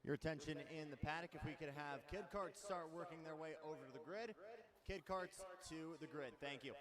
Your attention in the paddock, if we could have Kid Karts start working their way over to the grid. Kid Karts to the grid. Thank you.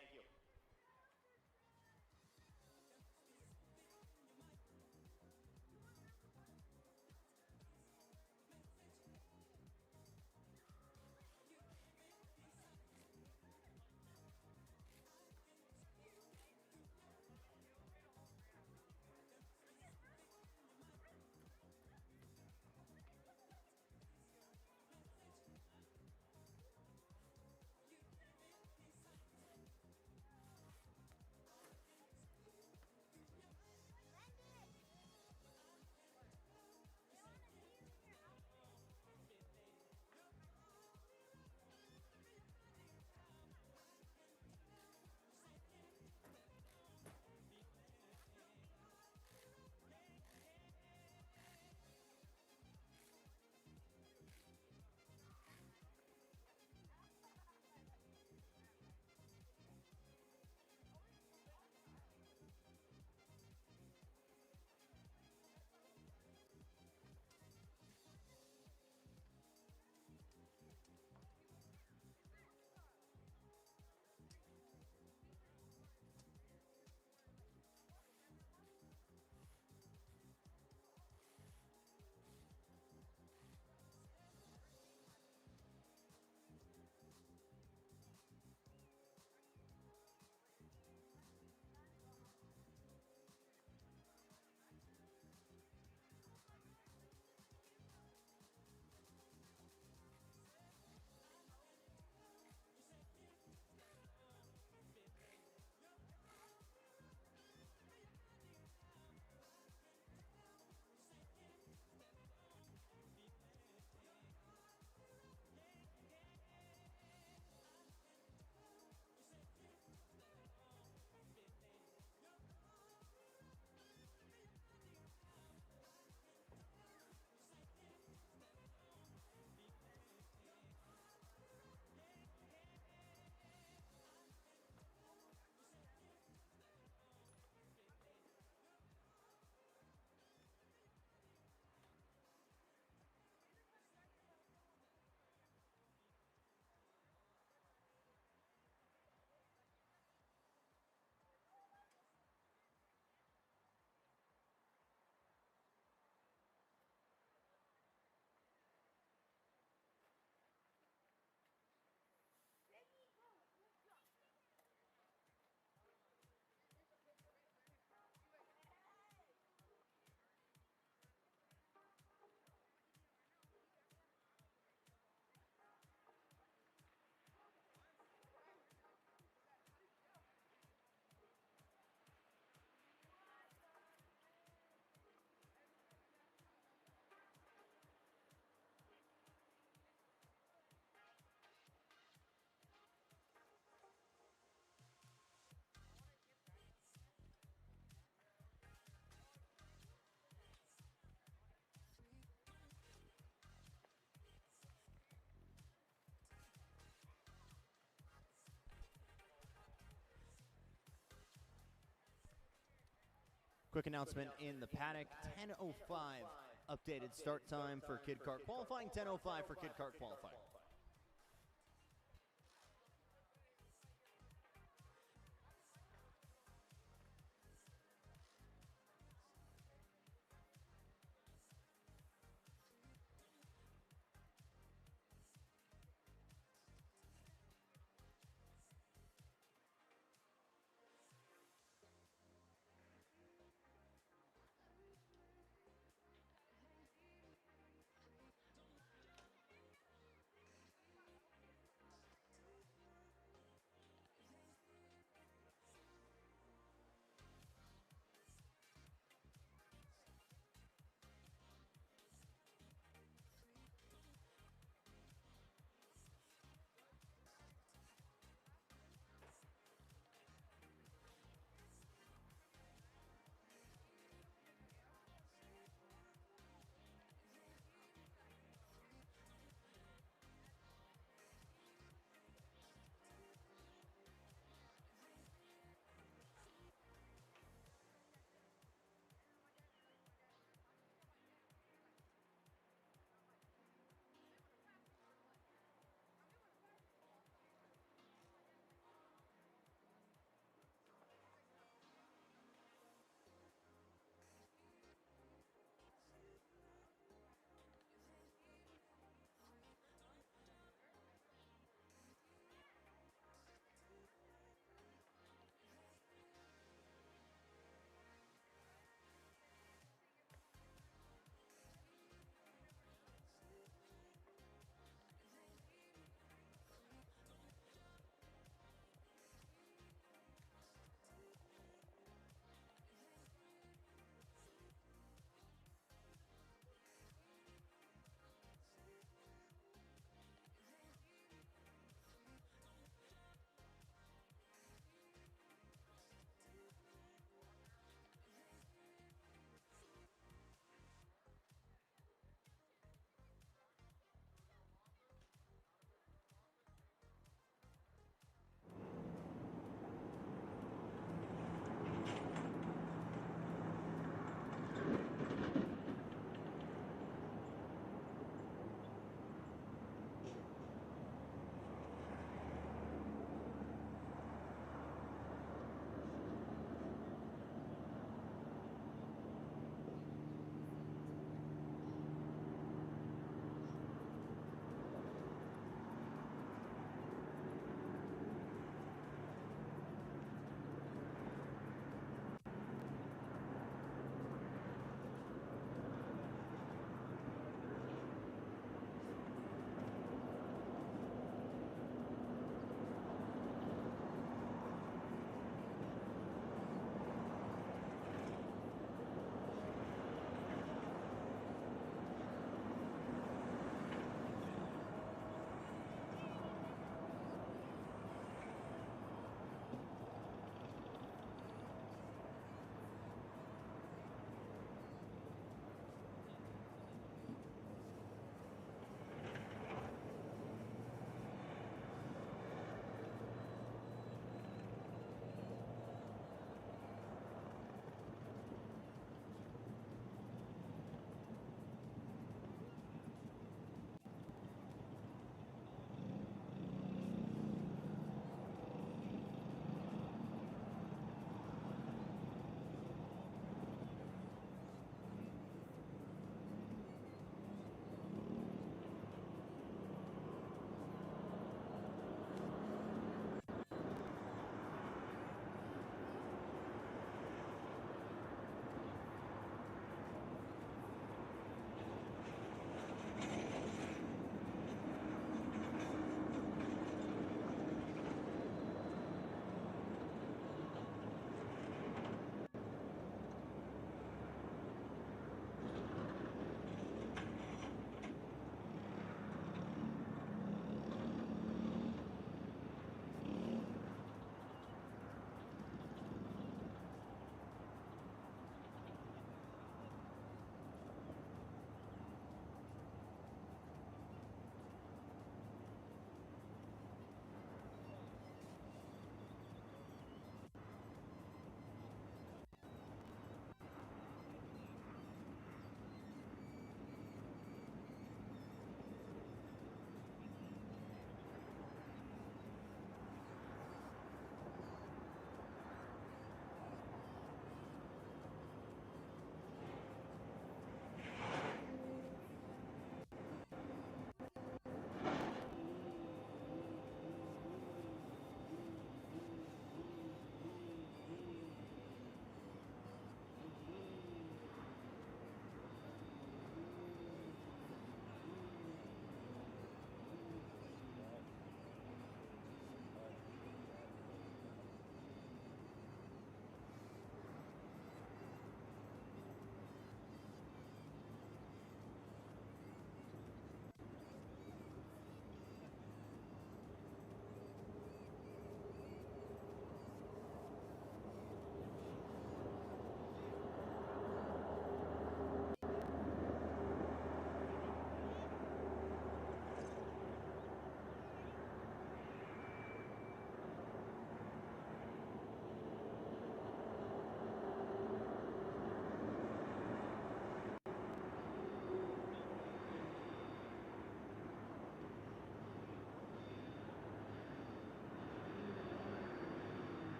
Quick announcement in the paddock, 10:05 updated start time for Kid Kart qualifying, 10:05 for Kid Kart qualifying.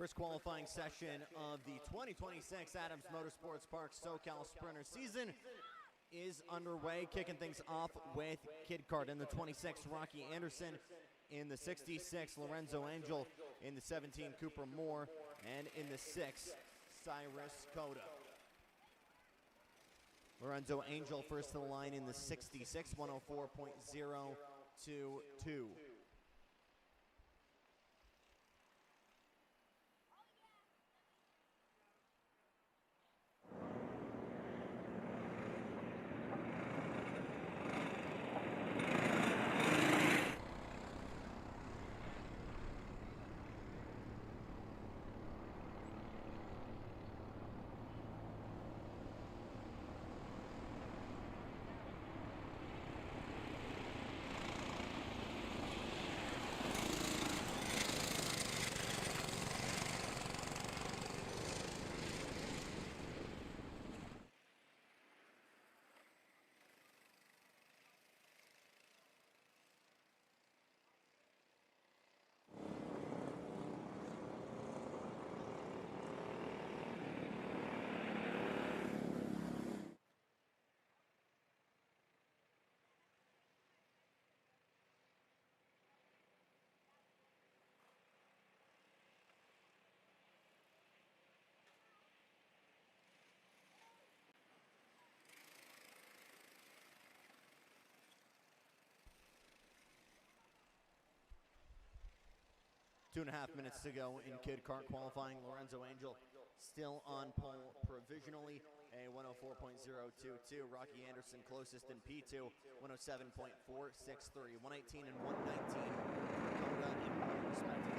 First qualifying session of the 2026 Adams Motorsports Park SoCal Sprinter season is underway. Kicking things off with Kid Kart in the 26, Rocky Anderson. In the 66, Lorenzo Angel. In the 17, Cooper Moore. And in the 6, Cyrus Coda. Lorenzo Angel first to the line in the 66, 104.022. 2.5 minutes to go in Kid Kart qualifying. Lorenzo Angel still on pole provisionally, a 104.022. Rocky Anderson closest in P2, 107.463. 118 and 119 for Coda and Moore respectively.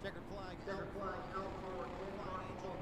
Checkered flag out for Flying Angel.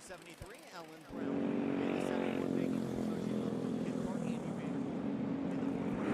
73, Ellen Brown. In the 71, making the version of Kid Kart, Andy Vader. In the 442,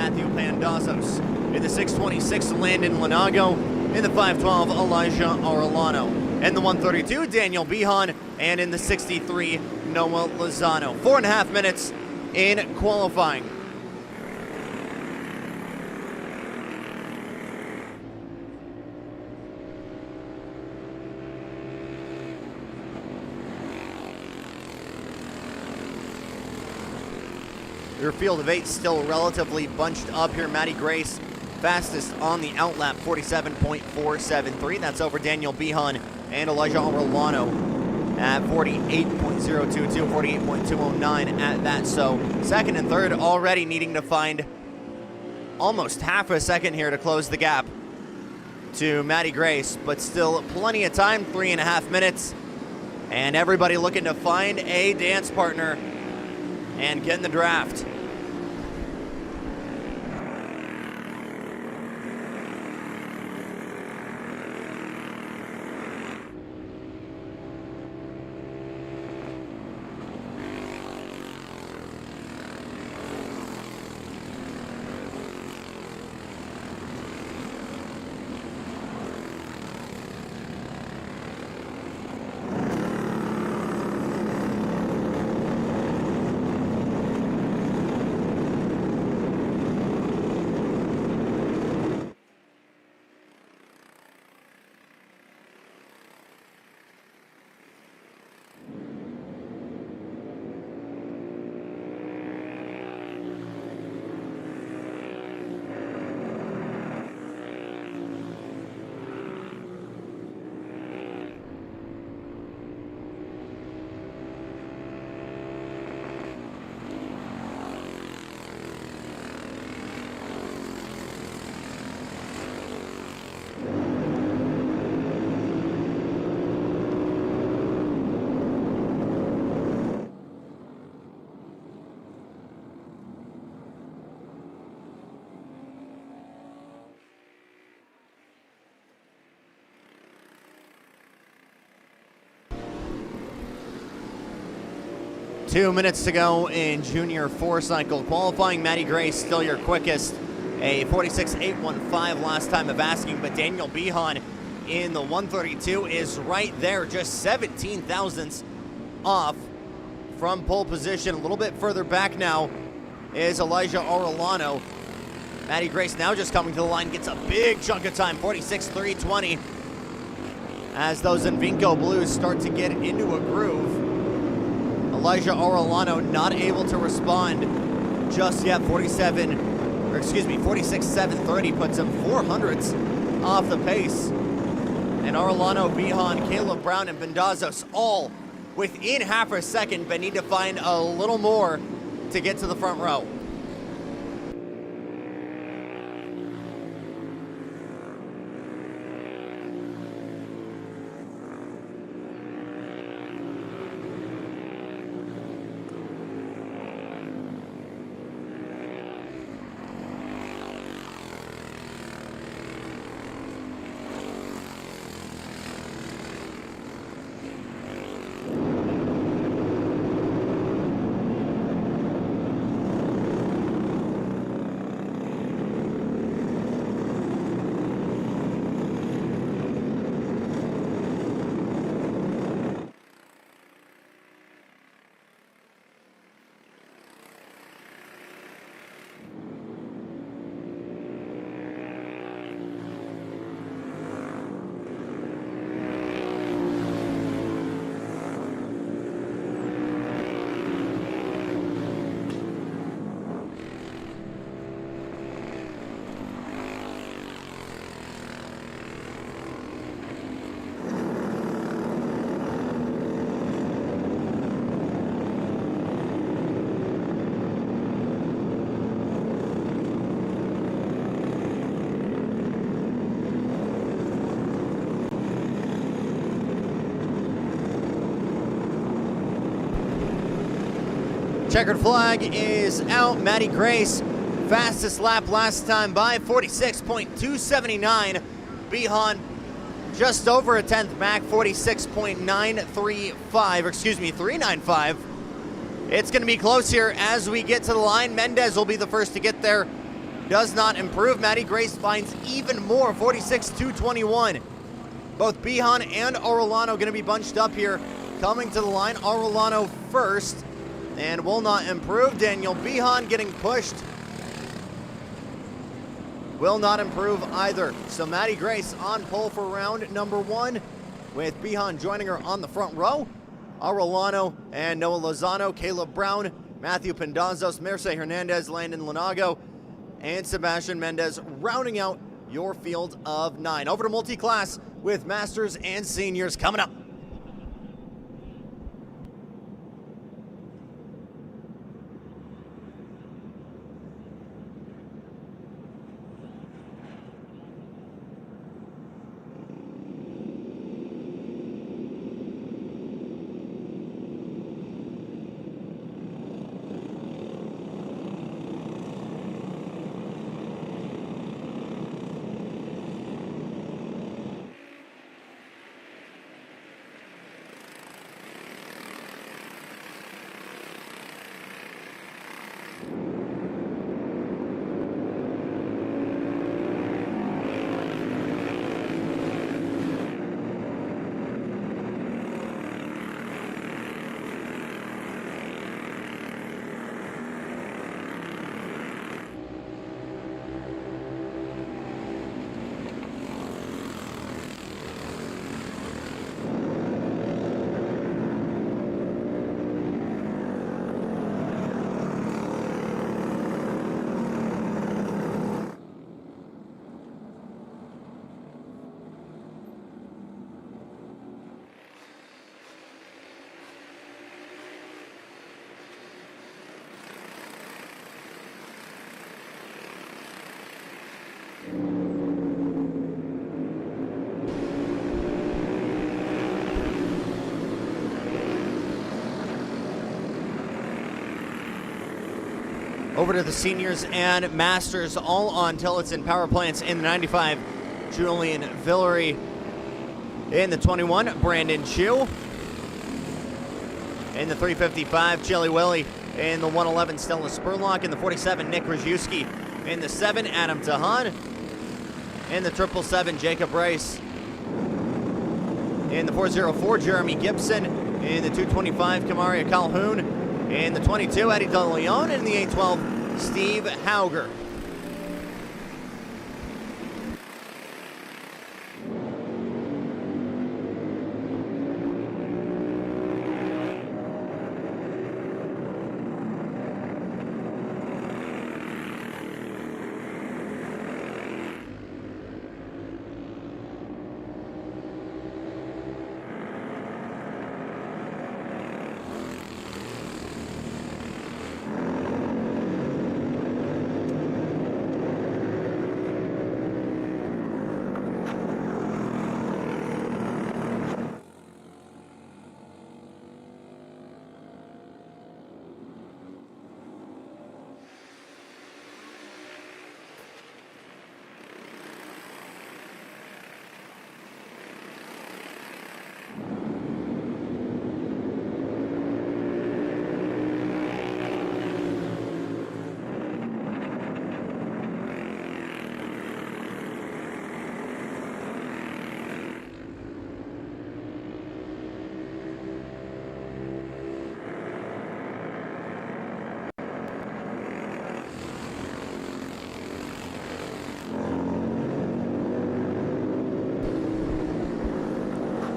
Matthew Pandazos. In the 626, Landon Lanago. In the 512, Elijah Arellano. In the 132, Daniel Behan. And in the 63, Noah Lozano. 4.5 minutes in qualifying. Your field of 8 still relatively bunched up here. Matty Grace, fastest on the outlap, 47.473. That's over Daniel Behan and Elijah Arellano at 48.022, 48.209 at that. So second and third already needing to find almost half a second here to close the gap to Matty Grace, but still plenty of time, 3.5 minutes. And everybody looking to find a dance partner and get in the draft. Two minutes to go in junior four-cycle qualifying. Matty Grace still your quickest, a 46.815 last time of asking, but Daniel Behan in the 132 is right there, just 17 thousandths off from pole position. A little bit further back now is Elijah Arellano. Matty Grace now just coming to the line, gets a big chunk of time, 46.320, as those Invinco Blues start to get into a groove. Elijah Arellano not able to respond just yet. 46.730 puts him 400ths off the pace. And Arellano, Behan, Caleb Brown, and Bendazos all within half a second, but need to find a little more to get to the front row. Checkered flag is out. Matty Grace, fastest lap last time by, 46.279. Behan, just over a tenth back, 395. It's going to be close here as we get to the line. Mendez will be the first to get there does not improve. Maddie Grace finds even more, 46-221. Both Bihan and Orellano going to be bunched up here, coming to the line. Orellano first, and will not improve. Daniel Bihan getting pushed. Will not improve either. So Maddie Grace on pole for round number 1, with Bihan joining her on the front row. Orellano and Noah Lozano, Caleb Brown, Matthew Pendazos, Merce Hernandez, Landon Lanago, and Sebastian Mendez rounding out your field of 9. Over to multi-class with Masters and Seniors coming up. Over to the Seniors and Masters, all on Tillotson power plants in the 95. Julian Villery in the 21, Brandon Chu. In the 355, Chili Willie. In the 111, Stella Spurlock. In the 47, Nick Rajewski. In the 7, Adam Tahan. In the 777, Jacob Rice. In the 404, Jeremy Gibson. In the 225, Kamaria Calhoun. In the 22, Eddie De Leon. In the 812, Steve Hauger.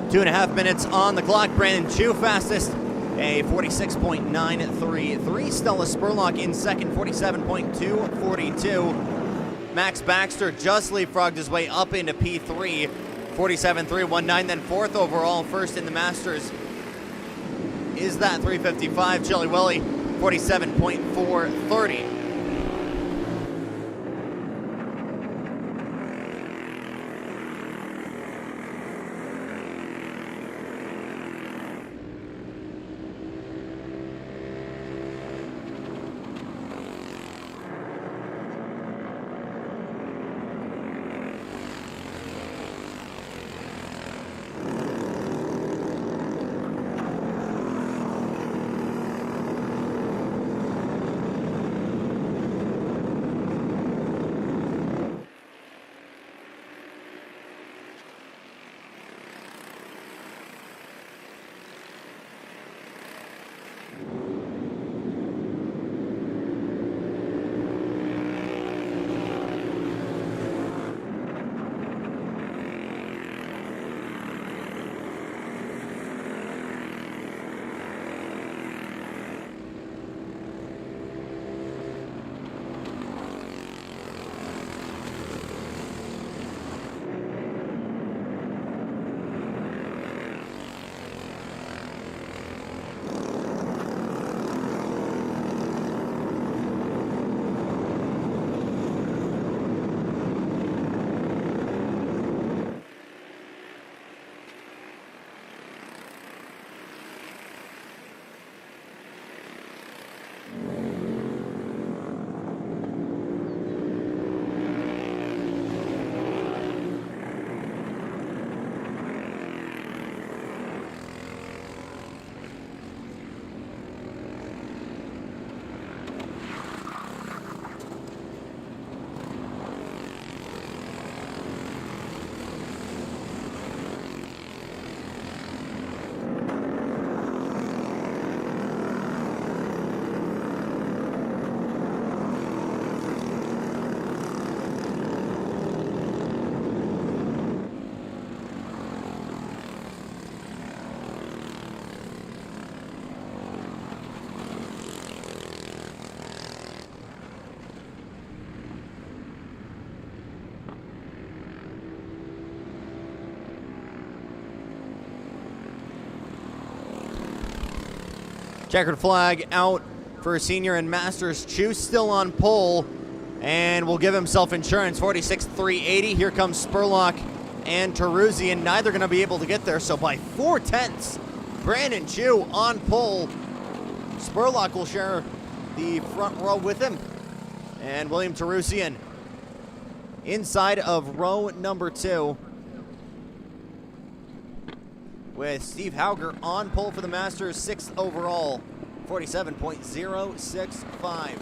Two and a half minutes on the clock. Brandon Chu fastest, a 46.933. Stella Spurlock in second, 47.242. Max Baxter just leapfrogged his way up into P3, 47.319. Then fourth overall, first in the Masters is that 355. Chili Willie, 47.430. Checkered flag out for senior and Masters. Chu still on pole and will give himself insurance. 46.380. Here comes Spurlock and Teruzzian. Neither going to be able to get there, so by 4/10, Brandon Chu on pole. Spurlock will share the front row with him. And William Teruzzian inside of row number 2 with Steve Hauger on pole for the Masters, 6th overall, 47.065.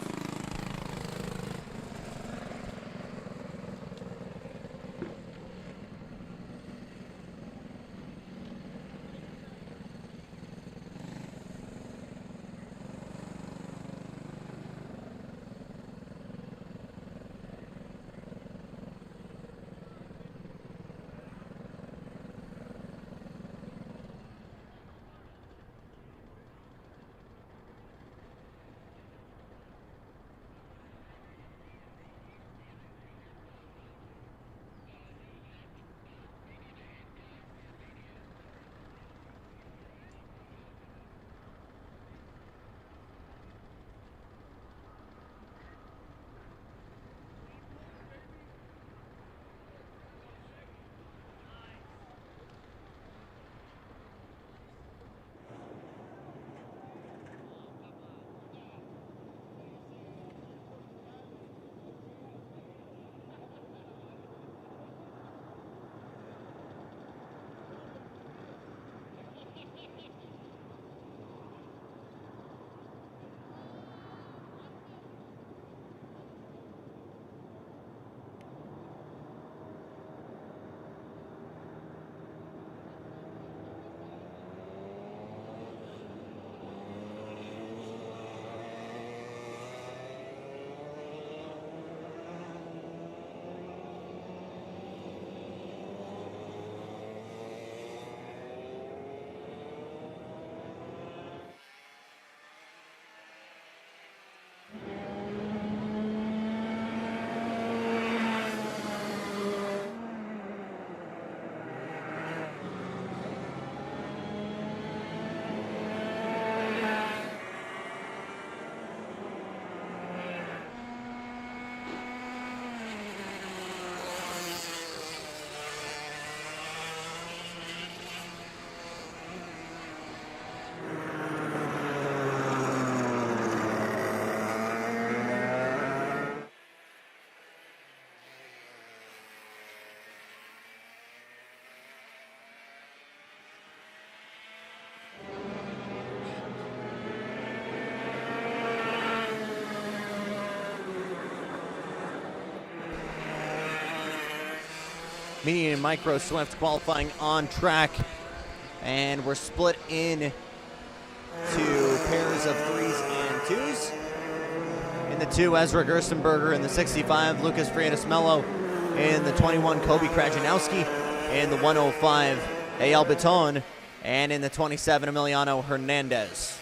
Mini and Micro Swift qualifying on track, and we're split in to pairs of 3s and 2s. In the 2, Ezra Gerstenberger. In the 65, Lucas Freitas Mello. In the 21, Kobe Krajanowski. In the 105, Eyal Baton. And in the 27, Emiliano Hernandez.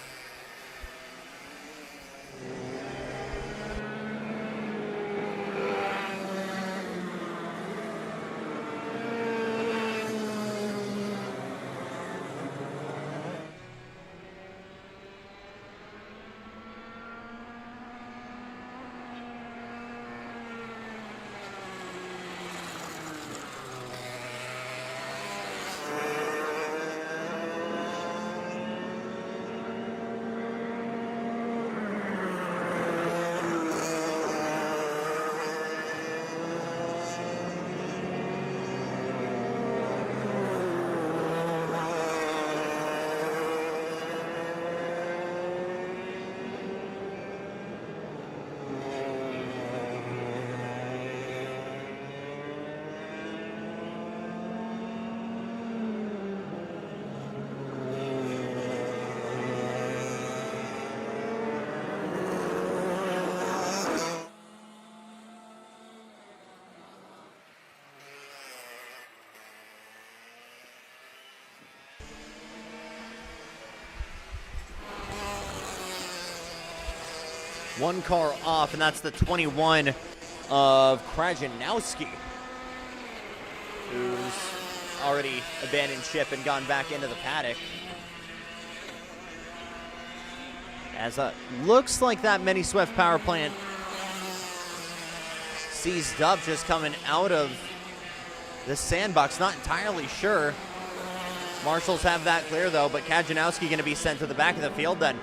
One car off, and that's the 21 of Krajanowski, who's already abandoned ship and gone back into the paddock. As looks like that Mini Swift power plant seized up just coming out of the sandbox. Not entirely sure. Marshals have that clear though, but Kajanowski going to be sent to the back of the field then.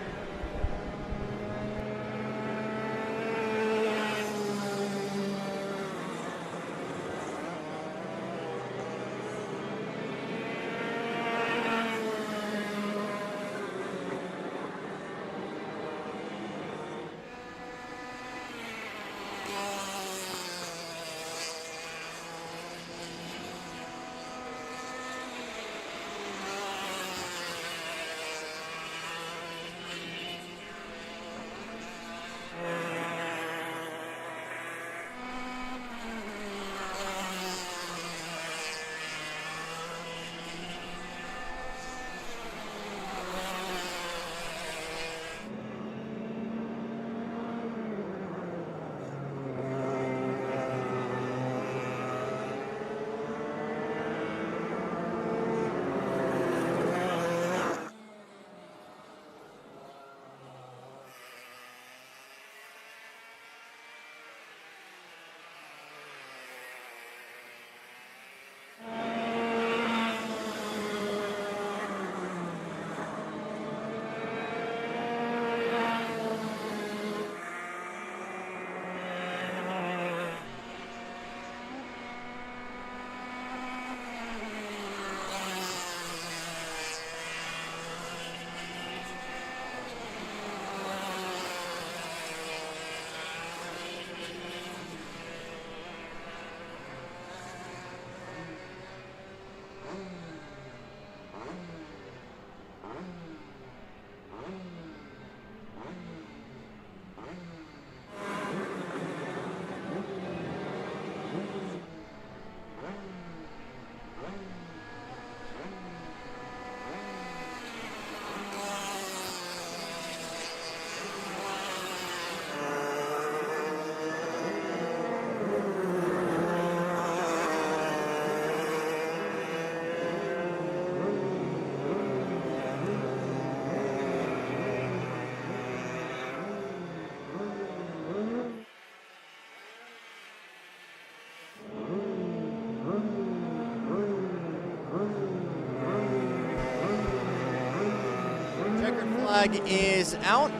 Flag is out,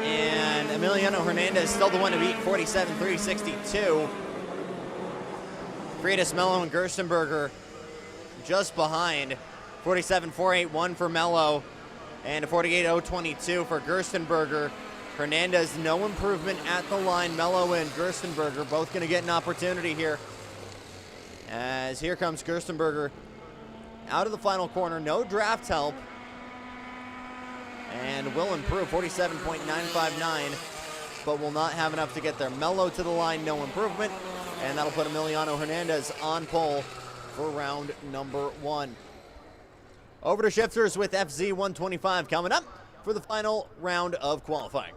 and Emiliano Hernandez still the one to beat, 47.362. Freitas, Mello, and Gerstenberger just behind, 47.481 for Mello, and 48.022 for Gerstenberger. Hernandez, no improvement at the line. Mello and Gerstenberger both going to get an opportunity here. As here comes Gerstenberger out of the final corner, no draft help. And will improve, 47.959, but will not have enough to get there. Mello to the line, no improvement, and that'll put Emiliano Hernandez on pole for round number 1. Over to shifters with FZ 125 coming up for the final round of qualifying.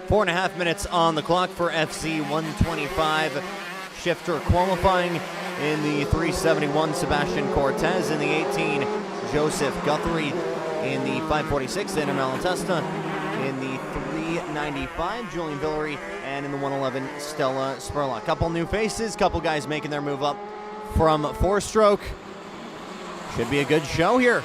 4.5 minutes on the clock for FC 125. Shifter qualifying in the 371, Sebastian Cortez. In the 18, Joseph Guthrie. In the 546, Anna Malatesta. In the 395, Julian Villery. And in the 111, Stella Spurlock. Couple new faces, couple guys making their move up from four-stroke. Should be a good show here.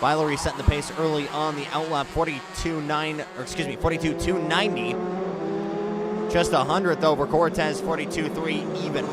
Villery setting the pace early on the outlap, 42.290. Just 100th over Cortez, 42.3 even.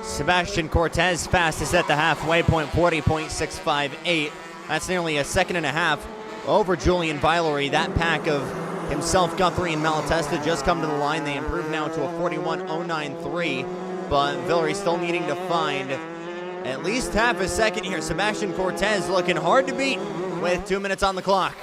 Sebastian Cortez fastest at the halfway point, 40.658. That's nearly a second and a half over Julian Villery. That pack of himself, Guthrie, and Malatesta just come to the line. They improve now to a 41.093, but Villery still needing to find at least half a second here. Sebastian Cortez looking hard to beat with 2 minutes on the clock.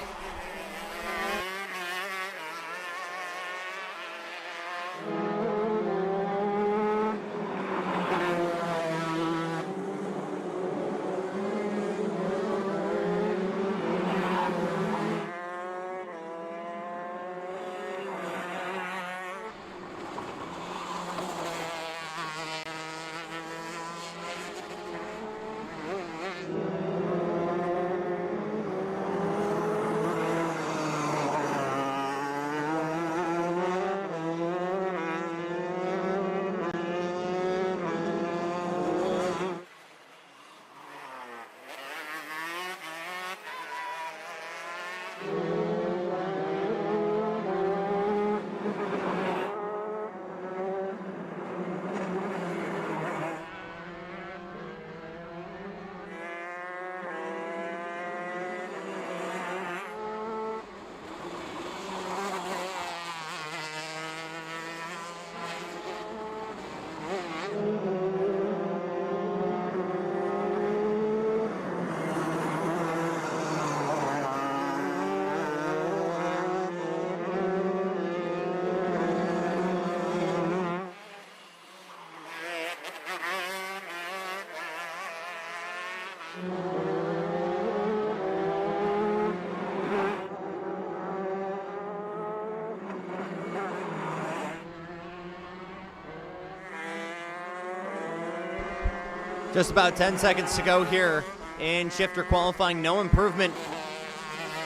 Just about 10 seconds to go here in shifter qualifying. No improvement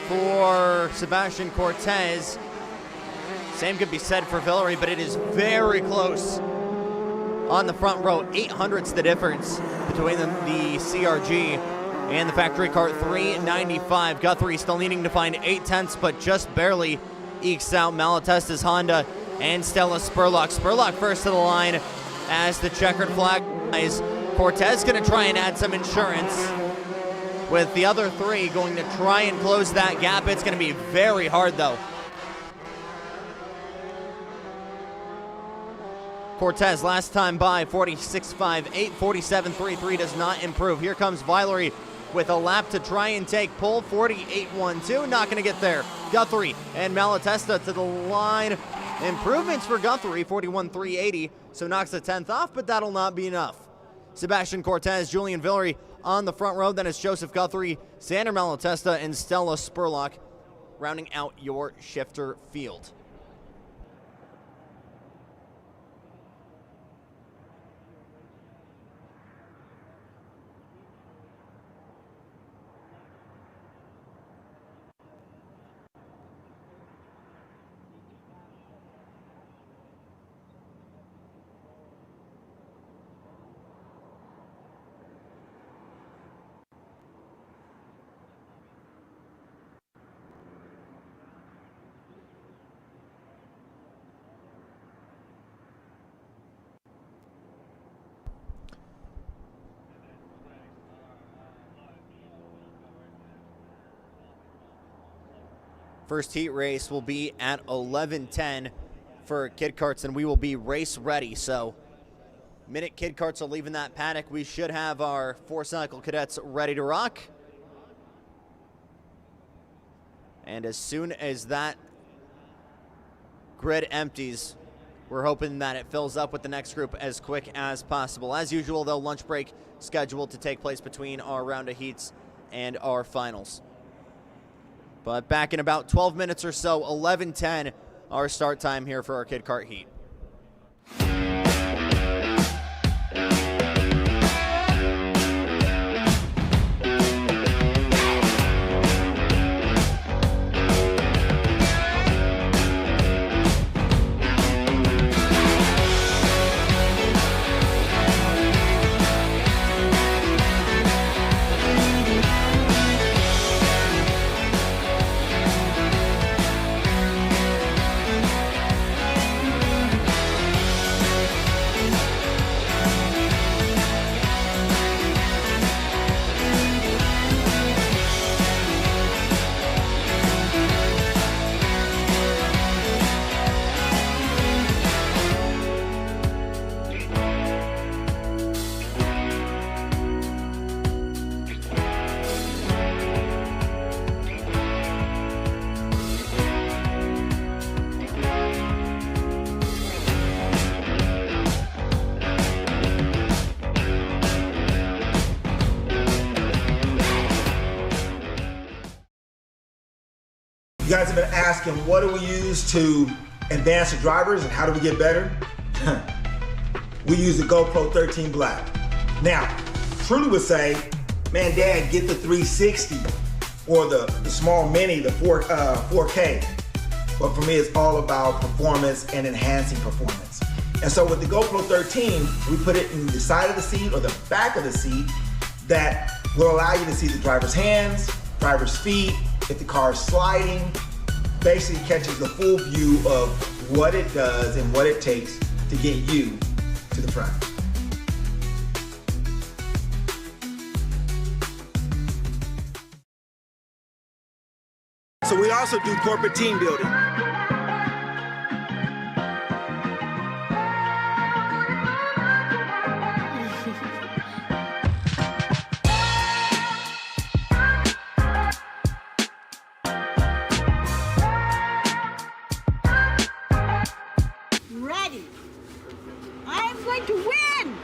for Sebastian Cortez. Same could be said for Villery, but it is very close on the front row. 800ths the difference between the CRG and the factory kart. 395. Guthrie still needing to find 8/10, but just barely ekes out Malatesta's Honda and Stella Spurlock. Spurlock first to the line as the checkered flag flies. Cortez gonna try and add some insurance. with the other three going to try and close that gap. It's going to be very hard, though. Cortez last time by 46.58, 47.33 does not improve. Here comes Valerie with a lap to try and take pole, 48.12, not going to get there. Guthrie and Malatesta to the line. Improvements for Guthrie, 41.380, so knocks the 10th off, but that'll not be enough. Sebastian Cortez, Julian Villery on the front row, then it's Joseph Guthrie, Sander Malatesta, and Stella Spurlock rounding out your shifter field. First heat race will be at 11:10 for Kid Karts, and we will be race ready. So, minute Kid Karts are leaving that paddock, we should have our 4-cycle cadets ready to rock. And as soon as that grid empties, we're hoping that it fills up with the next group as quick as possible. As usual, though, lunch break scheduled to take place between our round of heats and our finals. But back in about 12 minutes or so, 11:10, our start time here for our Kid Kart heat. You guys have been asking, what do we use to advance the drivers and how do we get better? We use the GoPro 13 Black. Now, Truly would say, man, Dad, get the 360 or the small mini, the 4K. But for me, it's all about performance and enhancing performance. And so with the GoPro 13, we put it in the side of the seat or the back of the seat that will allow you to see the driver's hands, driver's feet, if the car is sliding, basically catches the full view of what it does and what it takes to get you to the front. So we also do corporate team building. Ready. I'm going to win.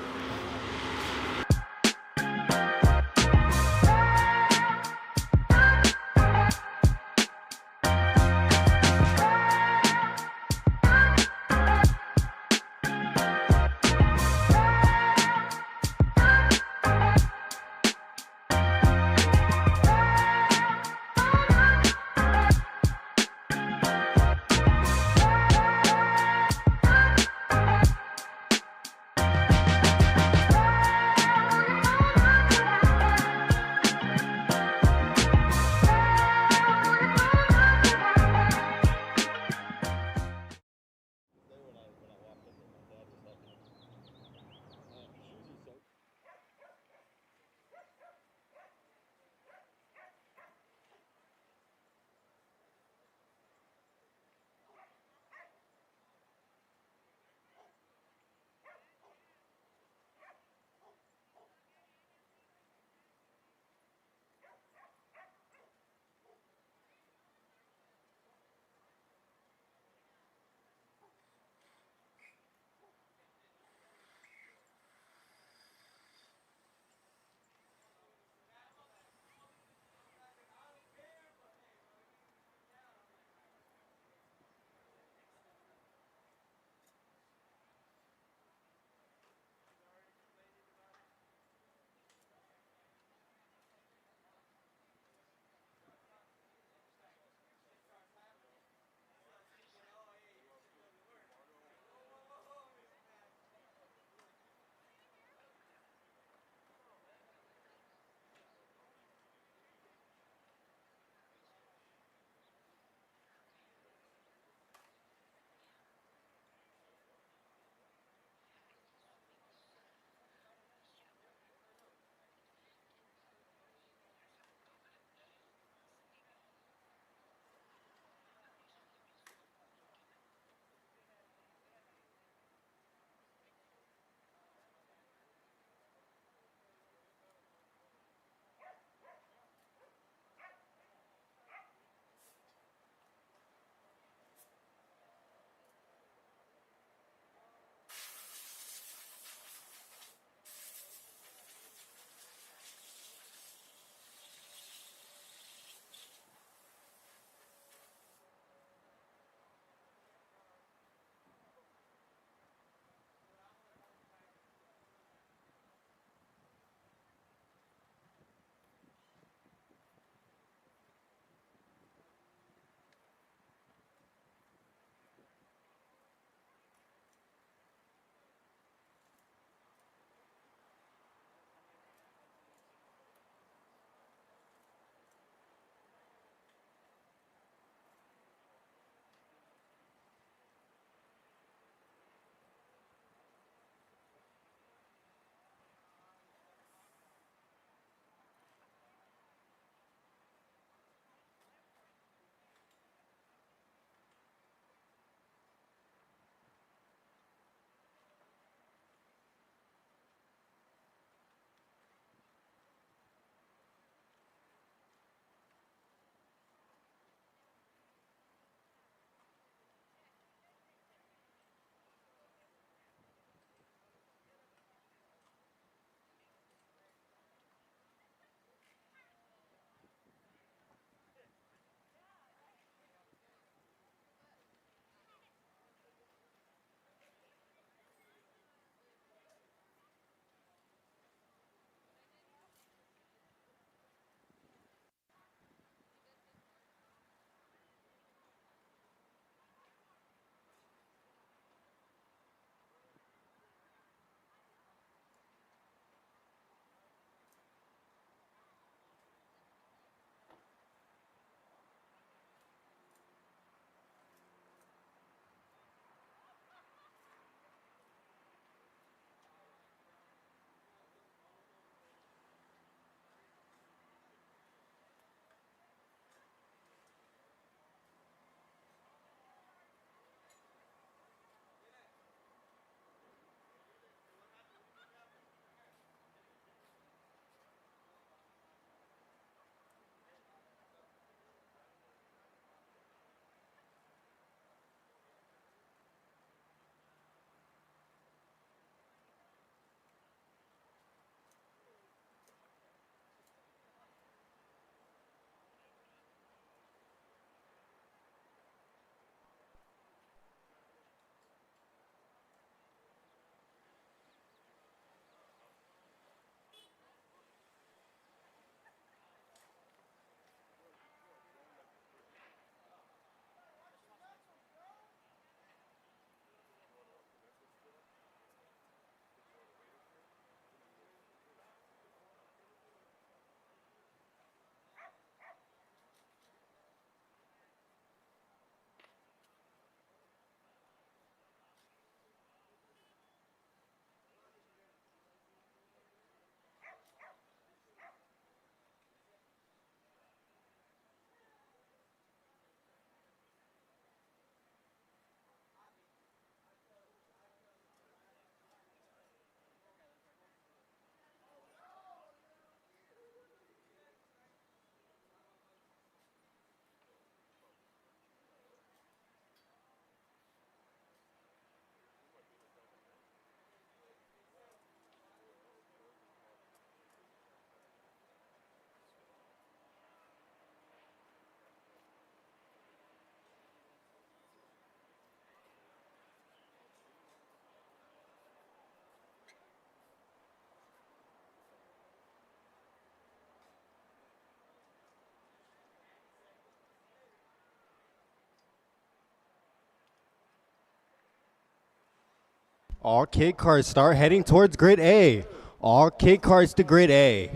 All kid cars start heading towards grid A. All kid cars to grid A.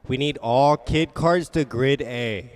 We need all kid cars to grid A.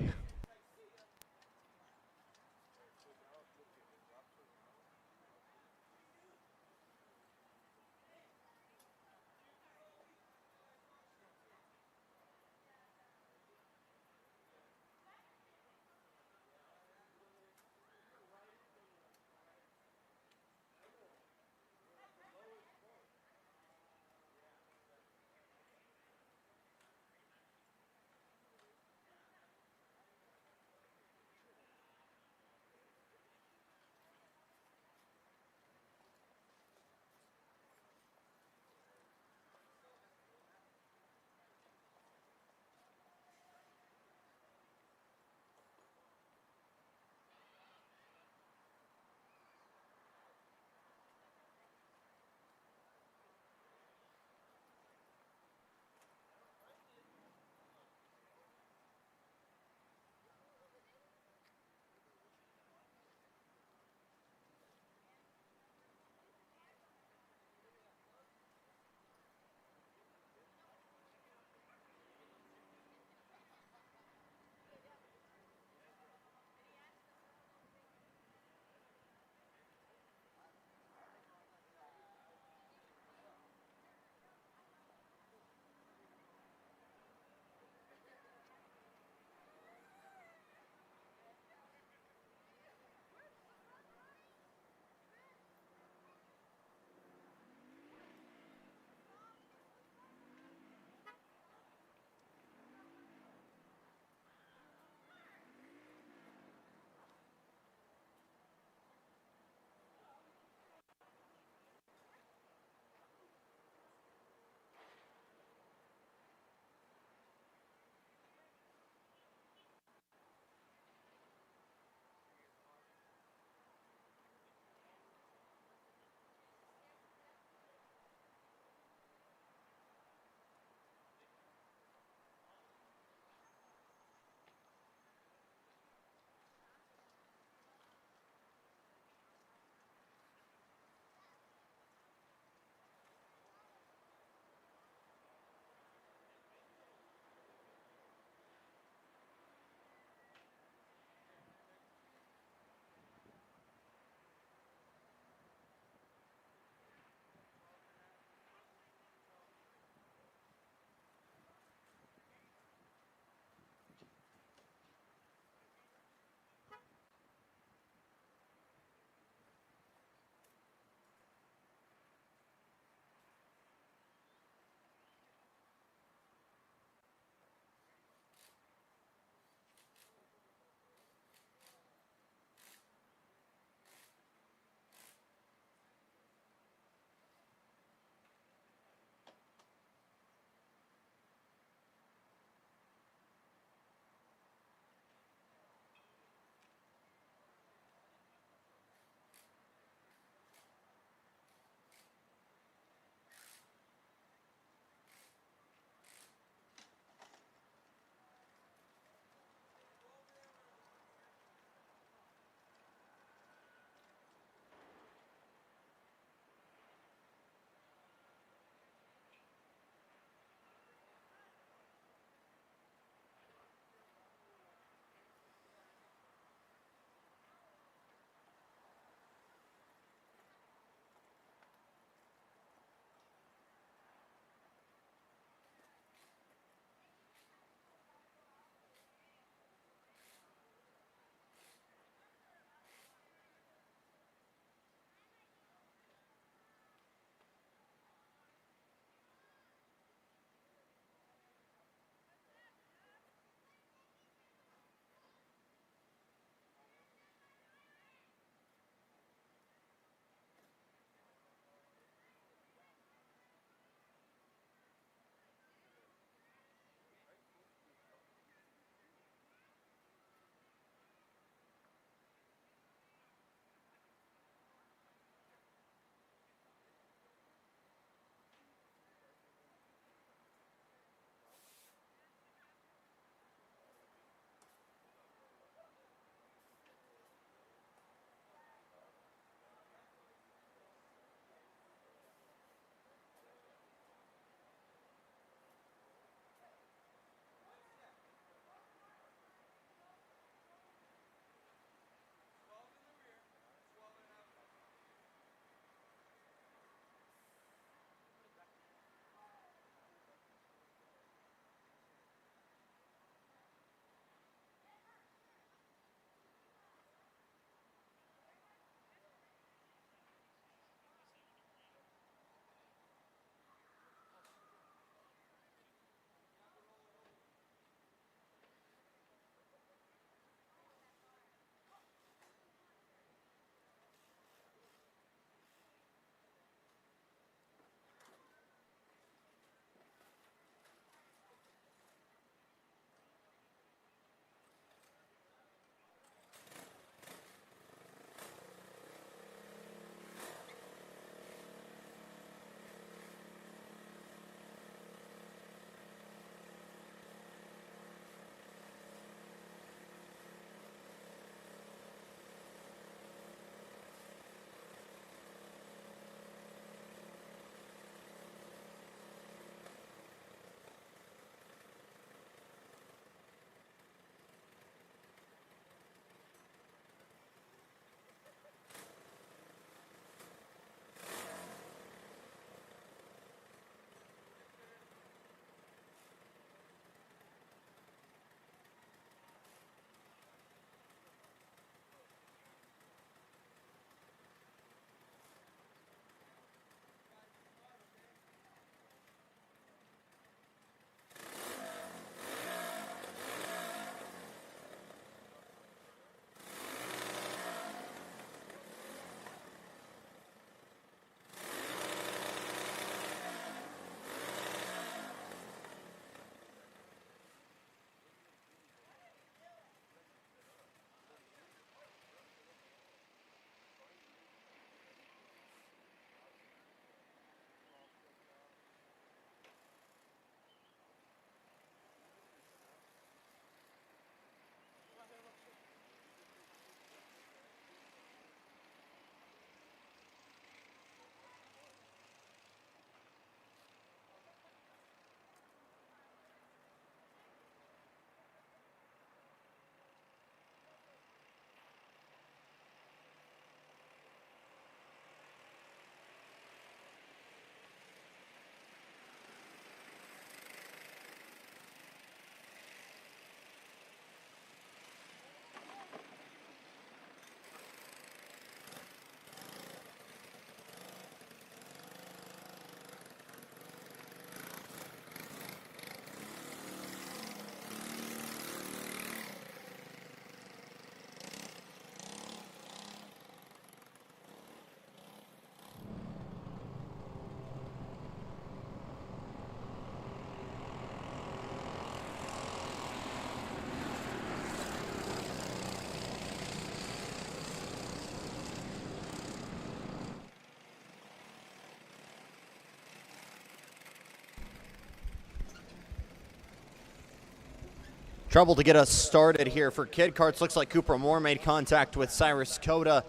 Trouble to get us started here for Kid Karts. Looks like Cooper Moore made contact with Cyrus Coda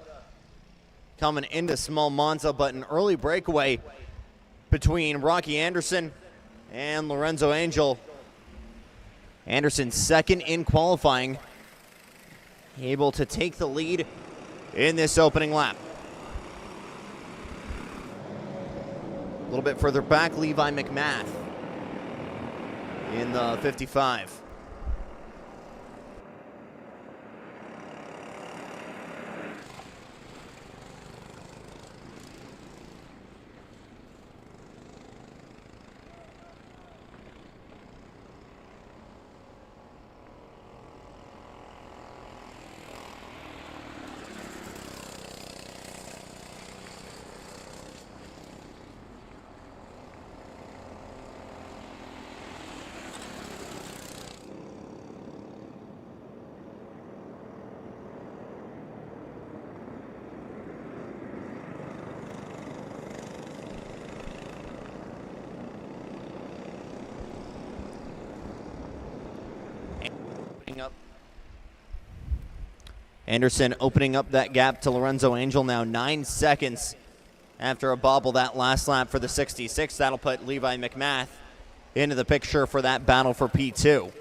coming into Small Monza, but an early breakaway between Rocky Anderson and Lorenzo Angel. Anderson second in qualifying, able to take the lead in this opening lap. A little bit further back, Levi McMath in the 55. Anderson opening up that gap to Lorenzo Angel now 9 seconds after a bobble that last lap for the 66. That'll put Levi McMath into the picture for that battle for P2.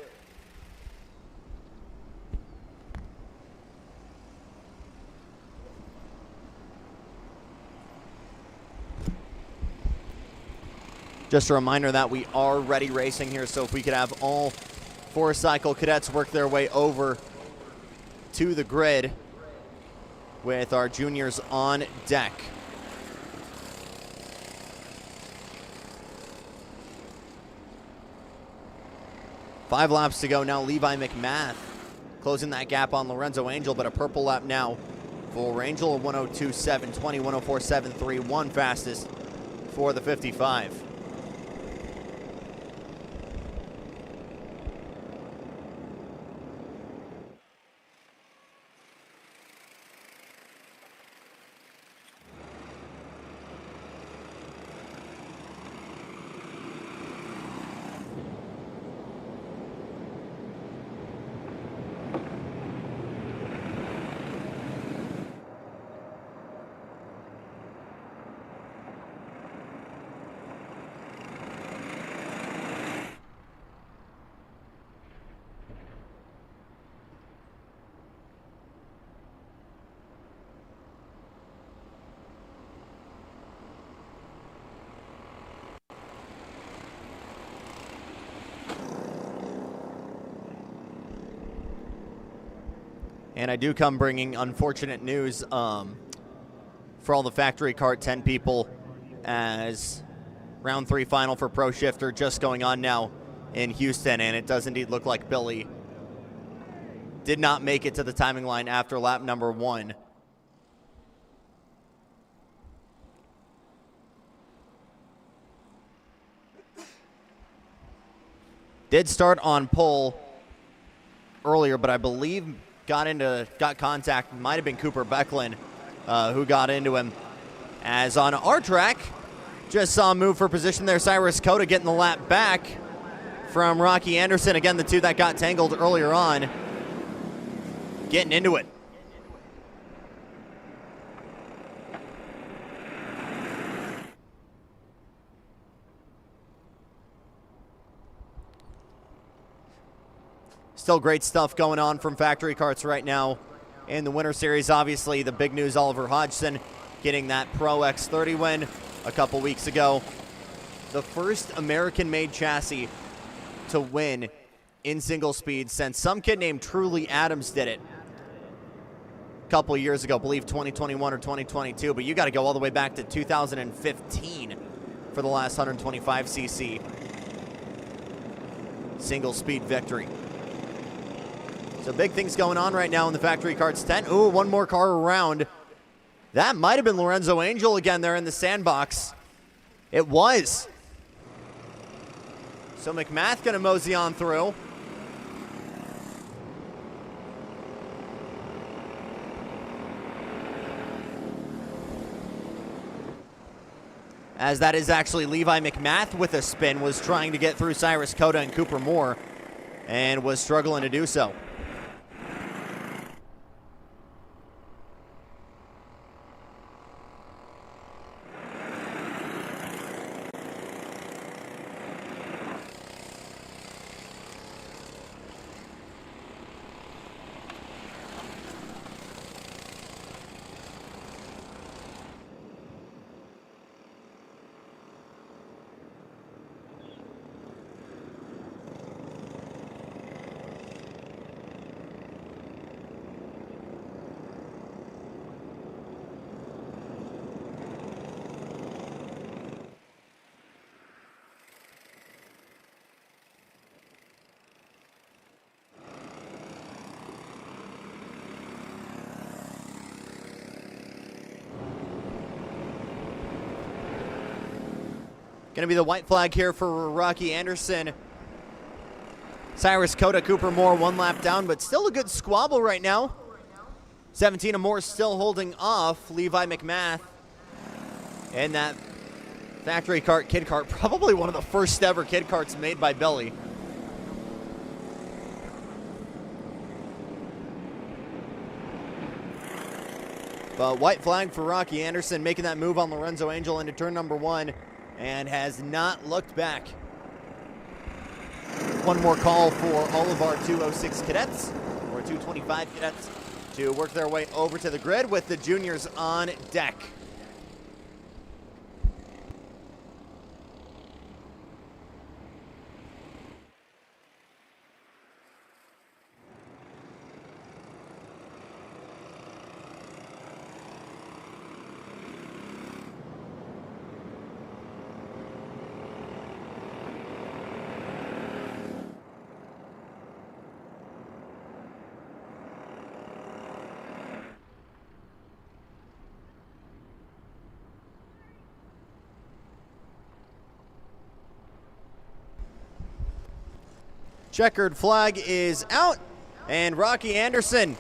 Just a reminder that we are ready racing here, so if we could have all 4 cycle cadets work their way over to the grid with our juniors on deck. Five laps to go now. Levi McMath closing that gap on Lorenzo Angel, but a purple lap now for Angel, 102.720, 104.731 fastest for the 55. And I do come bringing unfortunate news for all the factory kart 10 people, as round 3 final for Pro Shifter just going on now in Houston, and it does indeed look like Billy did not make it to the timing line after lap number 1. Did start on pole earlier, but I believe got contact, might have been Cooper Becklin who got into him. As on our track, just saw him move for position there. Cyrus Coda getting the lap back from Rocky Anderson. Again, the two that got tangled earlier on, getting into it. Still great stuff going on from factory karts right now in the Winter Series. Obviously, the big news, Oliver Hodgson getting that Pro X30 win a couple weeks ago. The first American-made chassis to win in single speed since some kid named Truly Adams did it a couple years ago, I believe 2021 or 2022, but you got to go all the way back to 2015 for the last 125cc single speed victory. So big things going on right now in the factory karts 10. Ooh, one more car around. That might have been Lorenzo Angel again there in the sandbox. It was. So McMath gonna mosey on through. As that is actually Levi McMath with a spin, was trying to get through Cyrus Coda and Cooper Moore. and was struggling to do so. Going to be the white flag here for Rocky Anderson. Cyrus Coda, Cooper Moore, 1 lap down, but still a good squabble right now. 17 and Moore still holding off Levi McMath. And that factory kart, kid kart, probably one of the first ever kid karts made by Billy. But white flag for Rocky Anderson, making that move on Lorenzo Angel into turn number 1. And has not looked back. One more call for all of our 206 cadets, or 225 cadets, to work their way over to the grid with the juniors on deck. Checkered flag is out, and Rocky Anderson,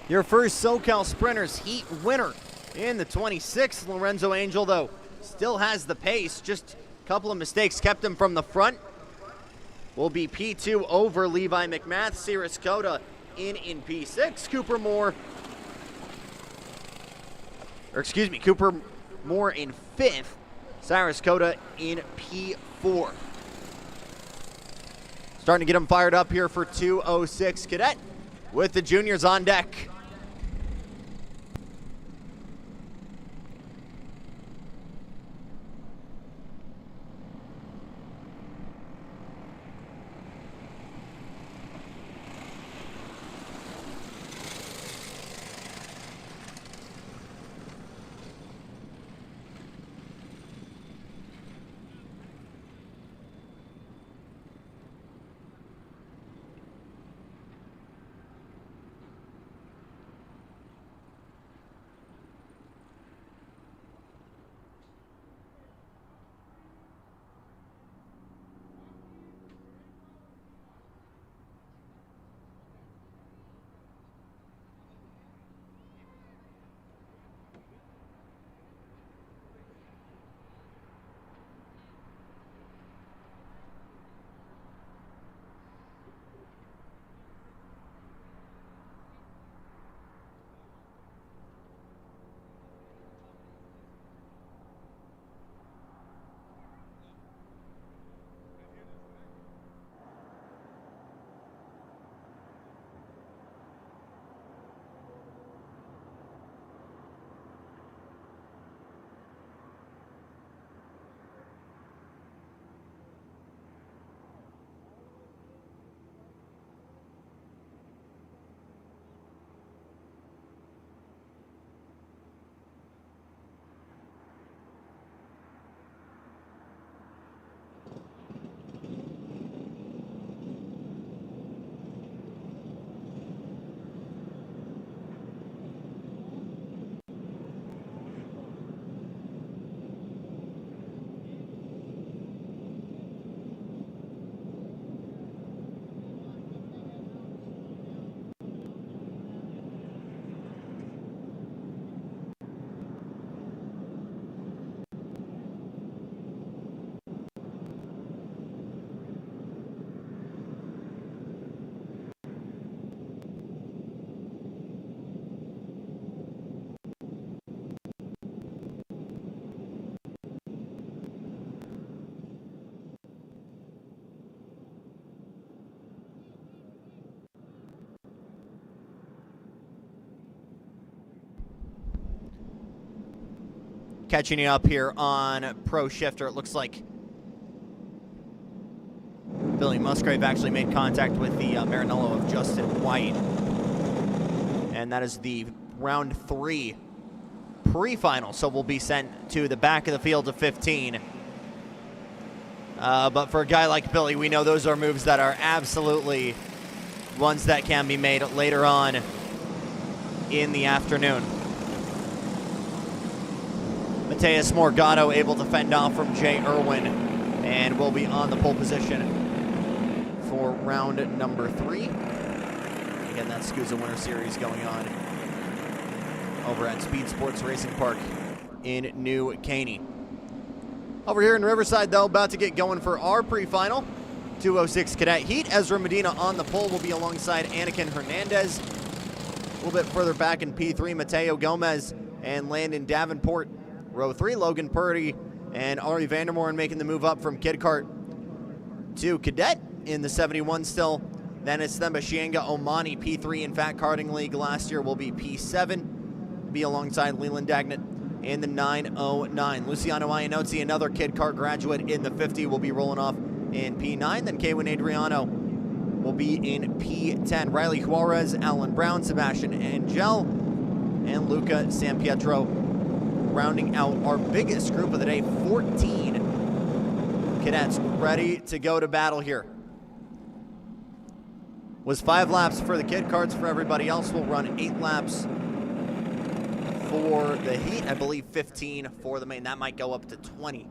your first SoCal Sprinters Heat winner in the 26th. Lorenzo Angel, though, still has the pace. Just a couple of mistakes kept him from the front. Will be P2 over Levi McMath. Cyrus Coda in P6. Cooper Moore in 5th. Cyrus Coda in P4. Starting to get them fired up here for 206 Cadet with the juniors on deck. catching you up here on Pro Shifter. It looks like Billy Musgrave actually made contact with the Marinello of Justin White. And that is the round 3 pre-final, so we'll be sent to the back of the field of 15. But for a guy like Billy, we know those are moves that are absolutely ones that can be made later on in the afternoon. Mateus Morgado able to fend off from Jay Irwin, and will be on the pole position for round number 3. Again, that SCUSA Winter Series going on over at Speed Sports Racing Park in New Caney. Over here in Riverside, though, about to get going for our pre-final 206 Cadet Heat. Ezra Medina on the pole will be alongside Anakin Hernandez. A little bit further back in P3, Mateo Gomez and Landon Davenport. Row 3, Logan Purdy and Ari Vandermoren making the move up from Kid Kart to Cadet in the 71 still. Then it's Themba Shienga Omani, P3 in Fat Karting League last year, will be P7. Be alongside Leland Dagnett in the 909. Luciano Iannozzi, another Kid Kart graduate in the 50, will be rolling off in P9. Then Kaywan Adriano will be in P10. Riley Juarez, Alan Brown, Sebastian Angel, and Luca Sampietro rounding out our biggest group of the day. 14 cadets ready to go to battle here. Was 5 laps for the Kid Karts. For everybody else, we'll run 8 laps for the Heat. I believe 15 for the main. That might go up to 20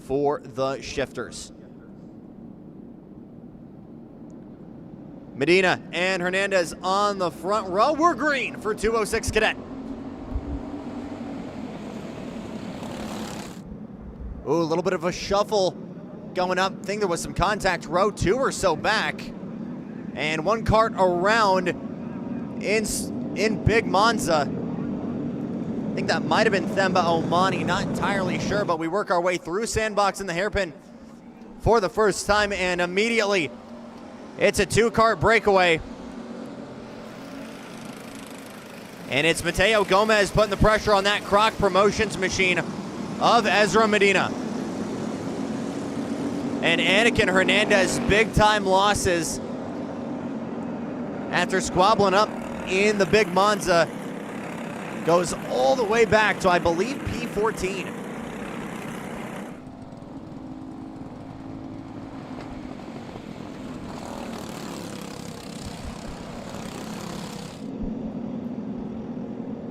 for the shifters. Medina and Hernandez on the front row. We're green for 206 Cadet. Ooh, a little bit of a shuffle going up. I think there was some contact row 2 or so back. And one kart around in Big Monza. I think that might have been Themba Omani, not entirely sure, but we work our way through Sandbox in the hairpin for the first time, and immediately it's a 2-kart breakaway. And it's Mateo Gomez putting the pressure on that Croc Promotions machine of Ezra Medina. And Anakin Hernandez, big time losses after squabbling up in the Big Monza, goes all the way back to, I believe, P14.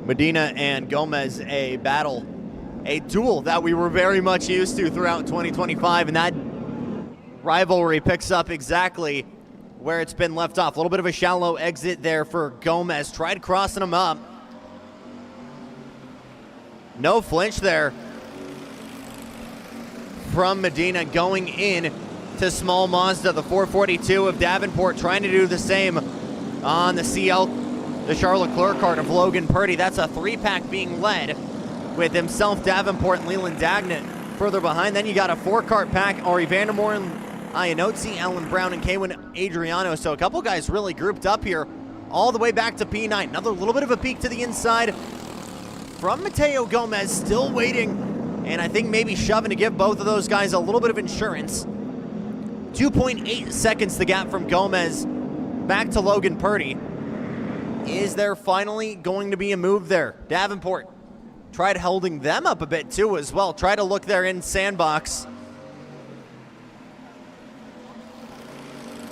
Medina and Gomez, a battle, a duel that we were very much used to throughout 2025, and that rivalry picks up exactly where it's been left off. A little bit of a shallow exit there for Gomez. Tried crossing him up. No flinch there from Medina going in to small Mazda. The 442 of Davenport trying to do the same on the CL, the Charles Leclerc kart of Logan Purdy. That's a 3-pack being led with himself, Davenport, and Leland Dagnett further behind. Then you got a 4-kart pack, Ari Vandermoren, Iannozzi, Alan Brown, and Kaywan Adriano. So a couple guys really grouped up here all the way back to P9. Another little bit of a peek to the inside from Mateo Gomez, still waiting, and I think maybe shoving to give both of those guys a little bit of insurance. 2.8 seconds the gap from Gomez back to Logan Purdy. Is there finally going to be a move there? Davenport tried holding them up a bit too as well. Try to look there in Sandbox.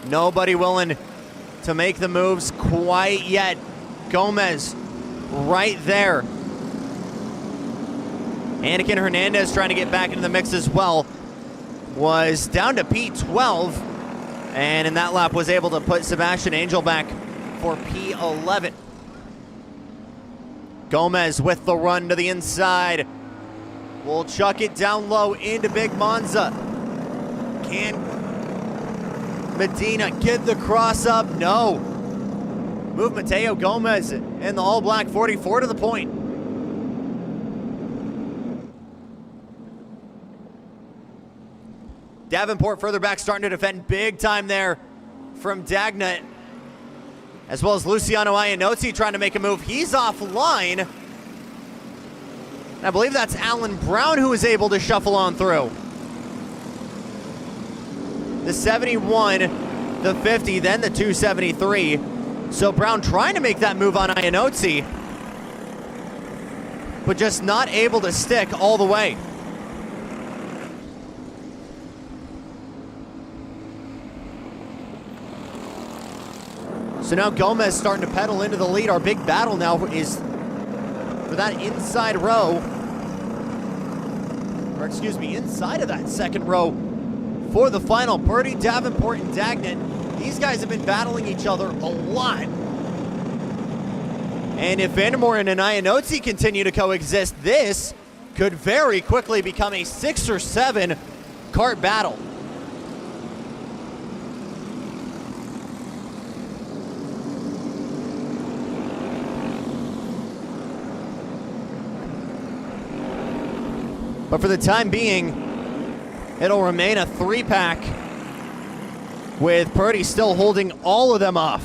Nobody willing to make the moves quite yet. Gomez right there. Anakin Hernandez trying to get back into the mix as well. Was down to P12, and in that lap was able to put Sebastian Angel back for P11. Gomez with the run to the inside. We'll chuck it down low into Big Monza. Can Medina get the cross up? No. Move Mateo Gomez in the all-black 44 to the point. Davenport further back, starting to defend big time there from Dagnett, as well as Luciano Iannozzi trying to make a move. He's offline. I believe that's Alan Brown who was able to shuffle on through. The 71, the 50, then the 273. So Brown trying to make that move on Iannozzi, but just not able to stick all the way. So now Gomez starting to pedal into the lead. Our big battle now is for that inside row, or excuse me, inside of that second row for the final. Purdy, Davenport, and Dagnett. These guys have been battling each other a lot. And if Vandermoren and Iannozzi continue to coexist, this could very quickly become a 6 or 7 kart battle. But for the time being, it'll remain a 3-pack with Purdy still holding all of them off.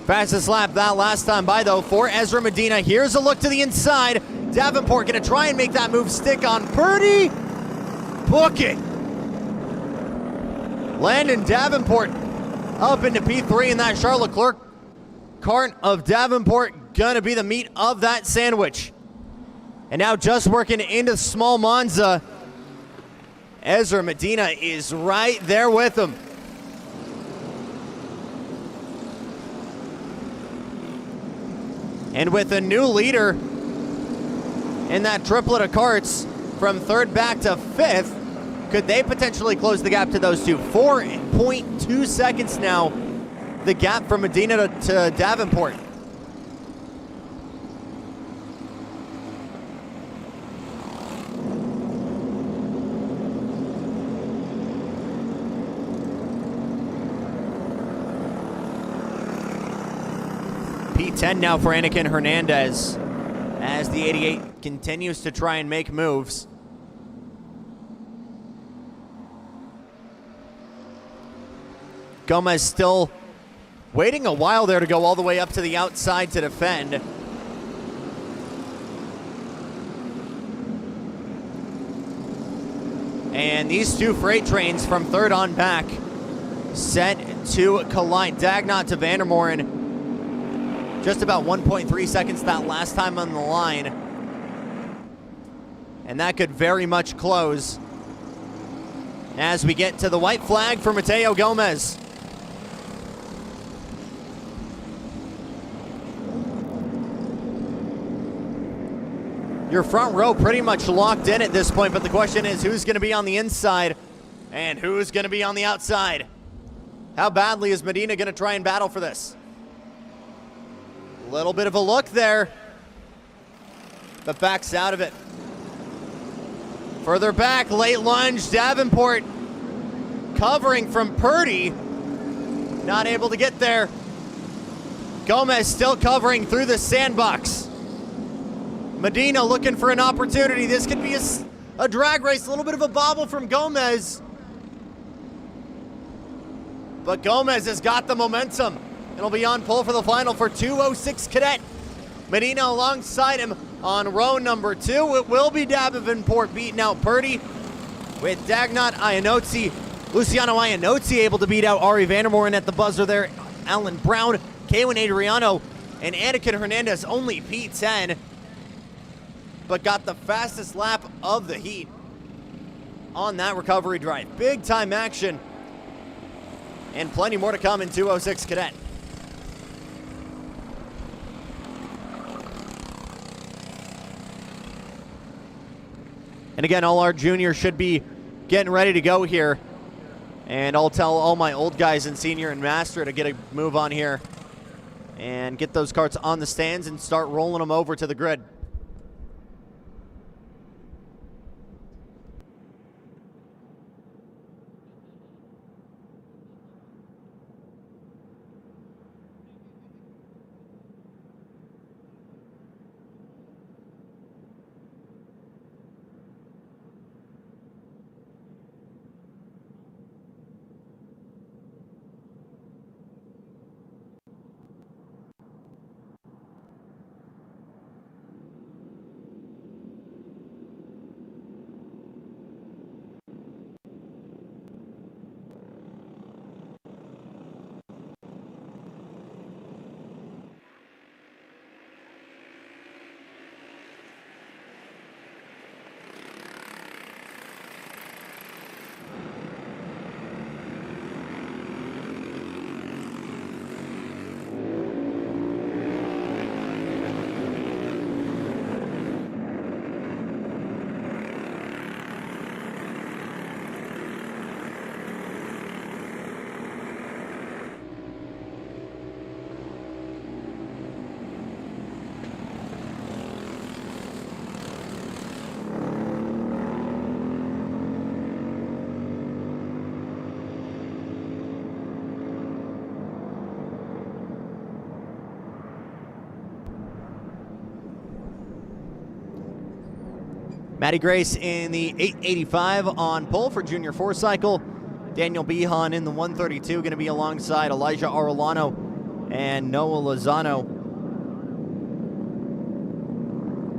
Fastest lap that last time by, though, for Ezra Medina. Here's a look to the inside. Davenport going to try and make that move stick on Purdy. Book it. Landon Davenport up into P3 in that Charlotte Leclerc kart of Davenport. Going to be the meat of that sandwich. And now just working into small Monza. Ezra Medina is right there with him. And with a new leader in that triplet of karts from 3rd back to 5th, could they potentially close the gap to those two? 4.2 seconds now, the gap from Medina to Davenport. P10 now for Anakin Hernandez as the 88 continues to try and make moves. Gomez still waiting a while there to go all the way up to the outside to defend. And these two freight trains from 3rd on back set to collide. Dagnott to Vandermoren. Just about 1.3 seconds that last time on the line. And that could very much close as we get to the white flag for Mateo Gomez. Your front row pretty much locked in at this point, but the question is who's going to be on the inside and who's going to be on the outside? How badly is Medina going to try and battle for this? Little bit of a look there, but backs out of it. Further back, late lunge, Davenport covering from Purdy. Not able to get there. Gomez still covering through the sandbox. Medina looking for an opportunity. This could be a drag race, a little bit of a bobble from Gomez. But Gomez has got the momentum. It'll be on pole for the final for 206 Cadet. Medina alongside him on row number 2. It will be Davenport beating out Purdy with Dagnott, Iannozzi, Luciano Iannozzi able to beat out Ari Vandermoren at the buzzer there. Alan Brown, Kaywan Adriano, and Anakin Hernandez only P10, but got the fastest lap of the heat on that recovery drive. Big time action and plenty more to come in 206 Cadet. And again, all our juniors should be getting ready to go here. And I'll tell all my old guys in senior and master to get a move on here and get those karts on the stands and start rolling them over to the grid. Matty Grace in the 885 on pole for Junior 4 cycle. Daniel Behan in the 132, going to be alongside Elijah Arellano and Noah Lozano.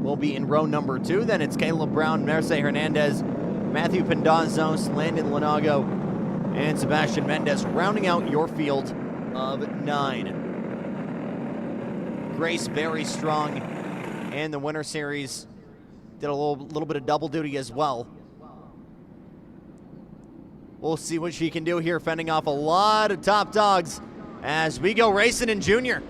Will be in row number 2. Then it's Caleb Brown, Merce Hernandez, Matthew Pendazos, Landon Lanago, and Sebastian Mendez rounding out your field of 9. Grace very strong in the Winter Series. Did a little bit of double duty as well. We'll see what she can do here, fending off a lot of top dogs as we go racing in Junior.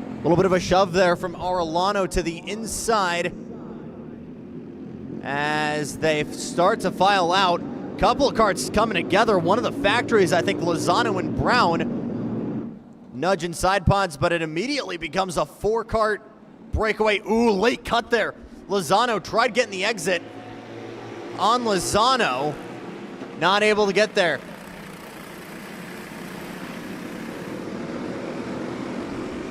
A little bit of a shove there from Arellano to the inside as they start to file out. Couple of karts coming together. One of the factories, I think Lozano and Brown nudging side pods, but it immediately becomes a 4-kart breakaway. Ooh, late cut there. Lozano tried getting the exit on Lozano, not able to get there.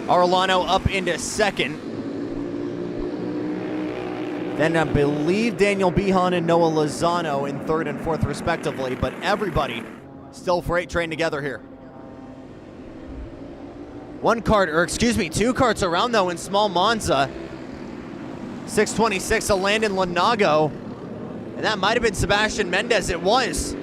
Arellano up into second. Then I believe Daniel Behan and Noah Lozano in third and fourth respectively, but everybody still freight train together here. Two karts around though in small Monza. 626 of Landon Lanago, and that might have been Sebastian Mendez. It was.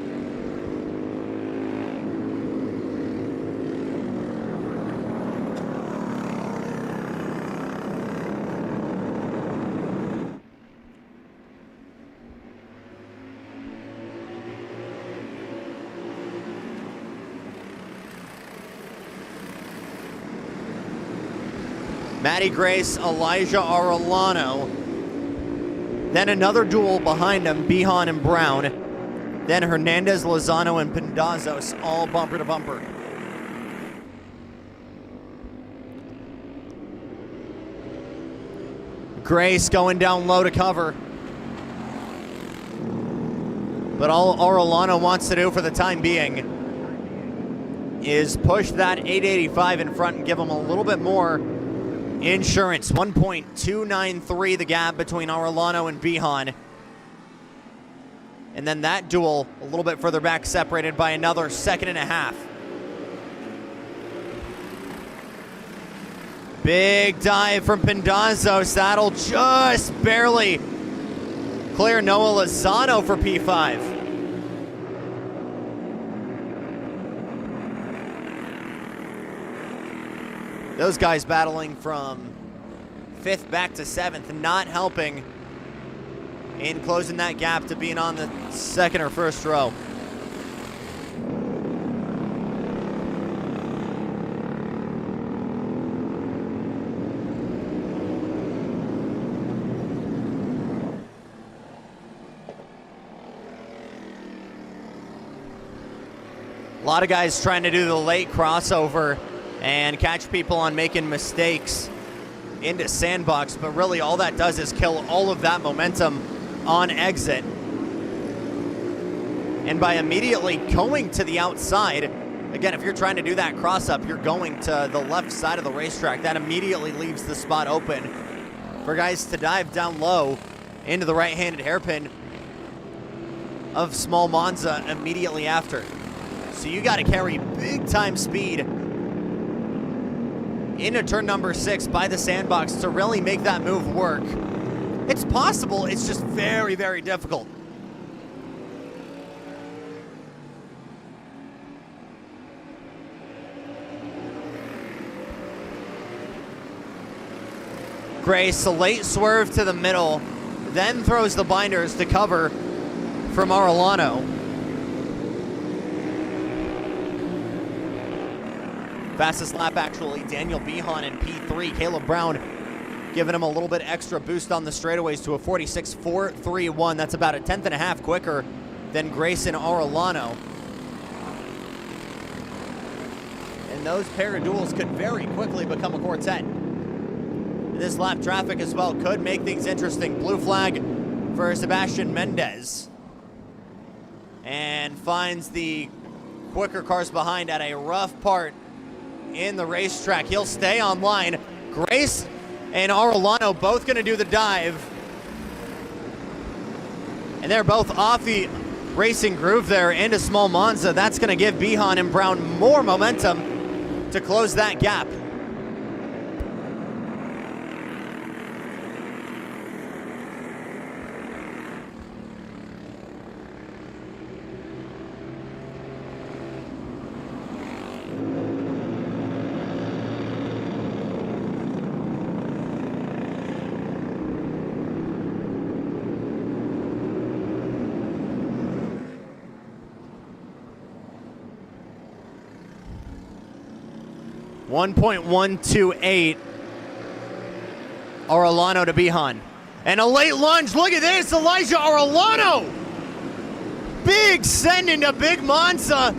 Matty Grace, Elijah Arellano. Then another duel behind them, Behan and Brown. Then Hernandez, Lozano, and Pendazos, all bumper to bumper. Grace going down low to cover. But all Arellano wants to do for the time being is push that 885 in front and give them a little bit more insurance. 1.293 the gap between Arellano and Behan. And then that duel a little bit further back, separated by another 1.5 seconds. Big dive from Pendazos. That'll just barely clear Noah Lozano for P5. Those guys battling from 5th back to 7th, not helping in closing that gap to being on the 2nd or 1st row. A lot of guys trying to do the late crossover and catch people on making mistakes into sandbox, but really all that does is kill all of that momentum on exit. And by immediately going to the outside, again, if you're trying to do that cross up, you're going to the left side of the racetrack. That immediately leaves the spot open for guys to dive down low into the right-handed hairpin of small Monza immediately after. So you got to carry big time speed into turn number 6 by the sandbox to really make that move work. It's possible, it's just very, very difficult. Grace, a late swerve to the middle, then throws the binders to cover from Arellano. Fastest lap, actually, Daniel Behan in P3. Caleb Brown giving him a little bit extra boost on the straightaways to a 46.431. That's about a 1/10.5 quicker than Grace and Arellano. And those pair of duels could very quickly become a quartet. This lap traffic as well could make things interesting. Blue flag for Sebastian Mendez. And finds the quicker cars behind at a rough part in the racetrack. He'll stay on line. Grace and Arellano both going to do the dive. And they're both off the racing groove there into small Monza. That's going to give Behan and Brown more momentum to close that gap. .128 Arellano to Behan. And a late lunge. Look at this. Elijah Arellano. Big send into Big Monza.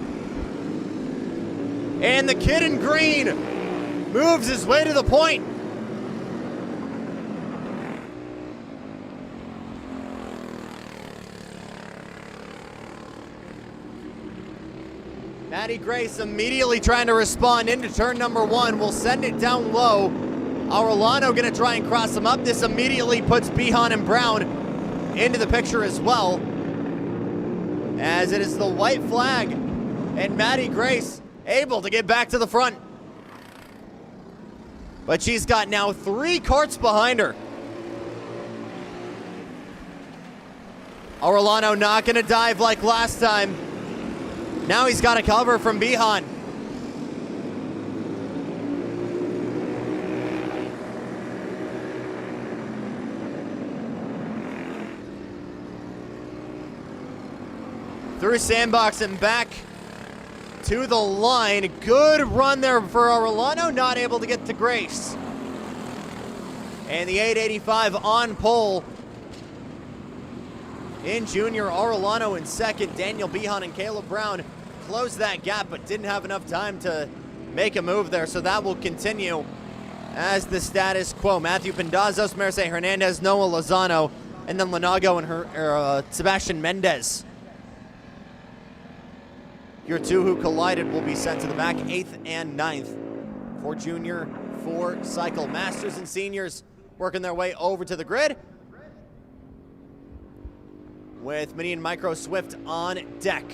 And the kid in green moves his way to the point. Matty Grace immediately trying to respond into turn number 1. Will send it down low. Arellano going to try and cross him up. This immediately puts Behan and Brown into the picture as well, as it is the white flag, and Matty Grace able to get back to the front. But she's got now 3 karts behind her. Arellano not going to dive like last time. Now he's got a cover from Behan. Through sandbox and back to the line. Good run there for Arellano, not able to get to Grace. And the 885 on pole. In junior, Arellano in second. Daniel Behan and Caleb Brown closed that gap, but didn't have enough time to make a move there, so that will continue as the status quo. Matthew Pendazos, Merce Hernandez, Noah Lozano, and then Lanago and Sebastian Mendez. Your 2 who collided will be sent to the back, 8th and 9th for junior 4 cycle. Masters and seniors working their way over to the grid, with Mini and Micro Swift on deck.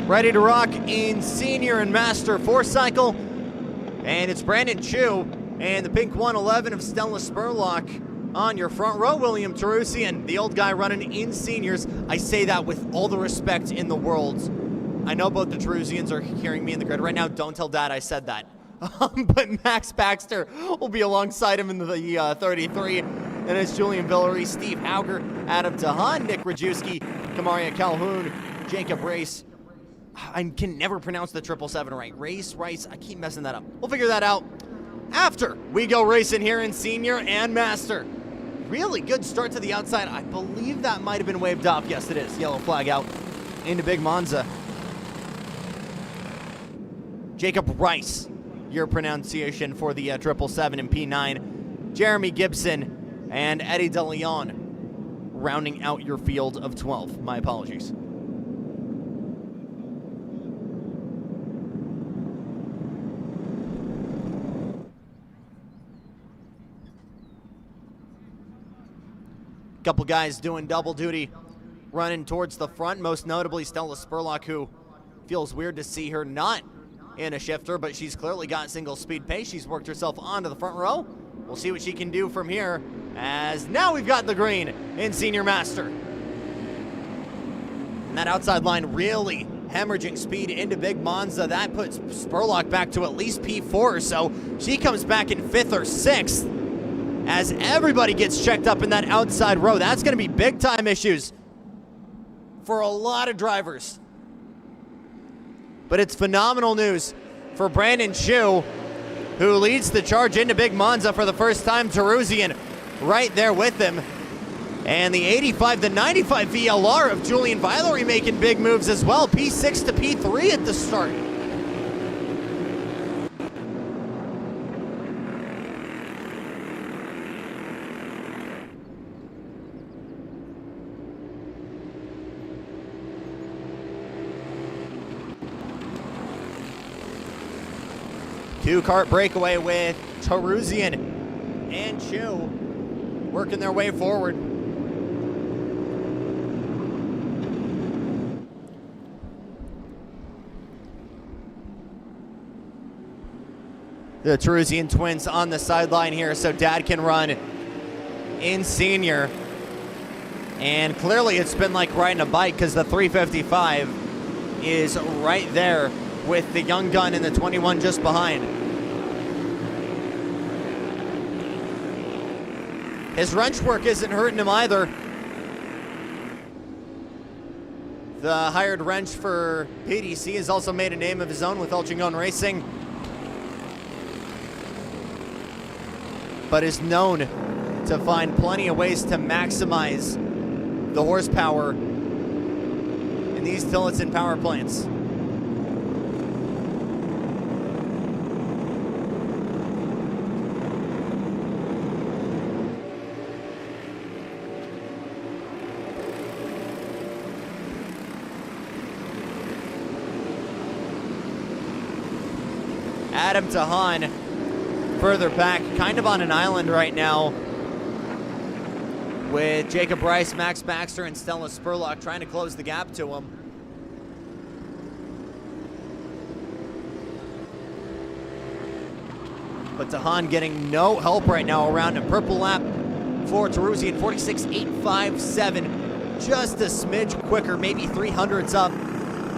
Ready to rock in senior and master 4 cycle. And it's Brandon Chu and the pink 111 of Stella Spurlock on your front row, William Terusian, the old guy running in seniors. I say that with all the respect in the world. I know both the Terusians are hearing me in the grid right now. Don't tell Dad I said that. But Max Baxter will be alongside him in the 33. And it's Julian Villery, Steve Hauger, Adam Tahan, Nick Rajewski, Kamaria Calhoun, Jacob Race. I can never pronounce the 777 right. Rice, I keep messing that up. We'll figure that out after we go racing here in senior and master. Really good start to the outside. I believe that might have been waved off. Yes, it is. Yellow flag out into Big Monza. Jacob Rice, your pronunciation for the 777 and P9. Jeremy Gibson and Eddie DeLeon rounding out your field of 12. My apologies. Couple guys doing double duty, running towards the front, most notably Stella Spurlock, who feels weird to see her not in a shifter, but she's clearly got single speed pace. She's worked herself onto the front row. We'll see what she can do from here, as now we've got the green in Senior Master. And that outside line really hemorrhaging speed into Big Monza. That puts Spurlock back to at least P4 or so. She comes back in 5th or 6th. As everybody gets checked up in that outside row. That's going to be big time issues for a lot of drivers. But it's phenomenal news for Brandon Chu, who leads the charge into Big Monza for the first time. Terusian right there with him. And the 85, the 95 VLR of Julian Villery making big moves as well. P6 to P3 at the start. Two-kart breakaway with Terusian and Chu working their way forward. The Terusian twins on the sideline here so Dad can run in senior. And clearly it's been like riding a bike because the 355 is right there with the young gun in the 21 just behind. His wrench work isn't hurting him either. The hired wrench for PDC has also made a name of his own with Elchingon Racing, but is known to find plenty of ways to maximize the horsepower in these Tillotson power plants. Adam Tahan further back, kind of on an island right now, with Jacob Rice, Max Baxter, and Stella Spurlock trying to close the gap to him. But Tahan getting no help right now around him. Purple lap for Terusian, 46.857. Just a smidge quicker, maybe 300s up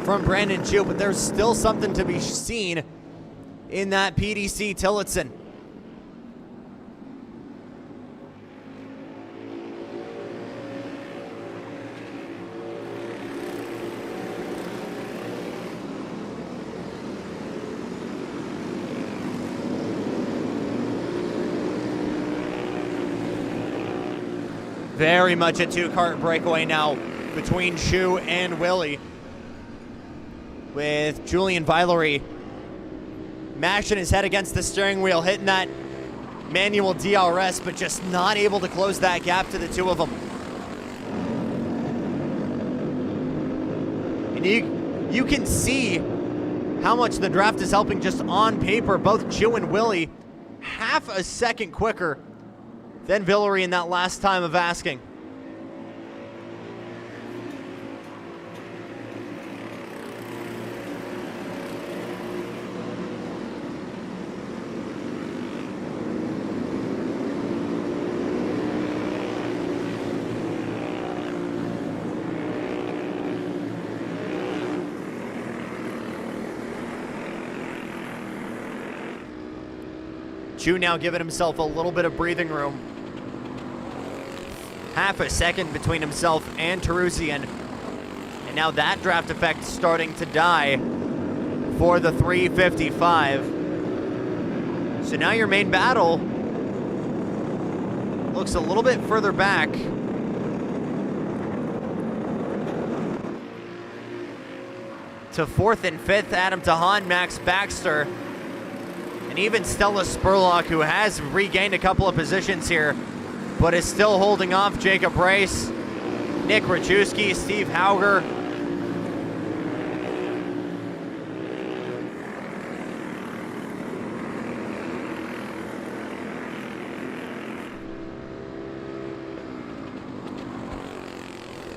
from Brandon Chu, but there's still something to be seen in that PDC Tillotson. Very much a two-kart breakaway now between Chu and Willie, with Julian Villery mashing his head against the steering wheel, hitting that manual DRS, but just not able to close that gap to the two of them. And you can see how much the draft is helping just on paper. Both Chu and Willie half a second quicker than Villery in that last time of asking. Chu now giving himself a little bit of breathing room. Half a second between himself and Teruzzian. And now that draft effect starting to die for the 355. So now your main battle looks a little bit further back. To 4th and 5th, Adam Tahan, Max Baxter, and even Stella Spurlock, who has regained a couple of positions here, but is still holding off Jacob Rice, Nick Rajewski, Steve Hauger.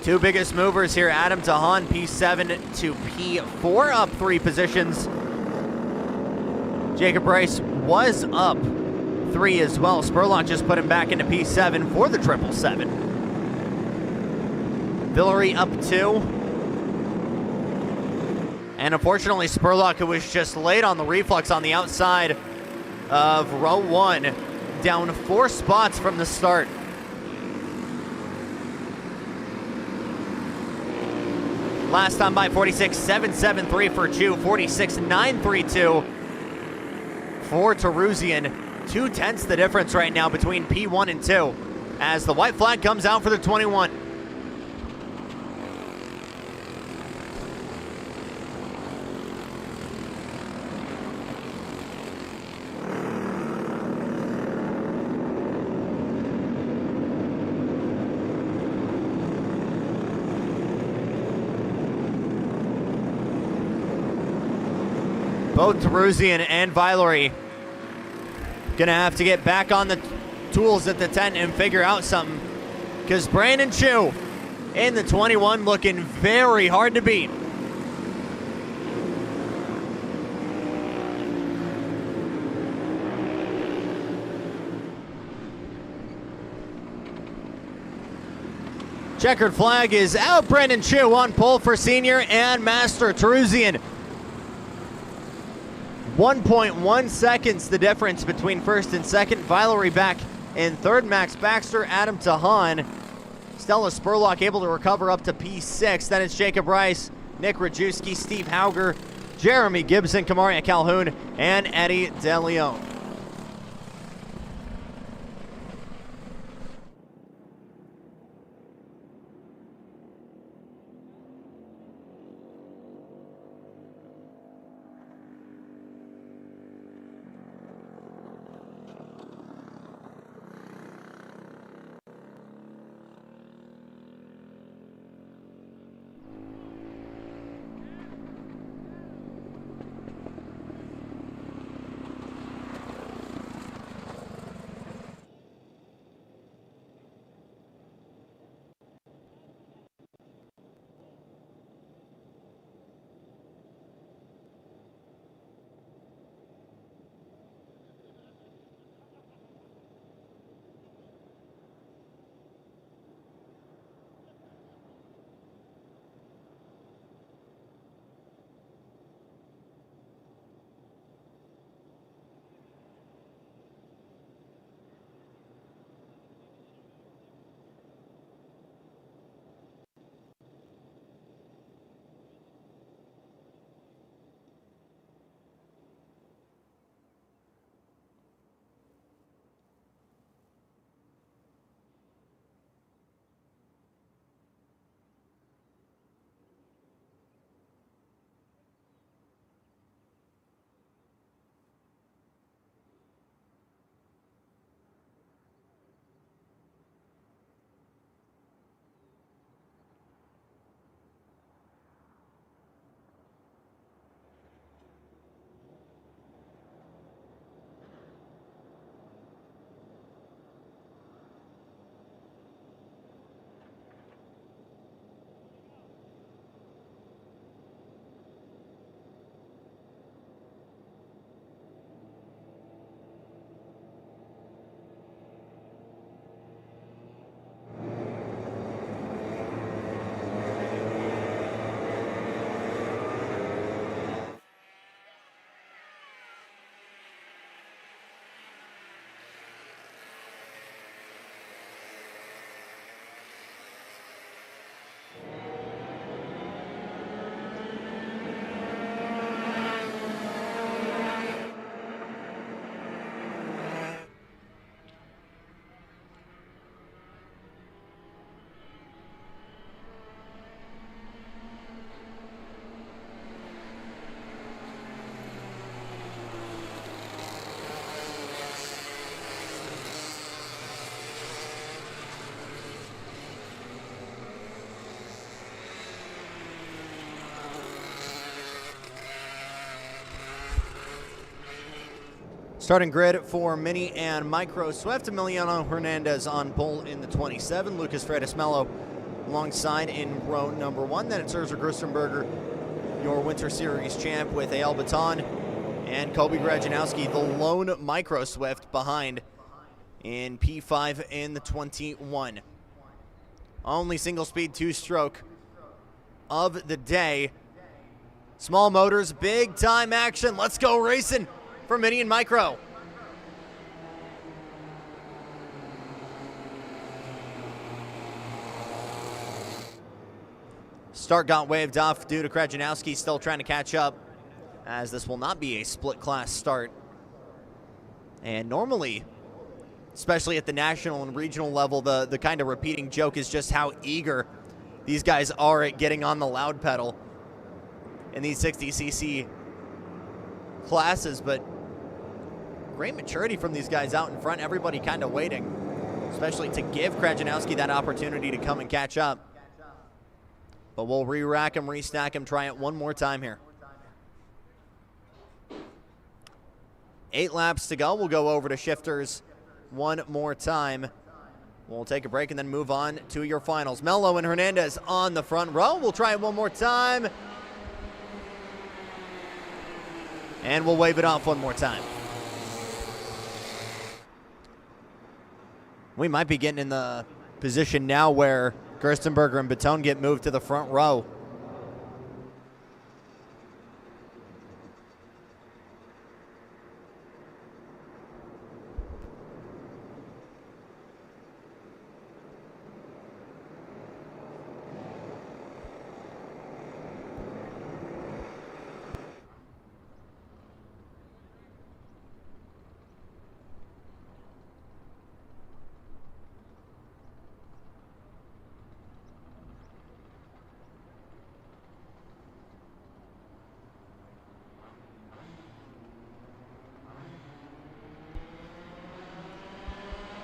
Two biggest movers here, Adam Tahan, P7 to P4, up 3 positions. Jacob Rice was up 3 as well. Spurlock just put him back into P7 for the 777. Villery up 2. And unfortunately, Spurlock, who was just late on the reflux on the outside of row 1, down 4 spots from the start. Last time by 46.773 for Chu, 46.932 for Teruzzian. 2/10 the difference right now between P1 and 2 as the white flag comes out for the 21. Both Teruzzian and Villery gonna have to get back on the tools at the tent and figure out something, because Brandon Chu in the 21 looking very hard to beat. Checkered flag is out. Brandon Chu on pole for senior and master. Teruzzian 1.1 seconds the difference between first and second. Villery back in third. Max Baxter, Adam Tahan, Stella Spurlock able to recover up to P6. Then it's Jacob Rice, Nick Rajewski, Steve Hauger, Jeremy Gibson, Kamaria Calhoun, and Eddie DeLeon. Starting grid for Mini and Micro Swift. Emiliano Hernandez on pole in the 27. Lucas Freitas Mello alongside in row number 1. Then it's Urza Gerstenberger, your Winter Series champ, with Eyal Baton and Kobe Grajanowski, the lone Micro Swift, behind in P5 in the 21. Only single speed two-stroke of the day. Small motors, big time action. Let's go racing for Mini and Micro. Start got waved off due to Krajanowski still trying to catch up, as this will not be a split class start. And normally, especially at the national and regional level, the kind of repeating joke is just how eager these guys are at getting on the loud pedal in these 60cc classes, but great maturity from these guys out in front. Everybody kind of waiting, especially to give Krajanowski that opportunity to come and catch up. But we'll re-rack him, re-stack him, try it one more time here. 8 laps to go. We'll go over to shifters one more time. We'll take a break and then move on to your finals. Mello and Hernandez on the front row. We'll try it one more time. And we'll wave it off one more time. We might be getting in the position now where Gerstenberger and Baton get moved to the front row.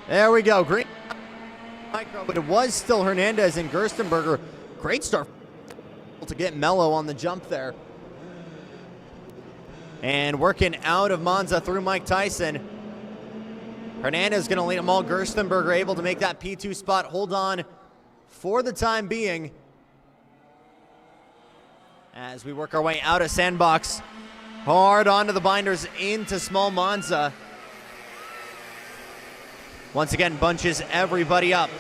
There we go, green micro, but it was still Hernandez and Gerstenberger. Great start to get Mello on the jump there. And working out of Monza through Mike Tyson. Hernandez gonna lead them all. Gerstenberger able to make that P2 spot. Hold on for the time being as we work our way out of Sandbox. Hard onto the binders into small Monza. Once again, bunches everybody up.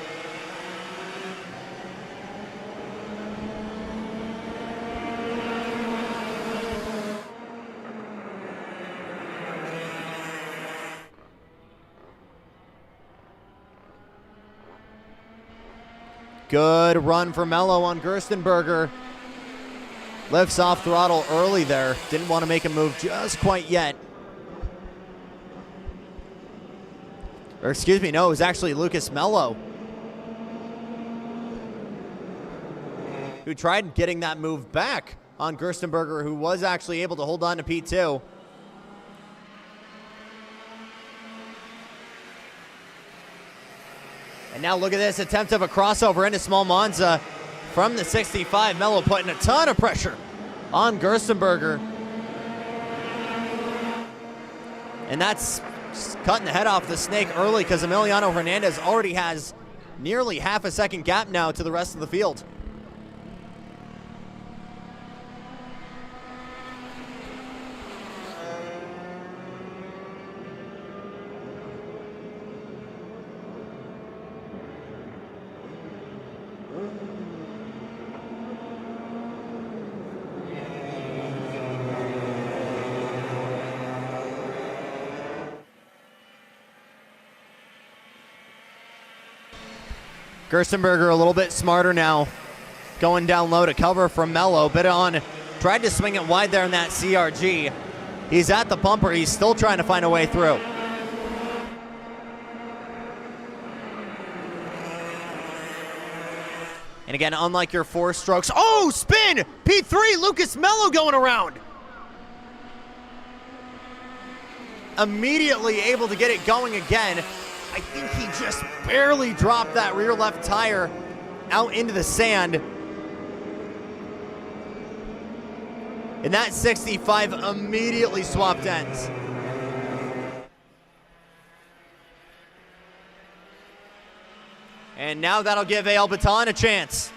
Good run for Mello on Gerstenberger. Lifts off throttle early there. Didn't want to make a move just quite yet. Or excuse me, no, it was actually Lucas Mello who tried getting that move back on Gerstenberger, who was actually able to hold on to P2. And now look at this attempt of a crossover into small Monza from the 65. Mello putting a ton of pressure on Gerstenberger. And that's cutting the head off the snake early, because Emiliano Hernandez already has nearly half a second gap now to the rest of the field. Gerstenberger a little bit smarter now, going down low to cover from Mello. Bit on, tried to swing it wide there in that CRG. He's at the bumper. He's still trying to find a way through. And again, unlike your 4 strokes, oh, spin! P3, Lucas Mello going around. Immediately able to get it going again. I think he just barely dropped that rear left tire out into the sand. And that 65 immediately swapped ends. And now that'll give A.L. Baton a chance.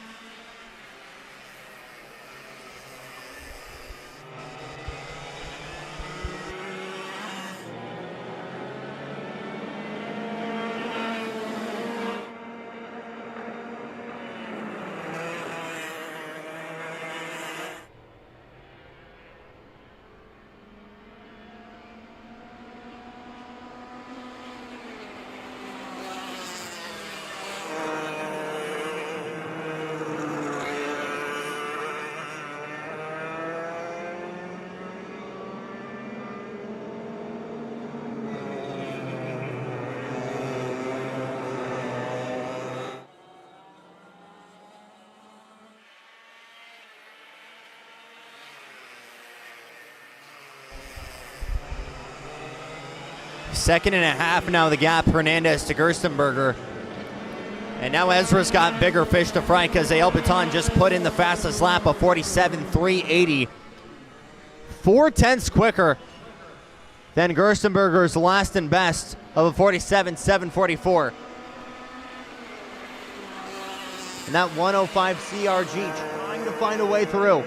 Second and a half now, the gap, Hernandez to Gerstenberger. And now Ezra's got bigger fish to fry because A.L. Baton just put in the fastest lap of 47.380. 4/10 quicker than Gerstenberger's last and best of a 47.744. And that 105 CRG trying to find a way through.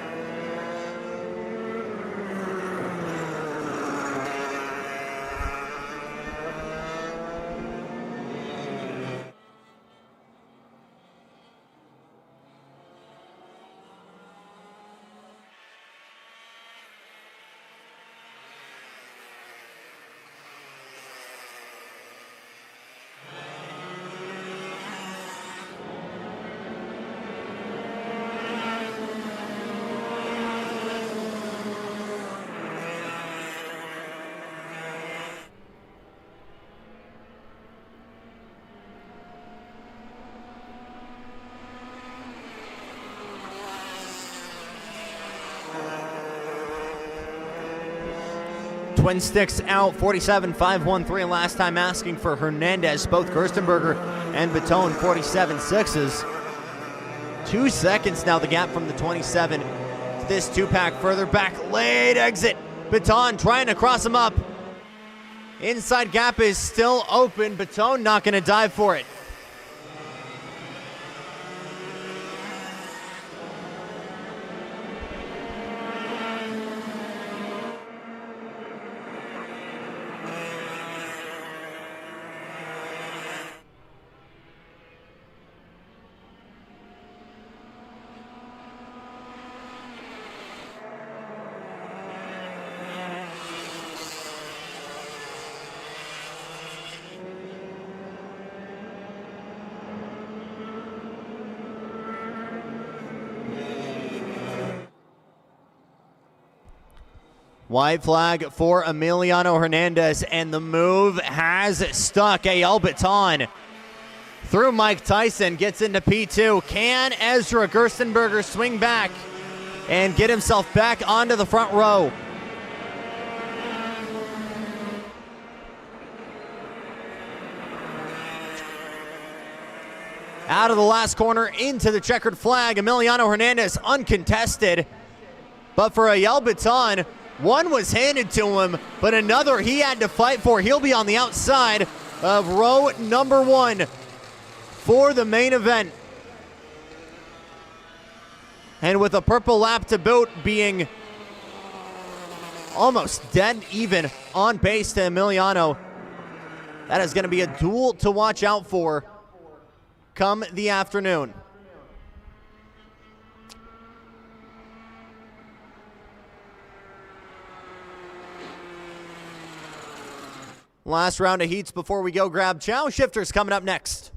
Twin sticks out, 47.513 last time, asking for Hernandez. Both Gerstenberger and Baton 47.6s. 2 seconds now, the gap from the 27. This two-pack further back, late exit. Baton trying to cross him up. Inside gap is still open. Baton not going to dive for it. White flag for Emiliano Hernandez, and the move has stuck. A.L. Baton through Mike Tyson, gets into P2. Can Ezra Gerstenberger swing back and get himself back onto the front row? Out of the last corner into the checkered flag. Emiliano Hernandez uncontested. But for A.L. Baton, one was handed to him, but another he had to fight for. He'll be on the outside of row number 1 for the main event. And with a purple lap to boot, being almost dead even on pace to Emiliano, that is going to be a duel to watch out for come the afternoon. Last round of heats before we go grab chow. Shifters coming up next.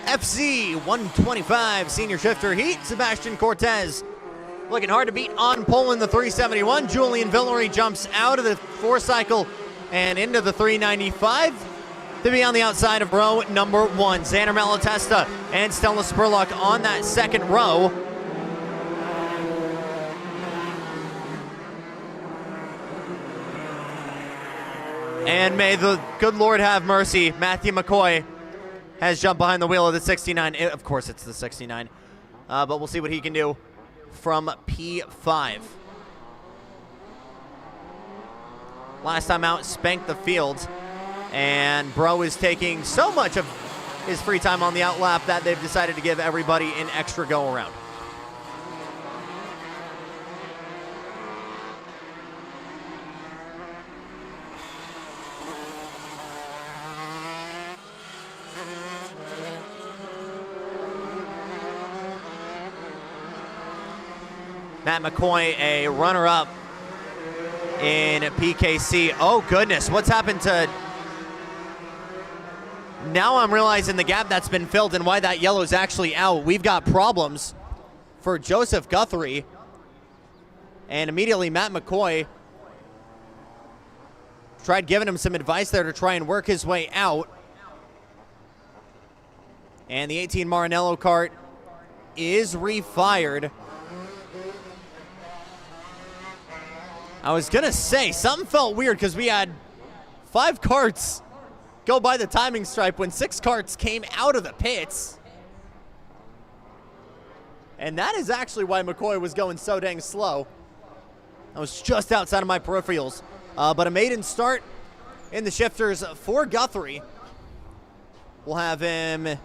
FC 125 senior shifter heat, Sebastian Cortez looking hard to beat on pole in the 371. Julian Villery jumps out of the 4-cycle and into the 395 to be on the outside of row number 1. Xander Malatesta and Stella Spurlock on that second row. And may the good Lord have mercy, Matthew McCoy has jumped behind the wheel of the 69. Of course it's the 69, but we'll see what he can do from P5. Last time out, spanked the field, and Bro is taking so much of his free time on the outlap that they've decided to give everybody an extra go around. Matt McCoy, a runner-up in PKC. Oh, goodness. What's happened to... Now I'm realizing the gap that's been filled and why that yellow's actually out. We've got problems for Joseph Guthrie. And immediately Matt McCoy tried giving him some advice there to try and work his way out. And the 18 Maranello kart is refired. I was gonna say, something felt weird because we had 5 karts go by the timing stripe when 6 karts came out of the pits. And that is actually why McCoy was going so dang slow. I was just outside of my peripherals. But a maiden start in the shifters for Guthrie. We'll have him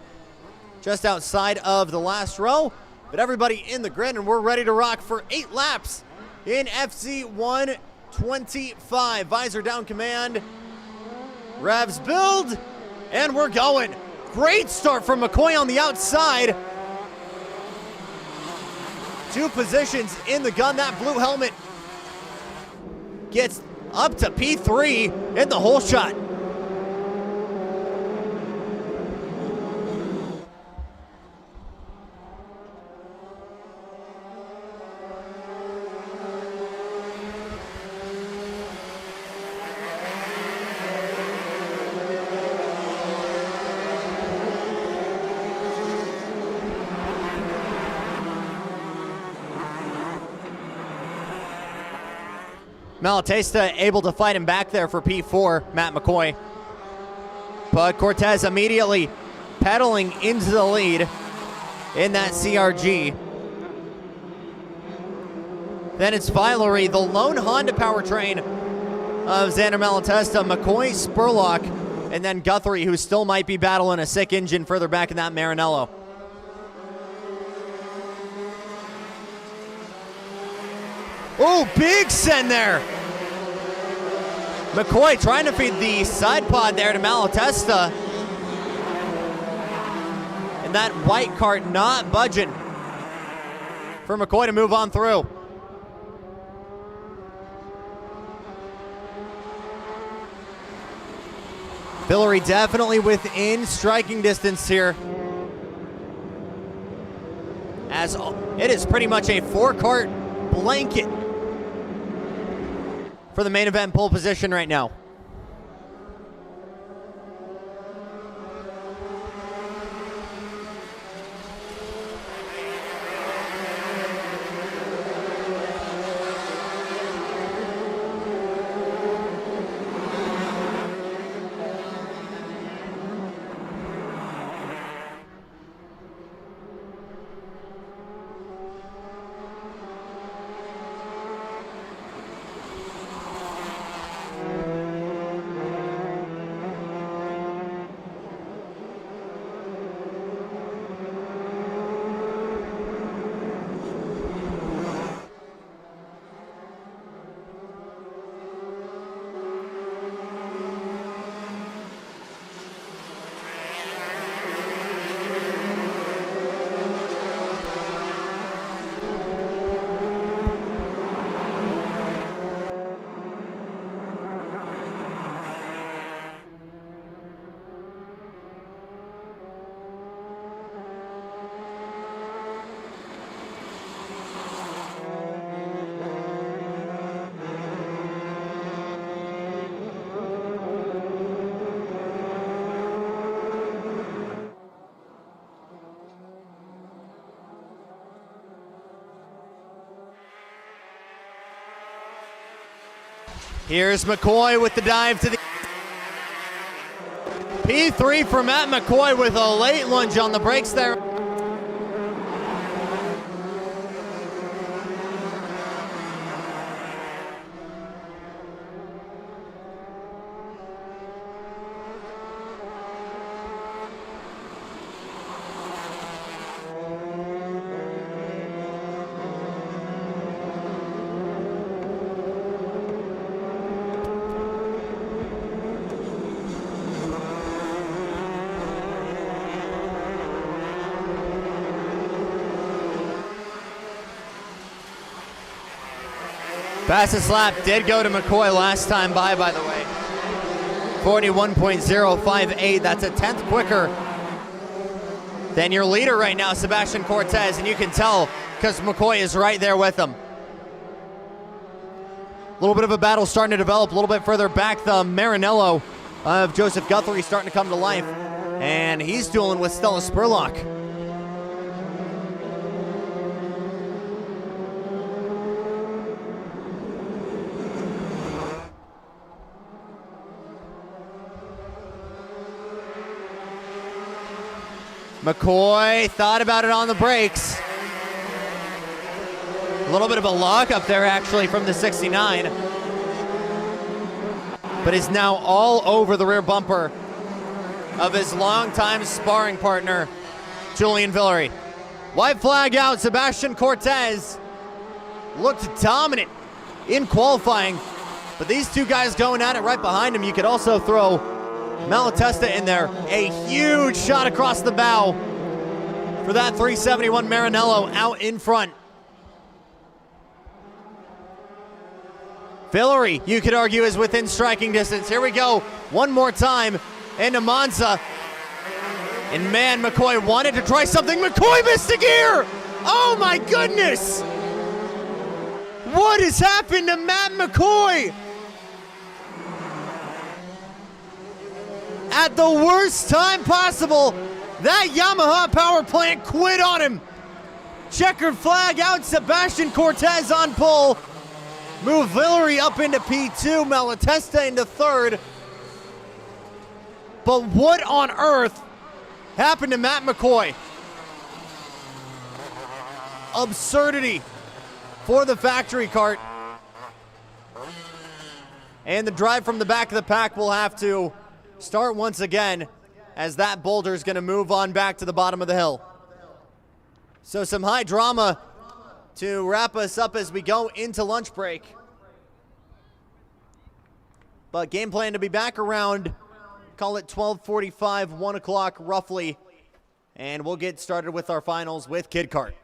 just outside of the last row. But everybody in the grid, and we're ready to rock for 8 laps in FC 125. Visor down command. Revs build. And we're going. Great start from McCoy on the outside. 2 positions in the gun. That blue helmet gets up to P3 in the whole shot. Malatesta able to fight him back there for P4, Matt McCoy. But Cortez immediately pedaling into the lead in that CRG. Then it's Villery, the lone Honda powertrain of Xander Malatesta, McCoy, Spurlock, and then Guthrie, who still might be battling a sick engine further back in that Maranello. Oh, big send there. McCoy trying to feed the side pod there to Malatesta. And that white kart not budging for McCoy to move on through. Villery definitely within striking distance here, as it is pretty much a 4-kart blanket for the main event pole position right now. Here's McCoy with the dive to the P3 for Matt McCoy with a late lunge on the brakes there. Fastest lap did go to McCoy last time by the way. 41.058, that's a 10th quicker than your leader right now, Sebastian Cortez, and you can tell because McCoy is right there with him. A little bit of a battle starting to develop a little bit further back. The Marinello of Joseph Guthrie starting to come to life, and he's dueling with Stella Spurlock. McCoy thought about it on the brakes. A little bit of a lock up there actually from the 69. But is now all over the rear bumper of his longtime sparring partner, Julian Villery. White flag out, Sebastian Cortez looked dominant in qualifying, but these two guys going at it right behind him. You could also throw Malatesta in there. A huge shot across the bow for that 371 Marinello out in front. Villery, you could argue, is within striking distance. Here we go, one more time into Monza. And man, McCoy wanted to try something. McCoy missed a gear! Oh my goodness! What has happened to Matt McCoy? At the worst time possible, that Yamaha power plant quit on him. Checkered flag out, Sebastian Cortez on pole. Move Villery up into P2, Malatesta into third. But what on earth happened to Matt McCoy? Absurdity for the factory kart. And the drive from the back of the pack will have to start once again as that boulder is going to move on back to the bottom of the hill. So some high drama to wrap us up as we go into lunch break. But game plan to be back around, call it 12:45, 1 o'clock roughly, and we'll get started with our finals with Kid Kart.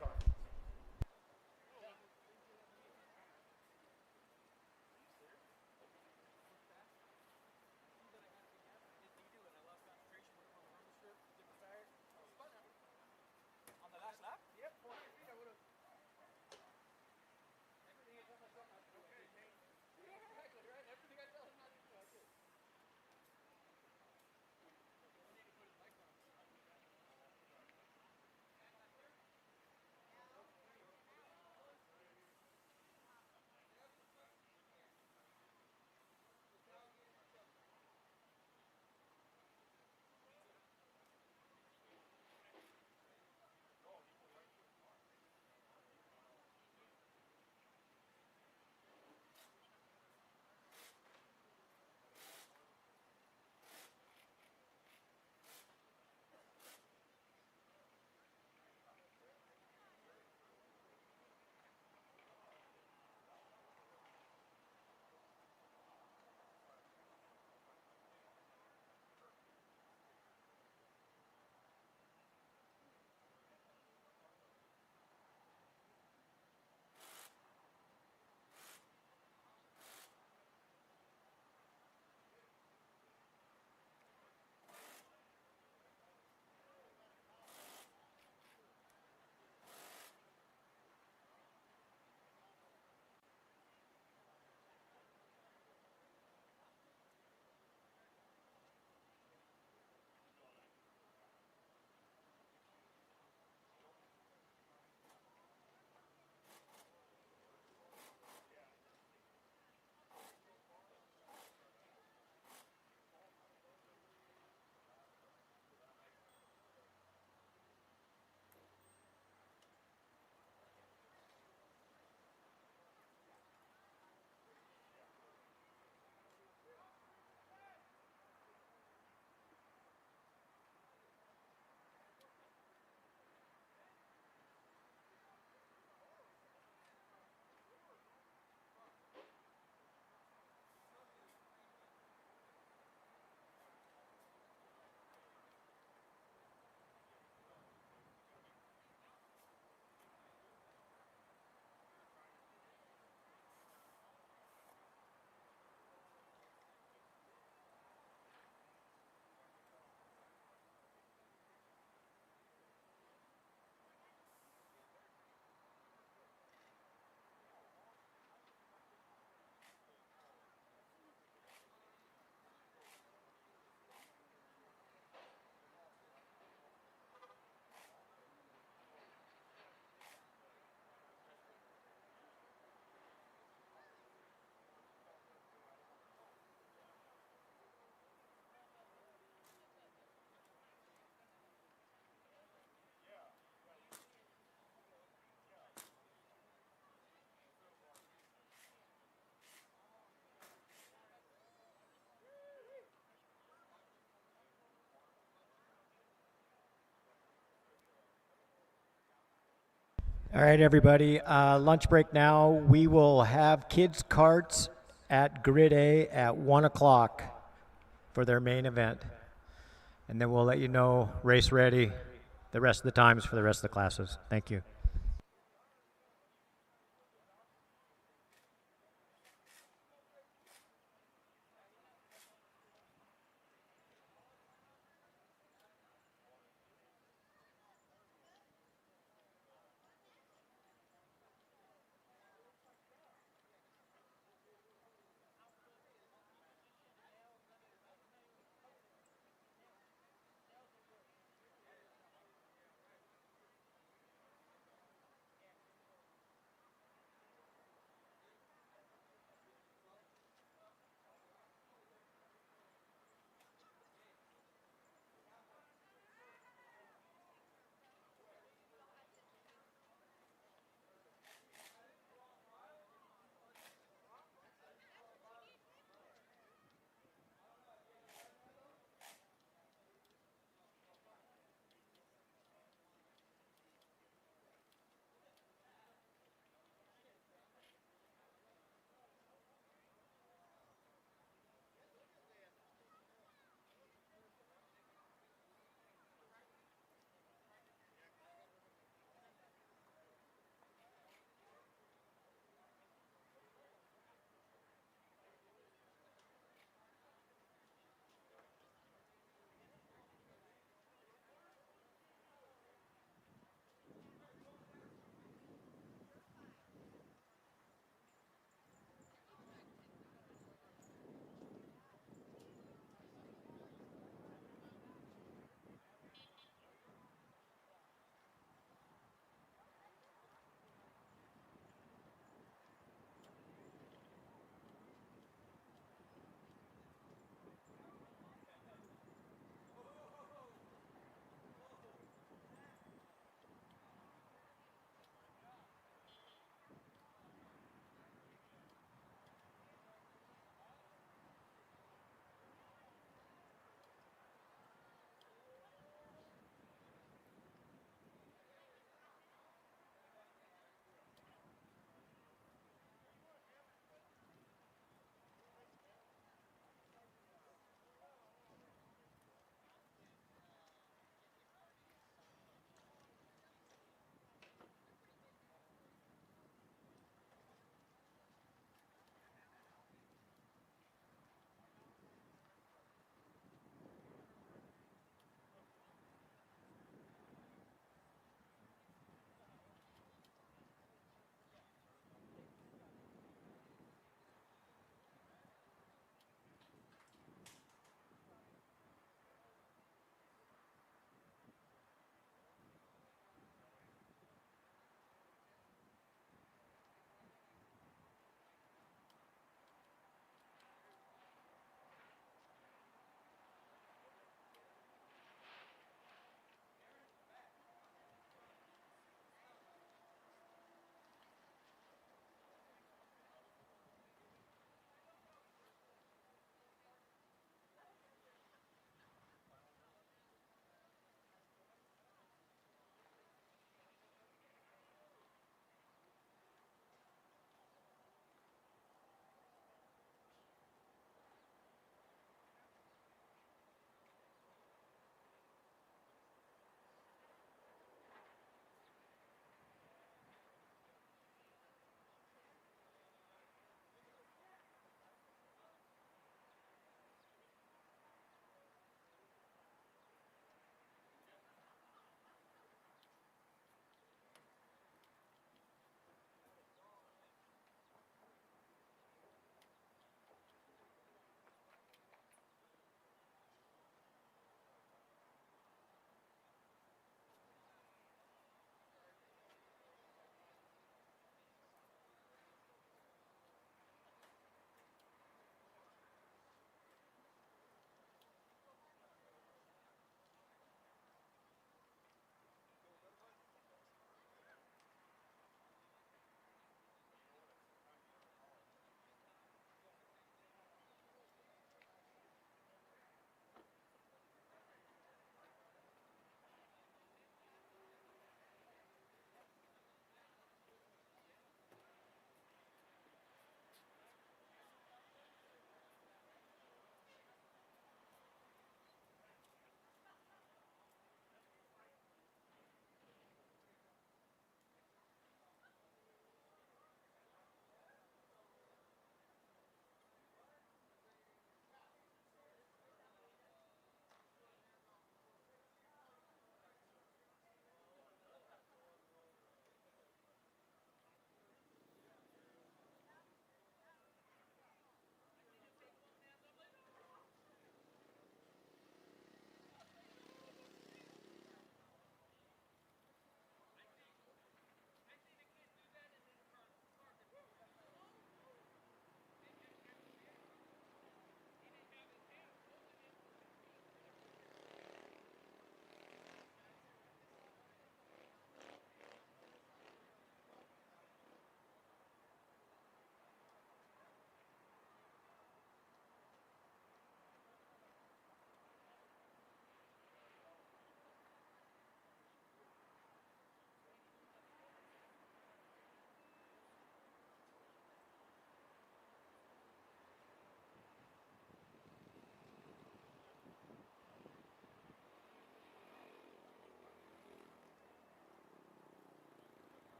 All right, everybody. Lunch break now. We will have kids' carts at Grid A at 1 o'clock for their main event. And then we'll let you know, race ready, the rest of the times for the rest of the classes. Thank you.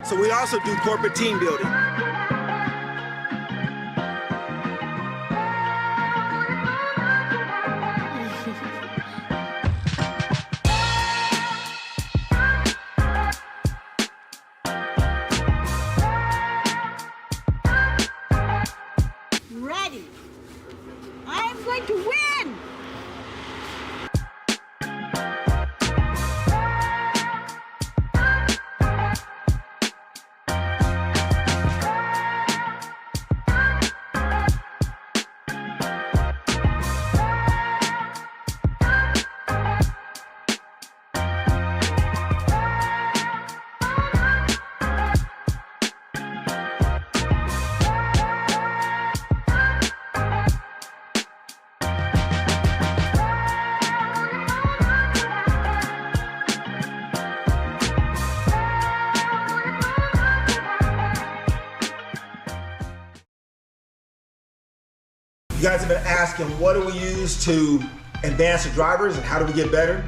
So we also do corporate team building. Ready. I'm going to win. You guys have been asking, what do we use to advance the drivers and how do we get better?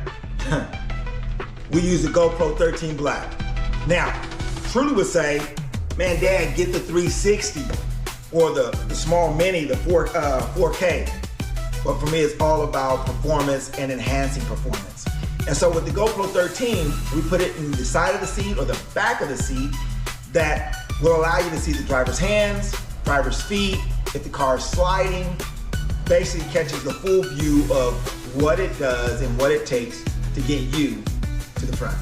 We use the GoPro 13 Black. Now, Truly would say, man, Dad, get the 360 or the small mini, the 4K. But for me, it's all about performance and enhancing performance. And so with the GoPro 13, we put it in the side of the seat or the back of the seat that will allow you to see the driver's hands, driver's feet, if the car is sliding, basically catches the full view of what it does and what it takes to get you to the front.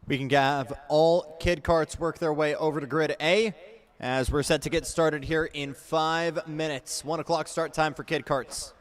We can have all kid karts work their way over to grid A as we're set to get started here in 5 minutes. 1 o'clock start time for kid karts.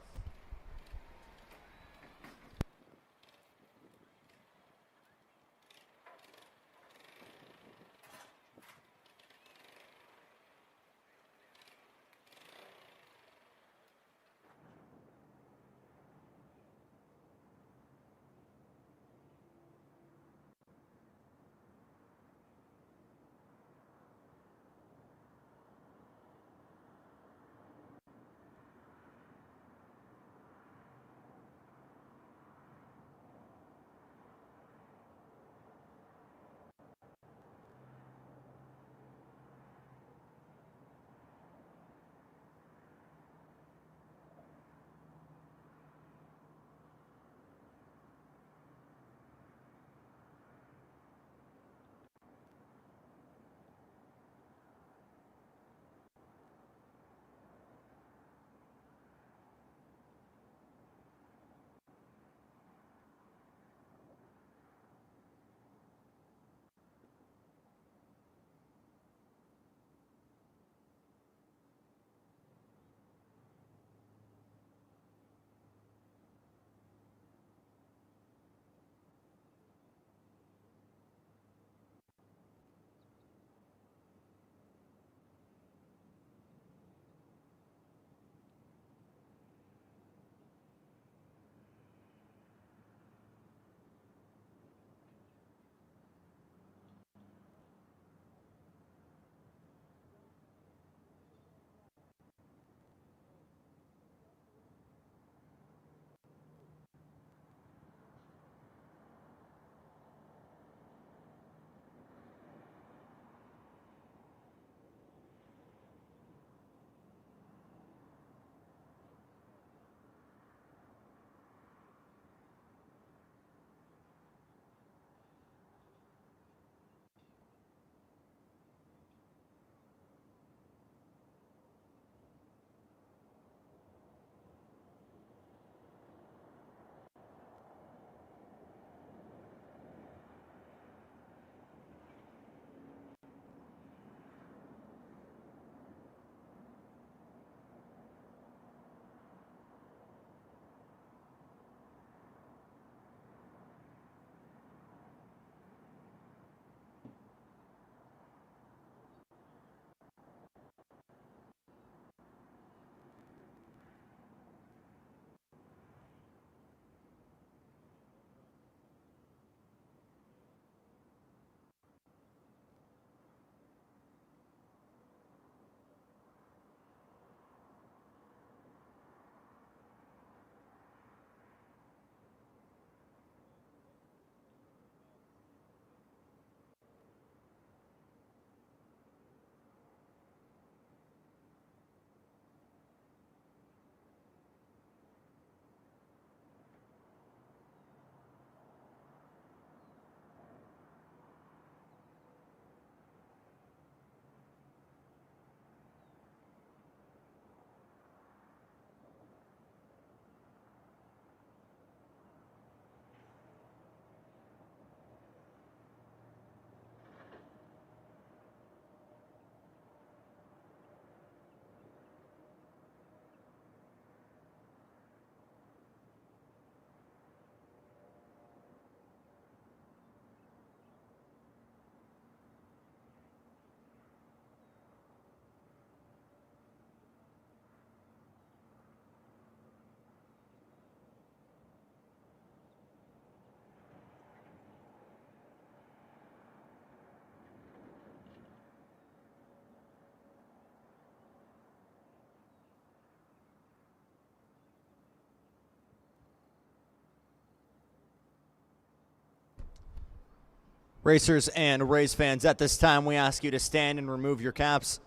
Racers and race fans, at this time we ask you to stand and remove your caps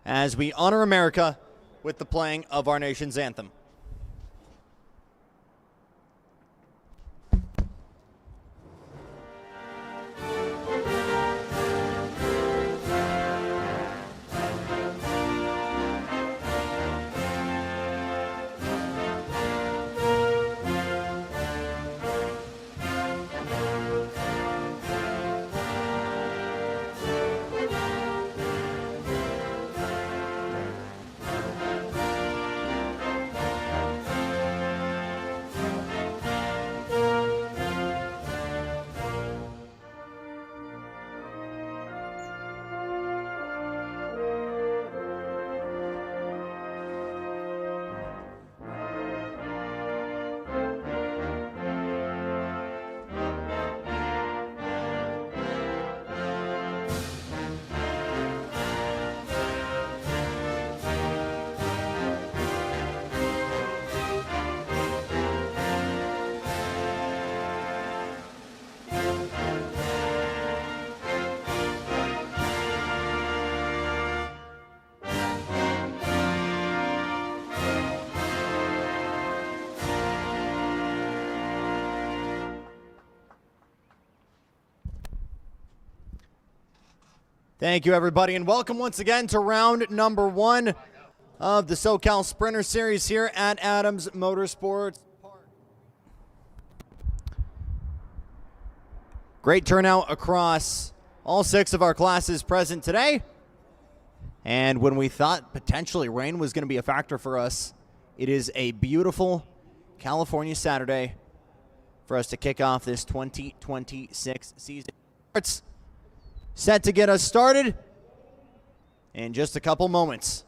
as we honor America with the playing of our nation's anthem. Thank you, everybody, and welcome once again to round number 1 of the SoCal Sprinter Series here at Adams Motorsports. Great turnout across all 6 of our classes present today. And when we thought potentially rain was going to be a factor for us, it is a beautiful California Saturday for us to kick off this 2026 season. It's set to get us started in just a couple moments.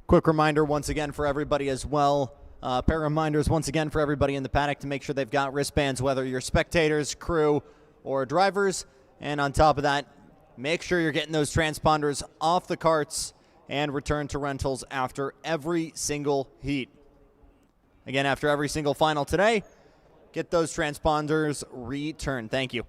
Quick reminder once again for everybody as well. Pair of reminders once again for everybody in the paddock to make sure they've got wristbands, whether you're spectators, crew, or drivers. And on top of that, make sure you're getting those transponders off the carts and return to rentals after every single heat. Again, after every single final today, get those transponders returned. Thank you.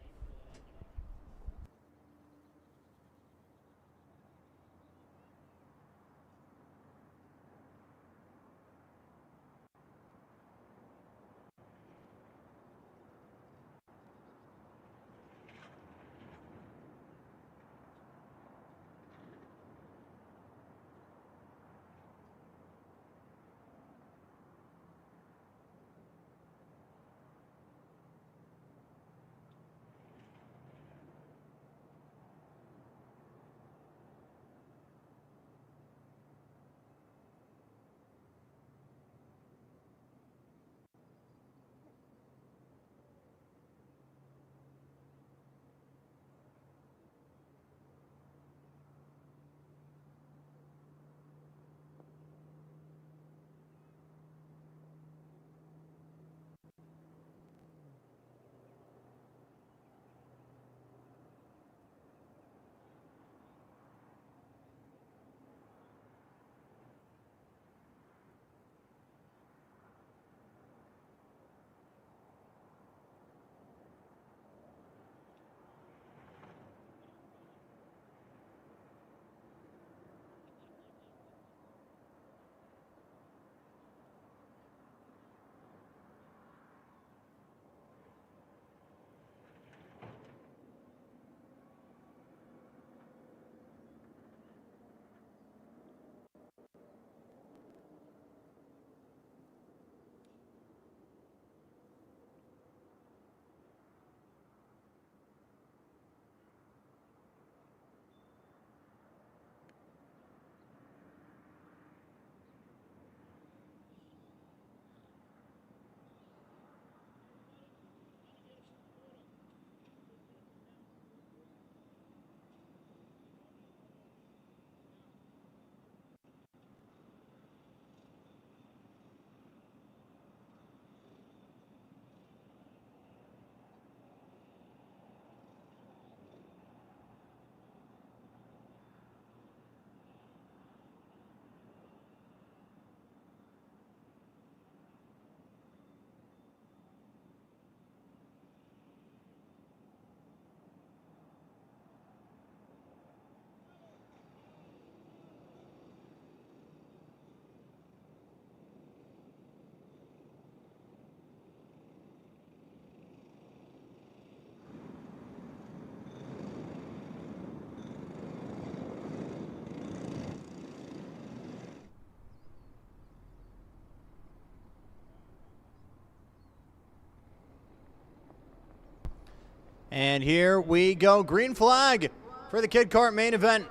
And here we go. Green flag for the Kid Kart main event.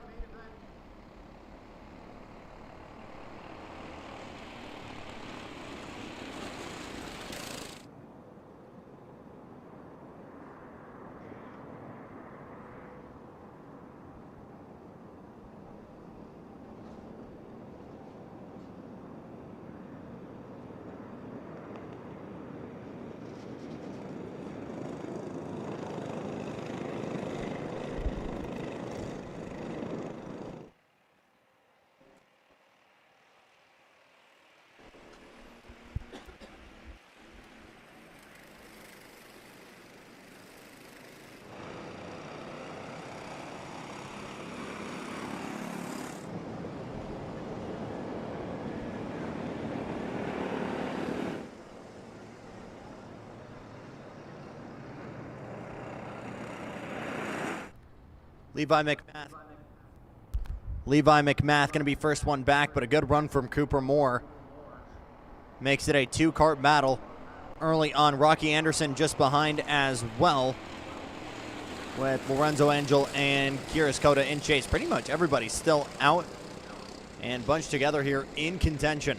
Levi McMath going to be first one back, but a good run from Cooper Moore makes it a two-kart battle early on. Rocky Anderson just behind as well, with Lorenzo Angel and Kyrus Koda in chase. Pretty much everybody still out and bunched together here in contention.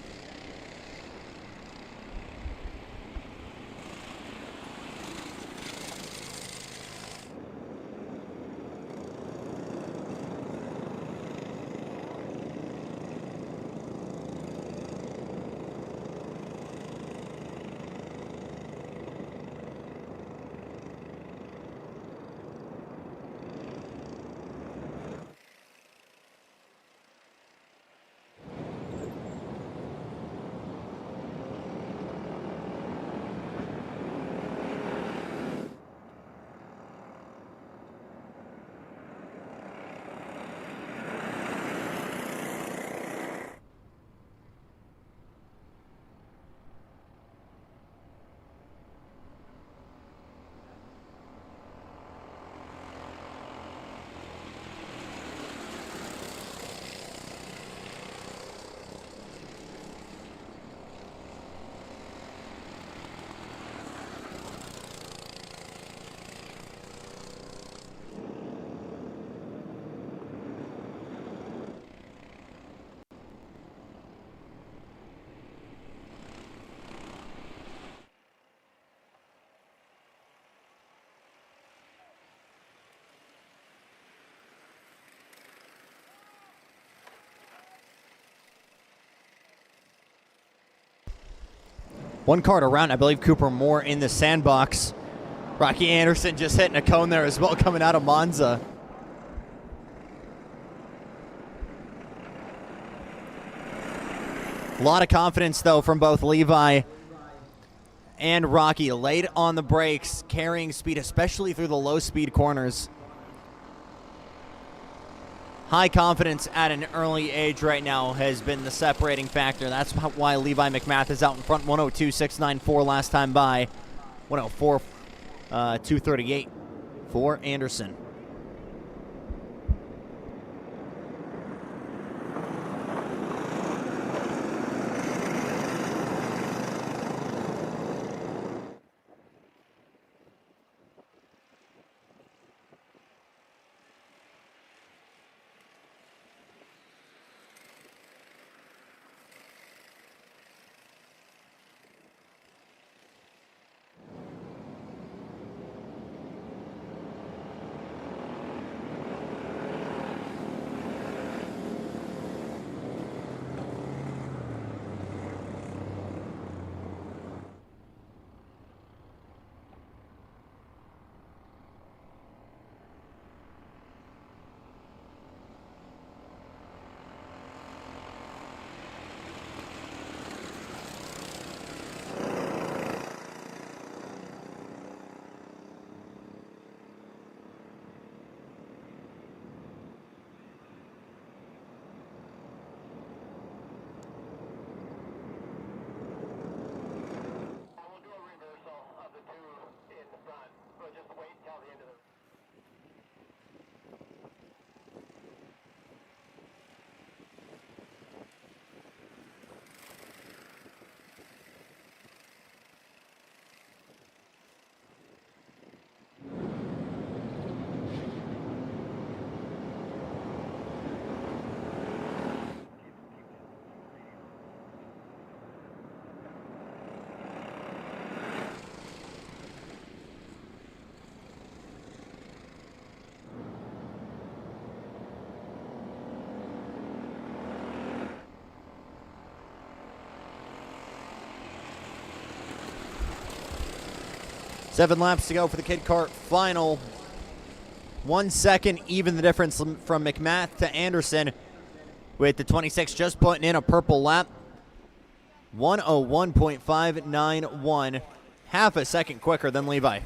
One kart around, I believe Cooper Moore in the sandbox. Rocky Anderson just hitting a cone there as well, coming out of Monza. A lot of confidence, though, from both Levi and Rocky. Late on the brakes, carrying speed, especially through the low-speed corners. High confidence at an early age right now has been the separating factor. That's why Levi McMath is out in front. 102.694 last time by. 104.238 for Anderson. Seven laps to go for the Kid Kart final. 1 second, even the difference from McMath to Anderson, with the 26 just putting in a purple lap. 101.591, half a second quicker than Levi.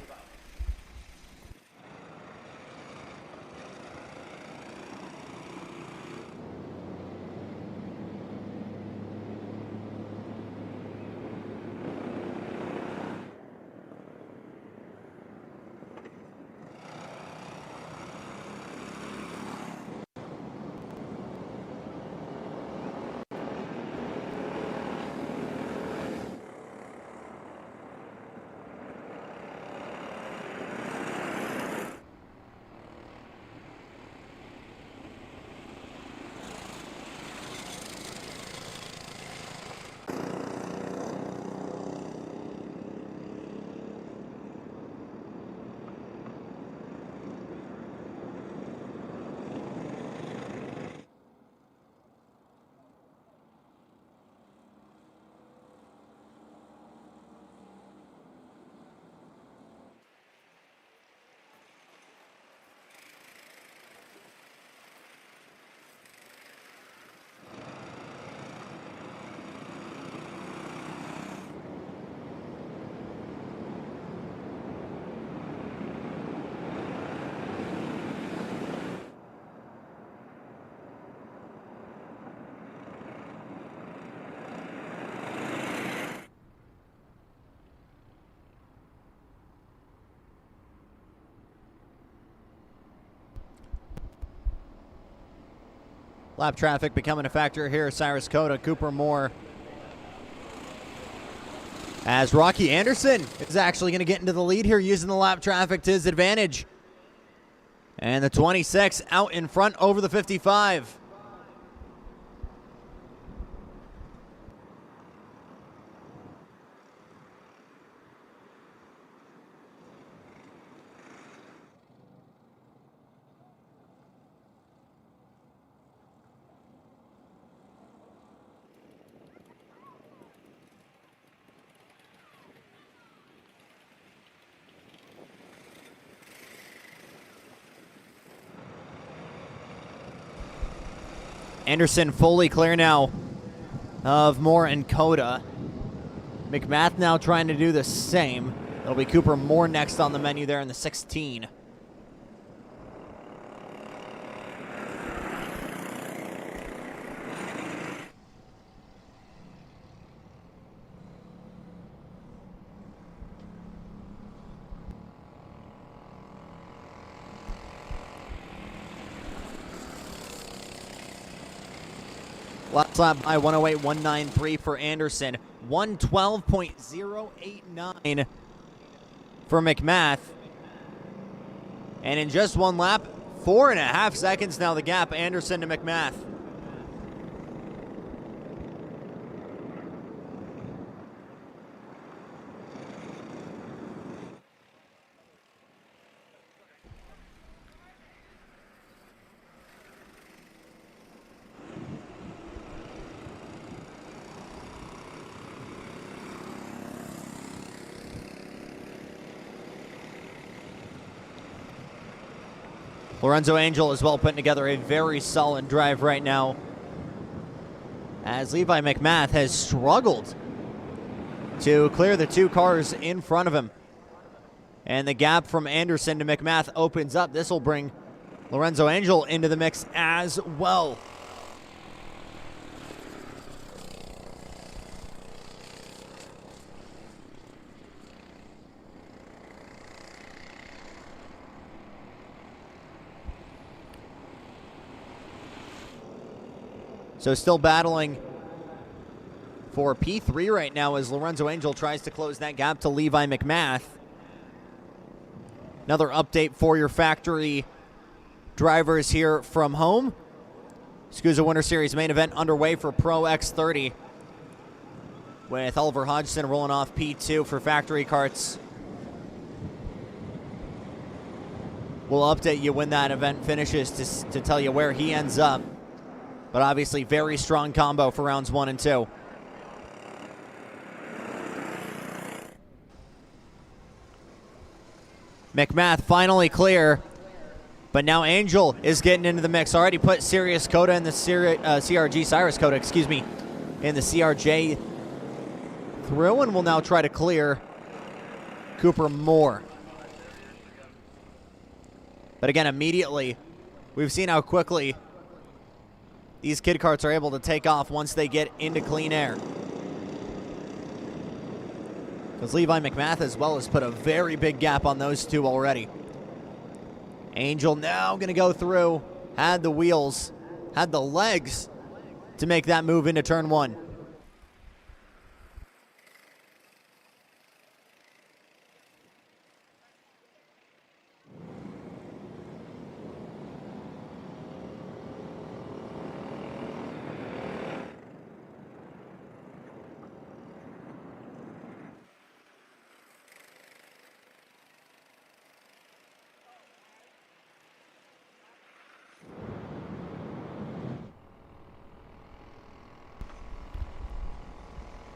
Lap traffic becoming a factor here. Cyrus Coda, Cooper Moore. As Rocky Anderson is actually going to get into the lead here using the lap traffic to his advantage. And the 26 out in front over the 55. Anderson fully clear now of Moore and Coda. McMath now trying to do the same. It'll be Cooper Moore next on the menu there in the 16. Last lap by 108.193 for Anderson. 112.089 for McMath. And in just one lap, 4.5 seconds now the gap, Anderson to McMath. Lorenzo Angel as well putting together a very solid drive right now, as Levi McMath has struggled to clear the two cars in front of him. And the gap from Anderson to McMath opens up. This will bring Lorenzo Angel into the mix as well. So still battling for P3 right now as Lorenzo Angel tries to close that gap to Levi McMath. Another update for your factory drivers here from home. SCUSA Winter Series main event underway for Pro X30, with Oliver Hodgson rolling off P2 for factory karts. We'll update you when that event finishes to tell you where he ends up. But obviously, very strong combo for rounds 1 and 2. McMath finally clear, but now Angel is getting into the mix. Already put Cyrus Coda in the Cyrus Coda, excuse me, in the CRJ through, and will now try to clear Cooper Moore. But again, immediately, we've seen how quickly these kid karts are able to take off once they get into clean air. Because Levi McMath as well has put a very big gap on those two already. Angel now going to go through, had the wheels, had the legs to make that move into turn 1.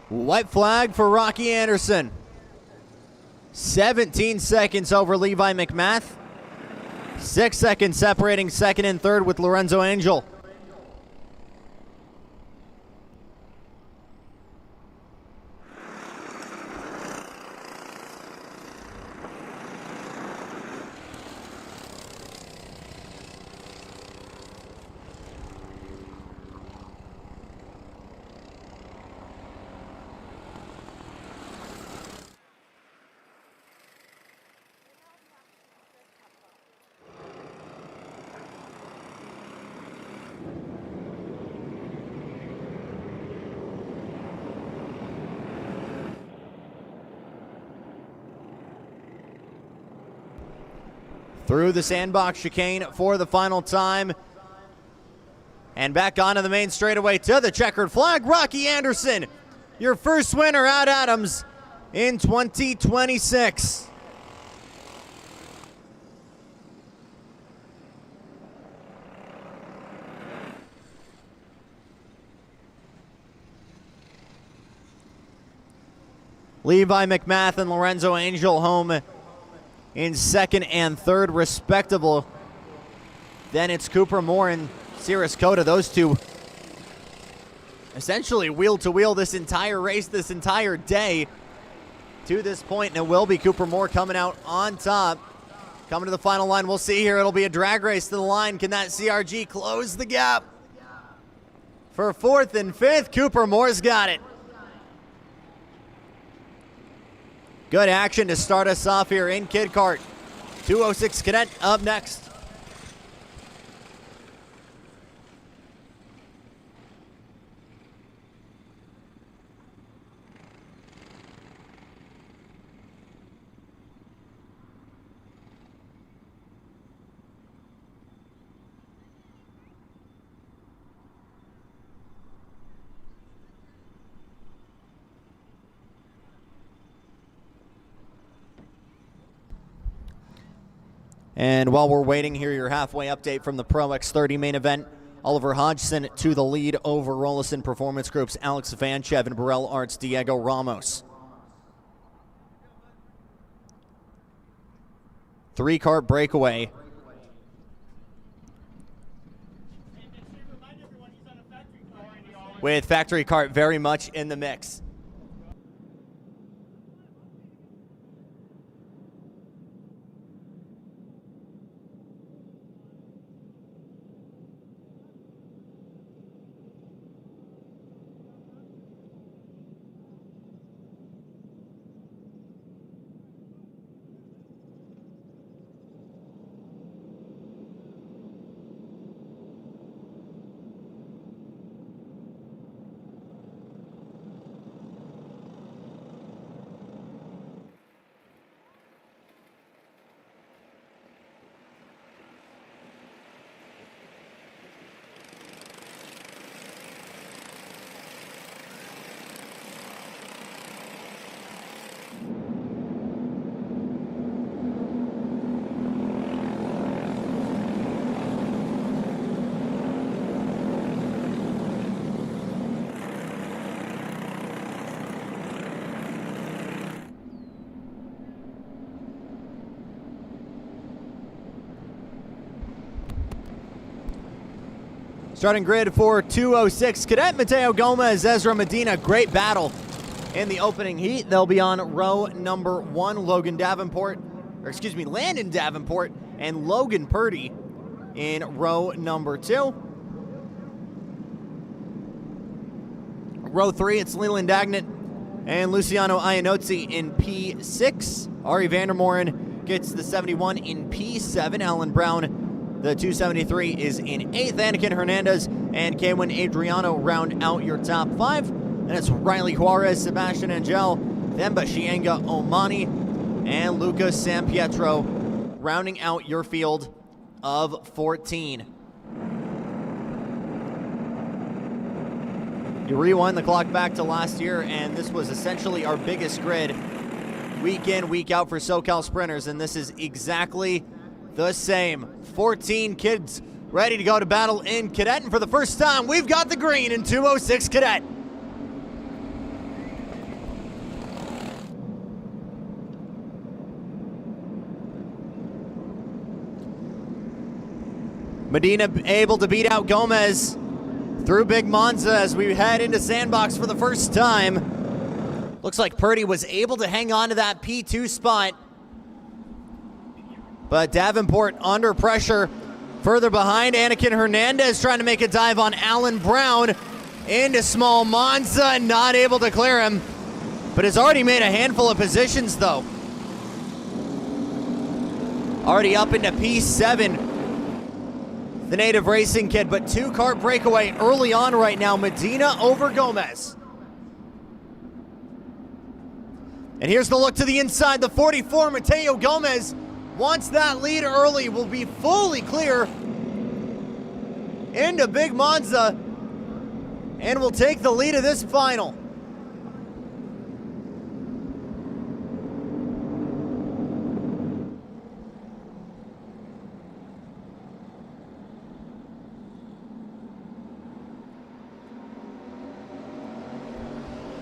White flag for Rocky Anderson. 17 seconds over Levi McMath. 6 seconds separating second and third with Lorenzo Angel. through the sandbox chicane for the final time. And back onto the main straightaway to the checkered flag. Rocky Anderson, your first winner at Adams in 2026. Levi McMath and Lorenzo Angel home in second and third, respectable. Then it's Cooper Moore and Cirrus Coda. Those two essentially wheel to wheel this entire race, this entire day to this point, and it will be Cooper Moore coming out on top. Coming to the final line, we'll see here. It'll be a drag race to the line. Can that CRG close the gap? For fourth and fifth, Cooper Moore's got it. Good action to start us off here in Kid Kart. 206 Cadet up next. And while we're waiting here, your halfway update from the Pro X30 main event. Oliver Hodgson to the lead over Rollison Performance Group's Alex Vanchev and Burrell Arts' Diego Ramos. 3-kart breakaway. With factory kart very much in the mix. Starting grid for 206 Cadet, Mateo Gomez, Ezra Medina. Great battle in the opening heat. They'll be on row number 1. Landon Davenport and Logan Purdy in row number 2. Row 3, it's Leland Dagnett and Luciano Iannozzi in P6. Ari Vandermoren gets the 71 in P7. Alan Brown, the 273, is in 8th. Anakin Hernandez and Kaywin Adriano round out your top 5. Then it's Riley Juarez, Sebastian Angel, Themba Chienga Omani, and Lucas Sampietro rounding out your field of 14. You rewind the clock back to last year, and this was essentially our biggest grid week in, week out for SoCal Sprinters, and this is exactly the same. 14 kids ready to go to battle in Cadet, and for the first time, we've got the green in 206 Cadet. Medina able to beat out Gomez through Big Monza as we head into Sandbox for the first time. Looks like Purdy was able to hang on to that P2 spot, but Davenport under pressure. Further behind, Anakin Hernandez trying to make a dive on Alan Brown into small Monza, not able to clear him, but has already made a handful of positions though. Already up into P7, the native racing kid, but 2-kart breakaway early on right now. Medina over Gomez. And here's the look to the inside, the 44, Mateo Gomez wants that lead early, will be fully clear into Big Monza and will take the lead of this final.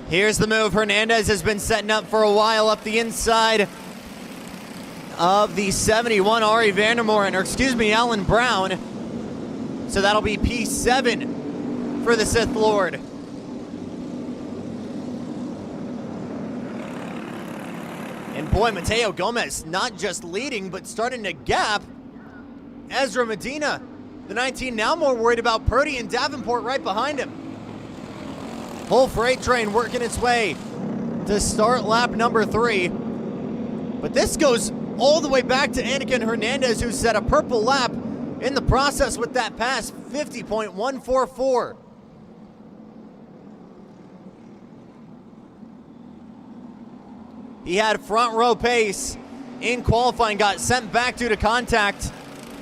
Here's the move. Hernandez has been setting up for a while up the inside of the 71 Ari Vandermoren, or excuse me, Alan Brown. So that'll be P7 for the Sith Lord. And boy, Mateo Gomez not just leading, but starting to gap Ezra Medina. The 19 now more worried about Purdy and Davenport right behind him. Whole freight train working its way to start lap number 3. But this goes all the way back to Anakin Hernandez, who set a purple lap in the process with that pass, 50.144. He had front row pace in qualifying, got sent back due to contact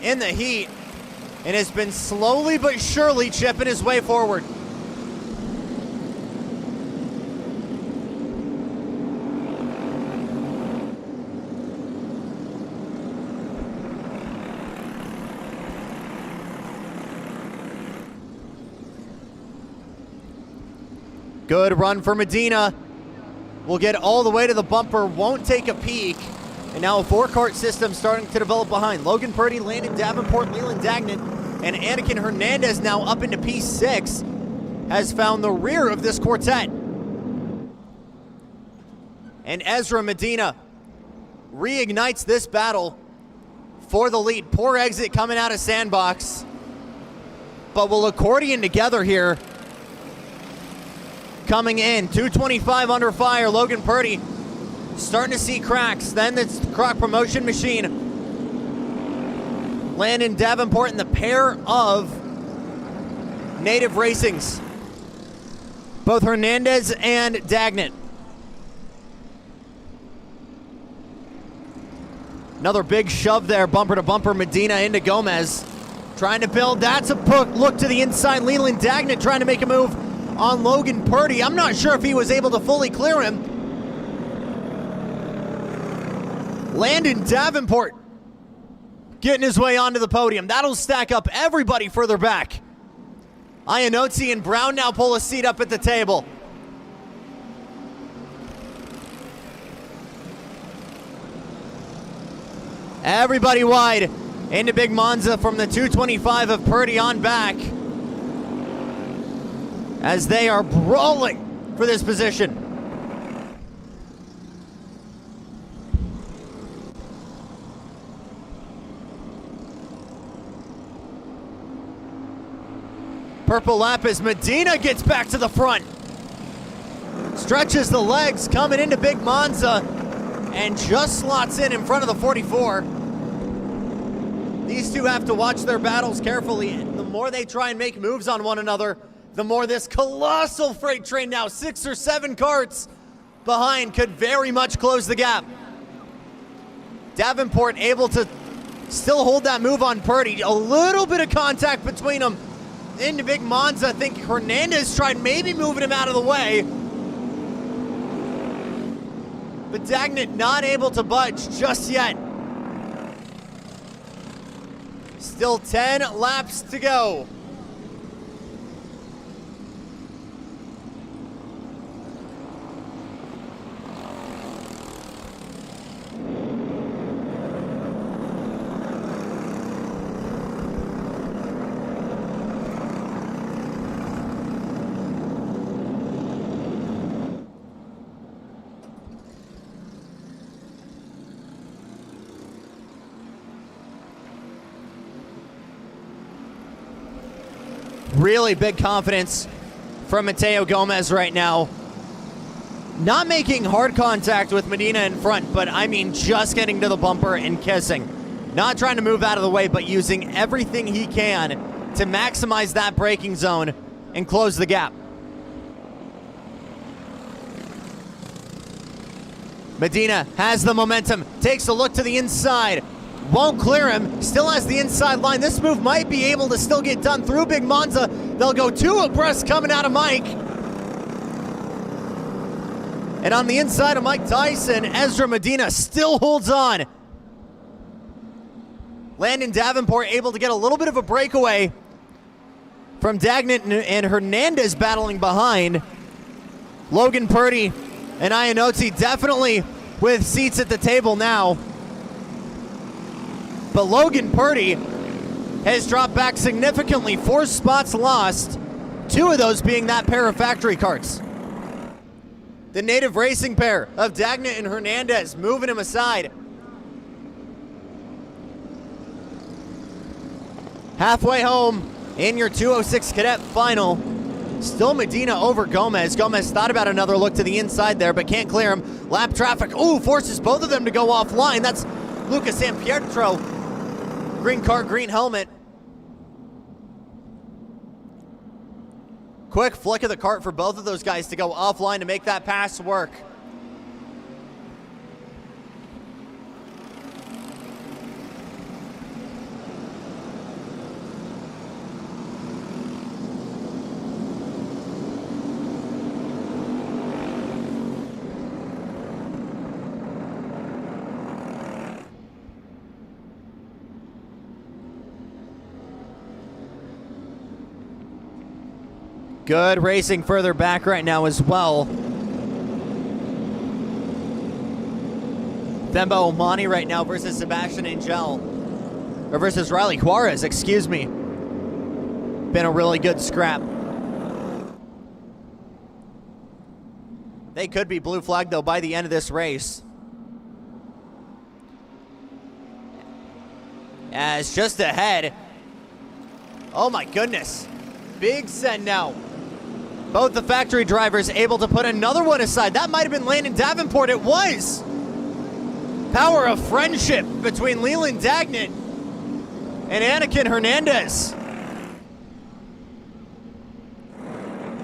in the heat, and has been slowly but surely chipping his way forward. Good run for Medina. Will get all the way to the bumper, won't take a peek. And now a 4-kart system starting to develop behind. Logan Purdy, Landon Davenport, Leland Dagnant, and Anakin Hernandez now up into P6 has found the rear of this quartet. And Ezra Medina reignites this battle for the lead. Poor exit coming out of Sandbox, but will accordion together here. Coming in, 225 under fire, Logan Purdy starting to see cracks. Then it's the Croc Promotion Machine. Landon Davenport and the pair of Native Racings. Both Hernandez and Dagnant. Another big shove there, bumper to bumper, Medina into Gomez. Trying to build, that's a look to the inside. Leland Dagnant trying to make a move on Logan Purdy. I'm not sure if he was able to fully clear him. Landon Davenport getting his way onto the podium. That'll stack up everybody further back. Iannozzi and Brown now pull a seat up at the table. Everybody wide into Big Monza from the 225 of Purdy on back, as they are brawling for this position. Purple lap as Medina gets back to the front. Stretches the legs coming into Big Monza and just slots in front of the 44. These two have to watch their battles carefully. The more they try and make moves on one another, the more this colossal freight train, now 6 or 7 karts behind, could very much close the gap. Davenport able to still hold that move on Purdy. A little bit of contact between them into Big Monza. I think Hernandez tried maybe moving him out of the way, but Dagnant not able to budge just yet. Still 10 laps to go. Really big confidence from Mateo Gomez right now. Not making hard contact with Medina in front, but I mean just getting to the bumper and kissing. Not trying to move out of the way, but using everything he can to maximize that braking zone and close the gap. Medina has the momentum, takes a look to the inside, Won't clear him. Still has the inside line. This move might be able to still get done through Big Monza. They'll go 2 abreast coming out of Mike. And on the inside of Mike Tyson, Ezra Medina still holds on. Landon Davenport able to get a little bit of a breakaway from Dagnett and Hernandez battling behind. Logan Purdy and Iannozzi definitely with seats at the table now. But Logan Purdy has dropped back significantly. 4 spots lost, 2 of those being that pair of factory carts. The native racing pair of Dagnett and Hernandez moving him aside. Halfway home in your 206 Cadet final. Still Medina over Gomez. Gomez thought about another look to the inside there, but can't clear him. Lap traffic, forces both of them to go offline. That's Lucas Sampietro. Green cart, green helmet. Quick flick of the cart for both of those guys to go offline to make that pass work. Good racing further back right now as well. Themba Omani right now versus Sebastian Angel. Or versus Riley Juarez, excuse me. Been a really good scrap. They could be blue flagged though by the end of this race. As just ahead. Oh my goodness. Big send now. Both the factory drivers able to put another one aside. That might have been Landon Davenport. It was. Power of friendship between Leland Dagnett and Anakin Hernandez.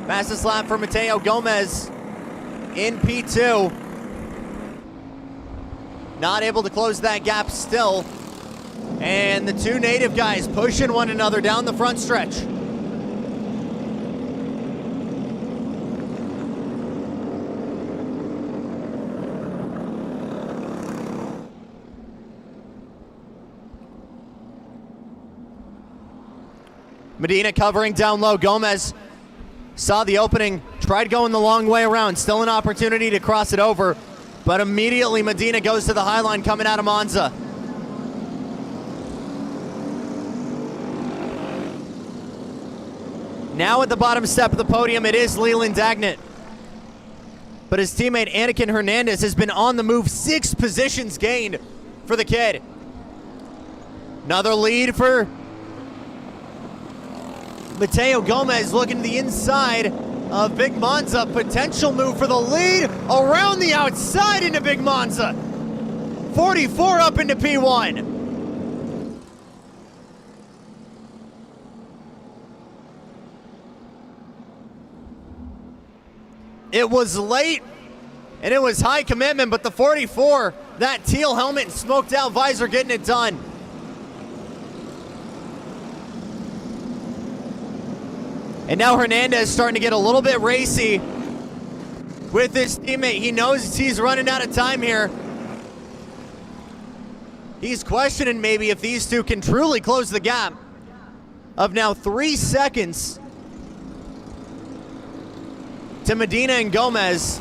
Fastest lap for Mateo Gomez in P2. Not able to close that gap still. And the 2 native guys pushing one another down the front stretch. Medina covering down low. Gomez saw the opening, tried going the long way around. Still an opportunity to cross it over, but immediately Medina goes to the high line coming out of Monza. Now at the bottom step of the podium, it is Leland Dagnett. But his teammate Anakin Hernandez has been on the move. 6 positions gained for the kid. Another lead for Mateo Gomez, looking to the inside of Big Monza. Potential move for the lead around the outside into Big Monza. 44 up into P1. It was late and it was high commitment, but the 44, that teal helmet and smoked out visor getting it done. And now Hernandez starting to get a little bit racy with his teammate. He knows he's running out of time here. He's questioning maybe if these two can truly close the gap of now 3 seconds to Medina and Gomez.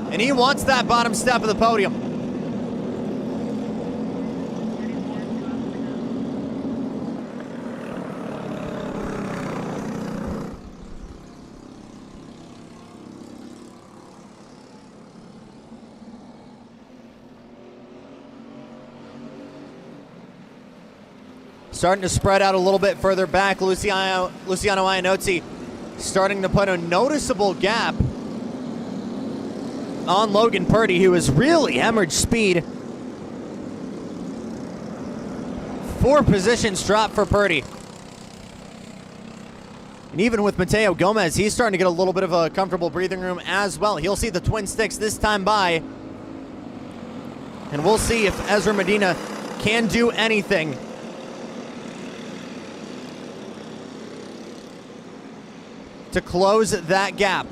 And he wants that bottom step of the podium. Starting to spread out a little bit further back. Luciano Iannozzi starting to put a noticeable gap on Logan Purdy, who has really hemorrhaged speed. 4 positions drop for Purdy. And even with Mateo Gomez, he's starting to get a little bit of a comfortable breathing room as well. He'll see the twin sticks this time by. And we'll see if Ezra Medina can do anything. To close that gap.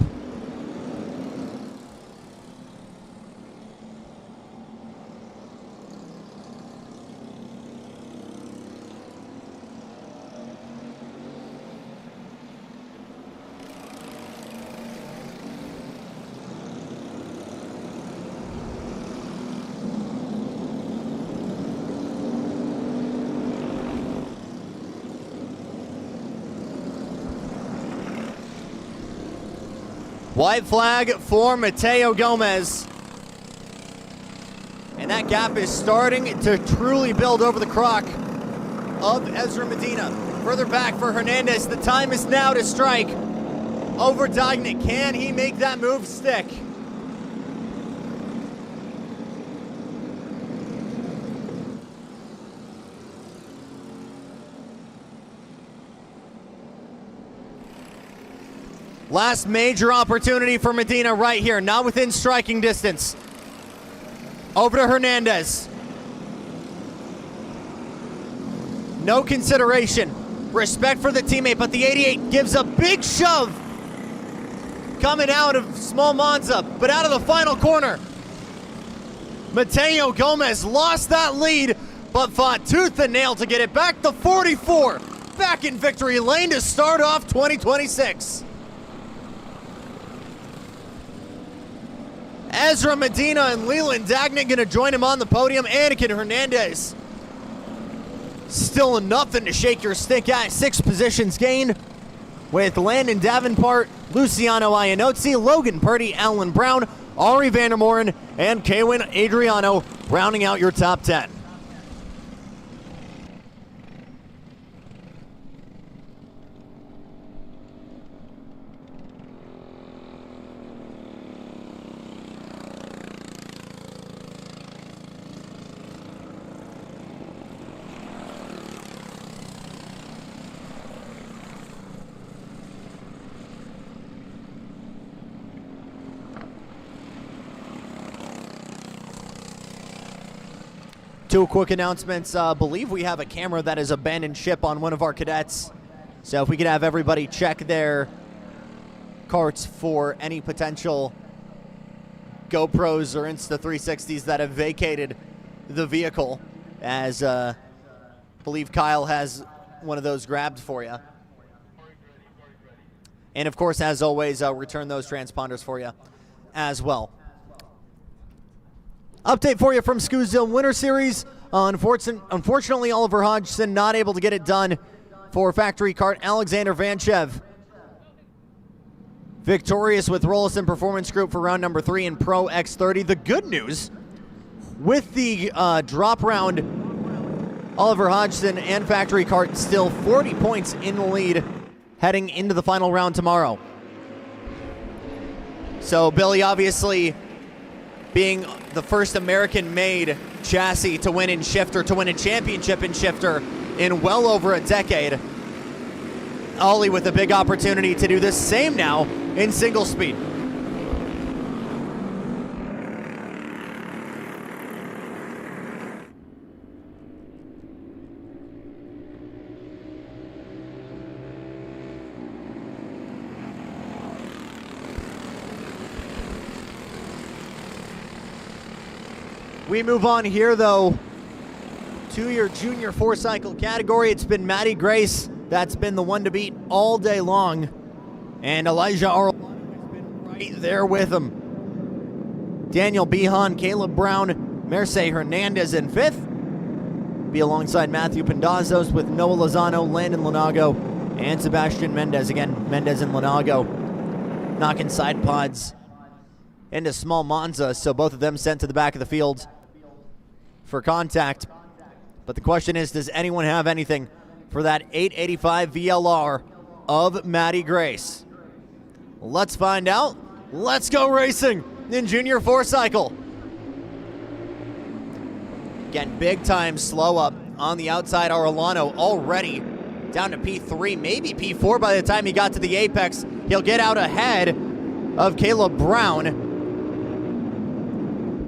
White flag for Mateo Gomez. And that gap is starting to truly build over the croc of Ezra Medina. Further back for Hernandez. The time is now to strike over Dagnick. Can he make that move stick? Last major opportunity for Medina right here, not within striking distance. Over to Hernandez. No consideration. Respect for the teammate, but the 88 gives a big shove coming out of Small Monza, but out of the final corner. Mateo Gomez lost that lead, but fought tooth and nail to get it back to 44. Back in victory lane to start off 2026. Ezra Medina and Leland Dagnick going to join him on the podium. Anakin Hernandez still nothing to shake your stick at. 6 positions gained with Landon Davenport, Luciano Iannozzi, Logan Purdy, Alan Brown, Ari Vandermoren, and Kaywin Adriano rounding out your top 10. Two quick announcements. Believe we have a camera that is abandoned ship on one of our cadets. So if we could have everybody check their carts for any potential GoPros or Insta360s that have vacated the vehicle, as believe Kyle has one of those grabbed for you. And of course, as always, return those transponders for you as well. Update for you from Scoosdale Winter Series. Unfortunately, Oliver Hodgson not able to get it done for Factory Kart. Alexander Vanchev victorious with Rollison Performance Group for round number 3 in Pro X30. The good news, with the drop round, Oliver Hodgson and Factory Kart still 40 points in the lead heading into the final round tomorrow. So Billy obviously being the first American-made chassis to win in shifter, to win a championship in shifter in well over a decade. Ollie with a big opportunity to do the same now in single speed. We move on here, though, to your junior 4-cycle category. It's been Matty Grace that's been the one to beat all day long. And Elijah Arlano has been right there with him. Daniel Behan, Caleb Brown, Merce Hernandez in 5th. Be alongside Matthew Pendazos with Noah Lozano, Landon Lanago, and Sebastian Mendez. Again, Mendez and Lanago knocking side pods into Small Monza, so both of them sent to the back of the field for contact. But the question is, does anyone have anything for that 885 VLR of Matty Grace? Let's find out. Let's go racing in junior 4-cycle. Again, big time slow up on the outside. Arellano already down to P3, maybe P4 by the time he got to the apex. He'll get out ahead of Caleb Brown.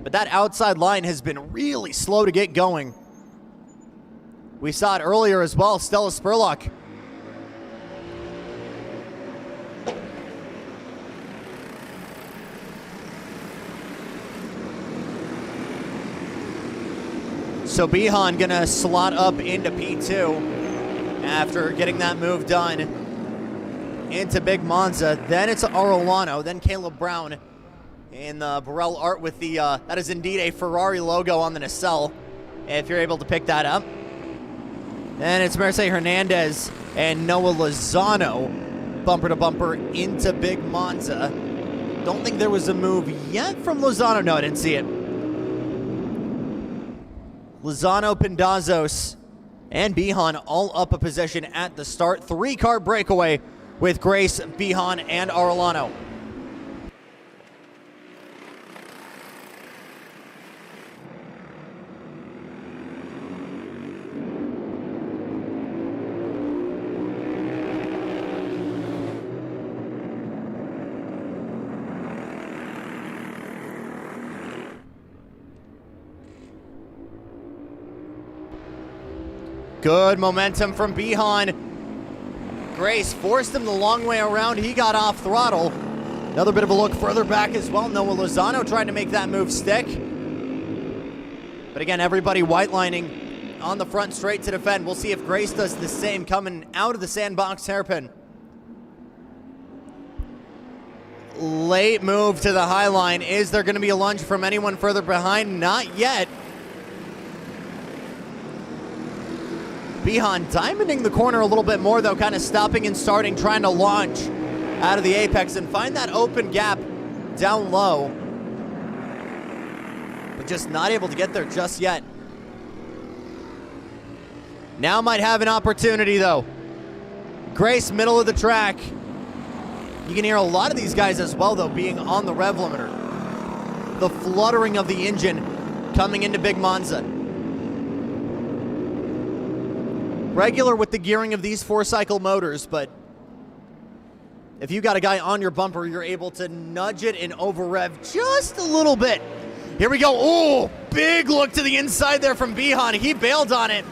But that outside line has been really slow to get going We saw it earlier as well, Stella Spurlock. So Bihan gonna slot up into P2 after getting that move done into Big Monza. Then it's Arolano, then Caleb Brown in the Burrell art with the, that is indeed a Ferrari logo on the nacelle, if you're able to pick that up. Then it's Mercedes Hernandez and Noah Lozano, bumper to bumper into Big Monza. Don't think there was a move yet from Lozano. No, I didn't see it. Lozano, Pindazos, and Bihan all up a position at the start. 3-car breakaway with Grace, Bihan, and Arolano. Good momentum from Bihan. Grace forced him the long way around. He got off throttle. Another bit of a look further back as well. Noah Lozano trying to make that move stick. But again, everybody white lining on the front straight to defend. We'll see if Grace does the same coming out of the sandbox hairpin. Late move to the high line. Is there going to be a lunge from anyone further behind? Not yet. Bihan diamonding the corner a little bit more, though, kind of stopping and starting, trying to launch out of the apex and find that open gap down low. But just not able to get there just yet. Now might have an opportunity, though. Grace, middle of the track. You can hear a lot of these guys as well, though, being on the rev limiter. The fluttering of the engine coming into Big Monza. Regular with the gearing of these 4-cycle motors, but if you got a guy on your bumper, you're able to nudge it and over-rev just a little bit. Here we go. Oh, big look to the inside there from Bihan. He bailed on it.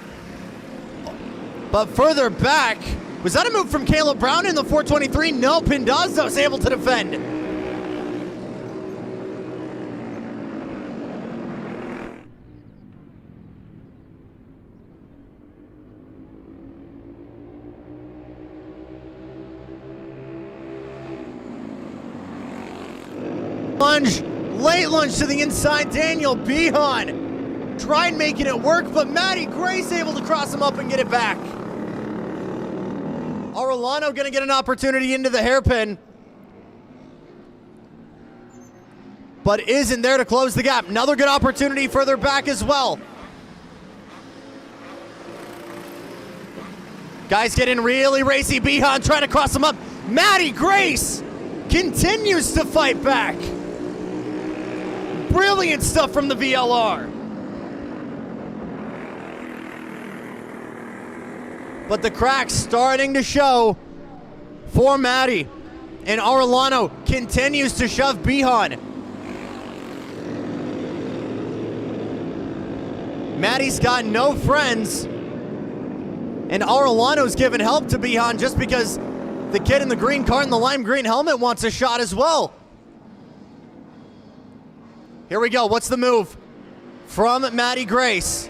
But further back, was that a move from Caleb Brown in the 423? No, Pindazzo was able to defend. Lunge, late lunge to the inside. Daniel Bihan tried making it work, but Matty Grace able to cross him up and get it back. Arolano gonna get an opportunity into the hairpin, but isn't there to close the gap. Another good opportunity further back as well. Guys getting really racy. Bihan trying to cross him up. Matty Grace continues to fight back. Brilliant stuff from the VLR. But the cracks starting to show for Matty. And Arolano continues to shove Bihan. Matty's got no friends. And Arolano's giving help to Bihan just because the kid in the green car and the lime green helmet wants a shot as well. Here we go. What's the move from Matty Grace?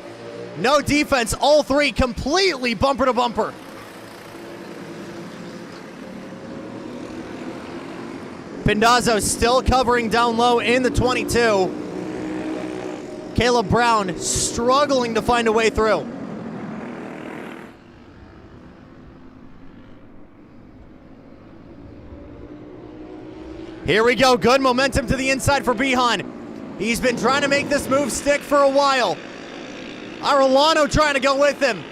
No defense. All three completely bumper to bumper. Pindazzo still covering down low in the 22. Caleb Brown struggling to find a way through. Here we go. Good momentum to the inside for Bihan. He's been trying to make this move stick for a while. Arolano trying to go with him.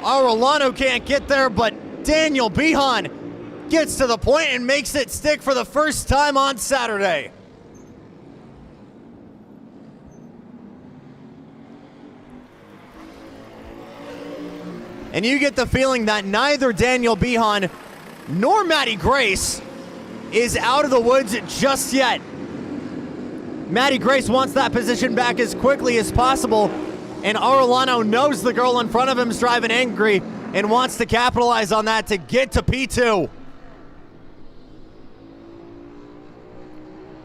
Arolano can't get there, but Daniel Bihan gets to the point and makes it stick for the first time on Saturday. And you get the feeling that neither Daniel Bihan nor Matty Grace is out of the woods just yet. Matty Grace wants that position back as quickly as possible. And Arellano knows the girl in front of him is driving angry and wants to capitalize on that to get to P2.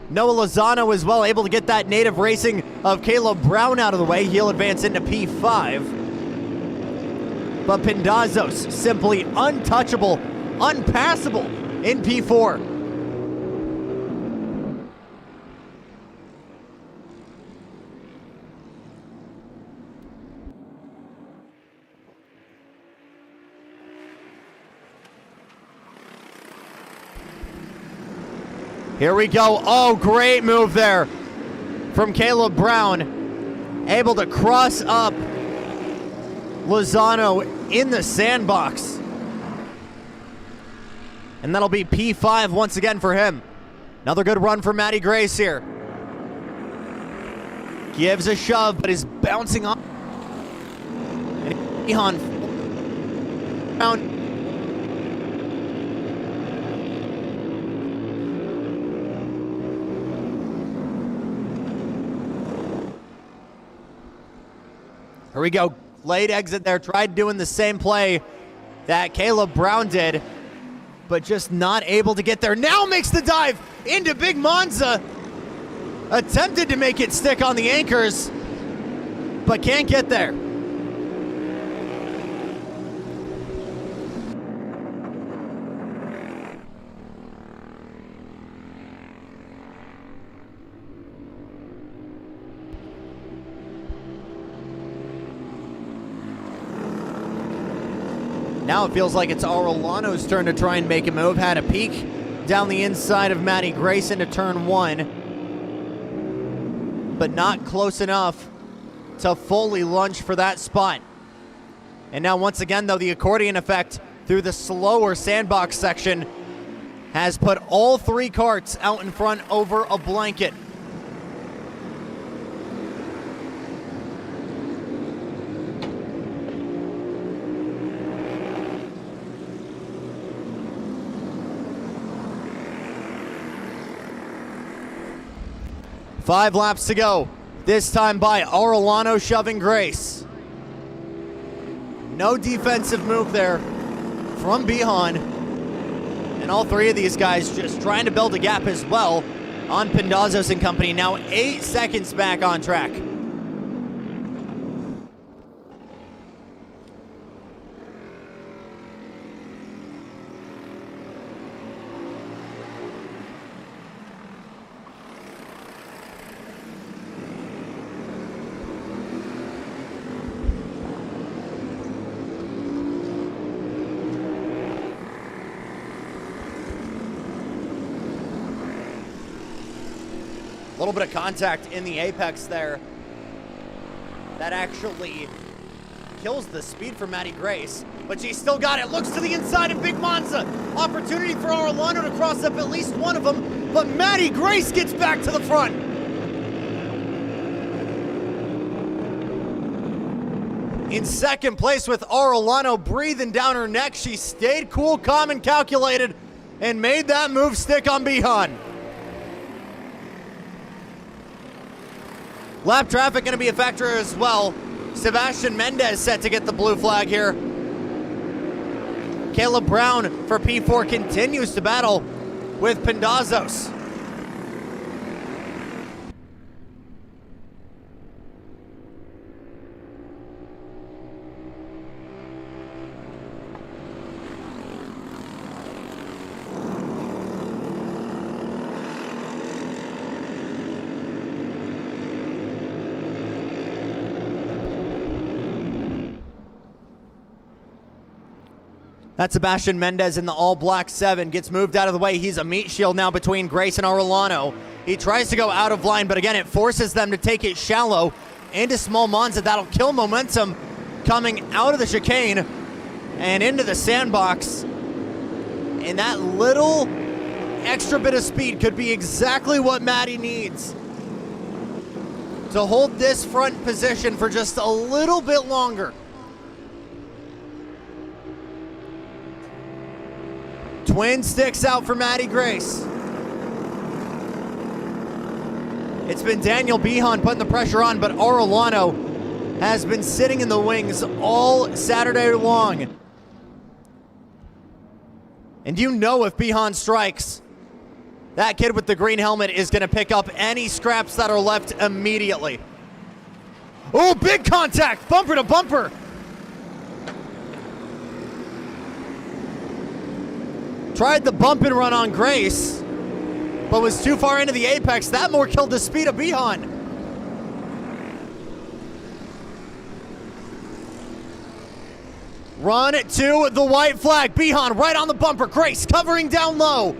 Noah Lozano as well, able to get that native racing of Caleb Brown out of the way. He'll advance into P5. But Pindazos simply untouchable, unpassable in P4. Here we go. Oh, great move there from Caleb Brown. Able to cross up Lozano in the sandbox. And that'll be P5 once again for him. Another good run for Matty Grace here. Gives a shove, but is bouncing off. And Ihan Brown. Here we go. Late exit there. Tried doing the same play that Caleb Brown did, but just not able to get there. Now makes the dive into Big Monza. Attempted to make it stick on the anchors, but can't get there. Now it feels like it's Arellano's turn to try and make a move. Had a peek down the inside of Matty Grace into turn one, but not close enough to fully lunge for that spot. And now once again, though, the accordion effect through the slower sandbox section has put all three karts out in front over a blanket. Five laps to go, this time by Arellano shoving Grace. No defensive move there from Bihan. And all three of these guys just trying to build a gap as well on Pindazos and company. Now 8 seconds back on track. A little bit of contact in the apex there. That actually kills the speed for Matty Grace, but she's still got it. Looks to the inside of Big Monza. Opportunity for Arellano to cross up at least one of them, but Matty Grace gets back to the front. In second place with Arellano breathing down her neck. She stayed cool, calm, and calculated and made that move stick on Bihan. Lap traffic going to be a factor as well. Sebastian Mendez set to get the blue flag here. Caleb Brown for P4 continues to battle with Pindazos. That's Sebastian Mendez in the all-black 7. Gets moved out of the way. He's a meat shield now between Grace and Arellano. He tries to go out of line, but again, it forces them to take it shallow into small Monza. That'll kill momentum coming out of the chicane and into the sandbox. And that little extra bit of speed could be exactly what Matty needs to hold this front position for just a little bit longer. Twin sticks out for Matty Grace. It's been Daniel Bihan putting the pressure on, but Arellano has been sitting in the wings all Saturday long. And you know if Bihan strikes, that kid with the green helmet is going to pick up any scraps that are left immediately. Oh, big contact, bumper to bumper. Tried the bump and run on Grace, but was too far into the apex. That more killed the speed of Bihan. Run to the white flag. Bihan right on the bumper. Grace covering down low.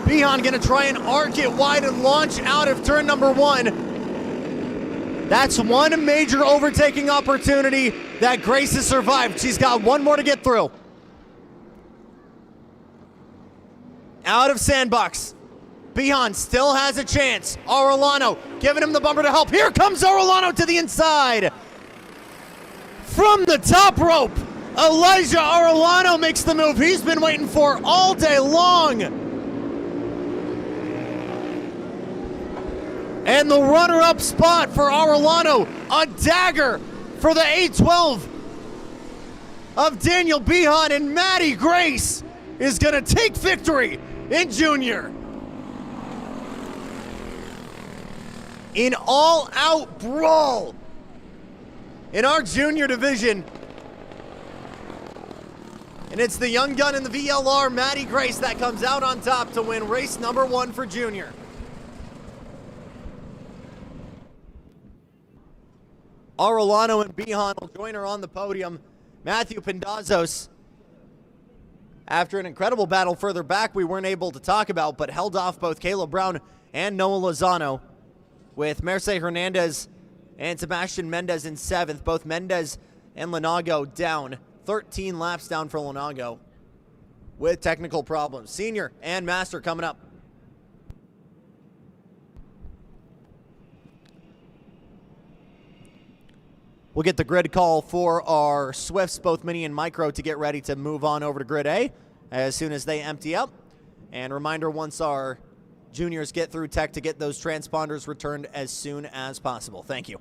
Bihan gonna try and arc it wide and launch out of turn number 1. That's one major overtaking opportunity that Grace has survived. She's got one more to get through. Out of Sandbox. Bihan still has a chance. Arellano giving him the bumper to help. Here comes Arellano to the inside. From the top rope, Elijah Arellano makes the move he's been waiting for all day long. And the runner-up spot for Arellano, a dagger for the A12 of Daniel Bihan, and Maddie Grace is gonna take victory in junior. In all-out brawl in our junior division. And it's the young gun in the VLR, Maddie Grace, that comes out on top to win race number 1 for junior. Arellano and Bihan will join her on the podium. Matthew Pendazos, after an incredible battle further back we weren't able to talk about, but held off both Caleb Brown and Noah Lozano, with Merce Hernandez and Sebastian Mendez in 7th. Both Mendez and Lanago down. 13 laps down for Lanago with technical problems. Senior and Master coming up. We'll get the grid call for our Swifts, both Mini and Micro, to get ready to move on over to Grid A as soon as they empty up. And reminder, once our juniors get through tech, to get those transponders returned as soon as possible. Thank you.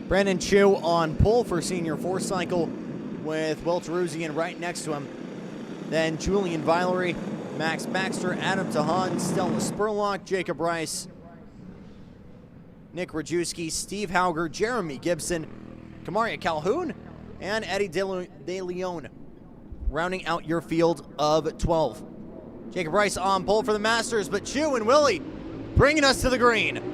Brandon Chu on pole for senior four-cycle with Will Teruzian right next to him. Then Julian Villery, Max Baxter, Adam Tahan, Stella Spurlock, Jacob Rice, Nick Rajewski, Steve Hauger, Jeremy Gibson, Kamaria Calhoun, and Eddie De Leon, rounding out your field of 12. Jacob Rice on pole for the Masters, but Chu and Willie bringing us to the green.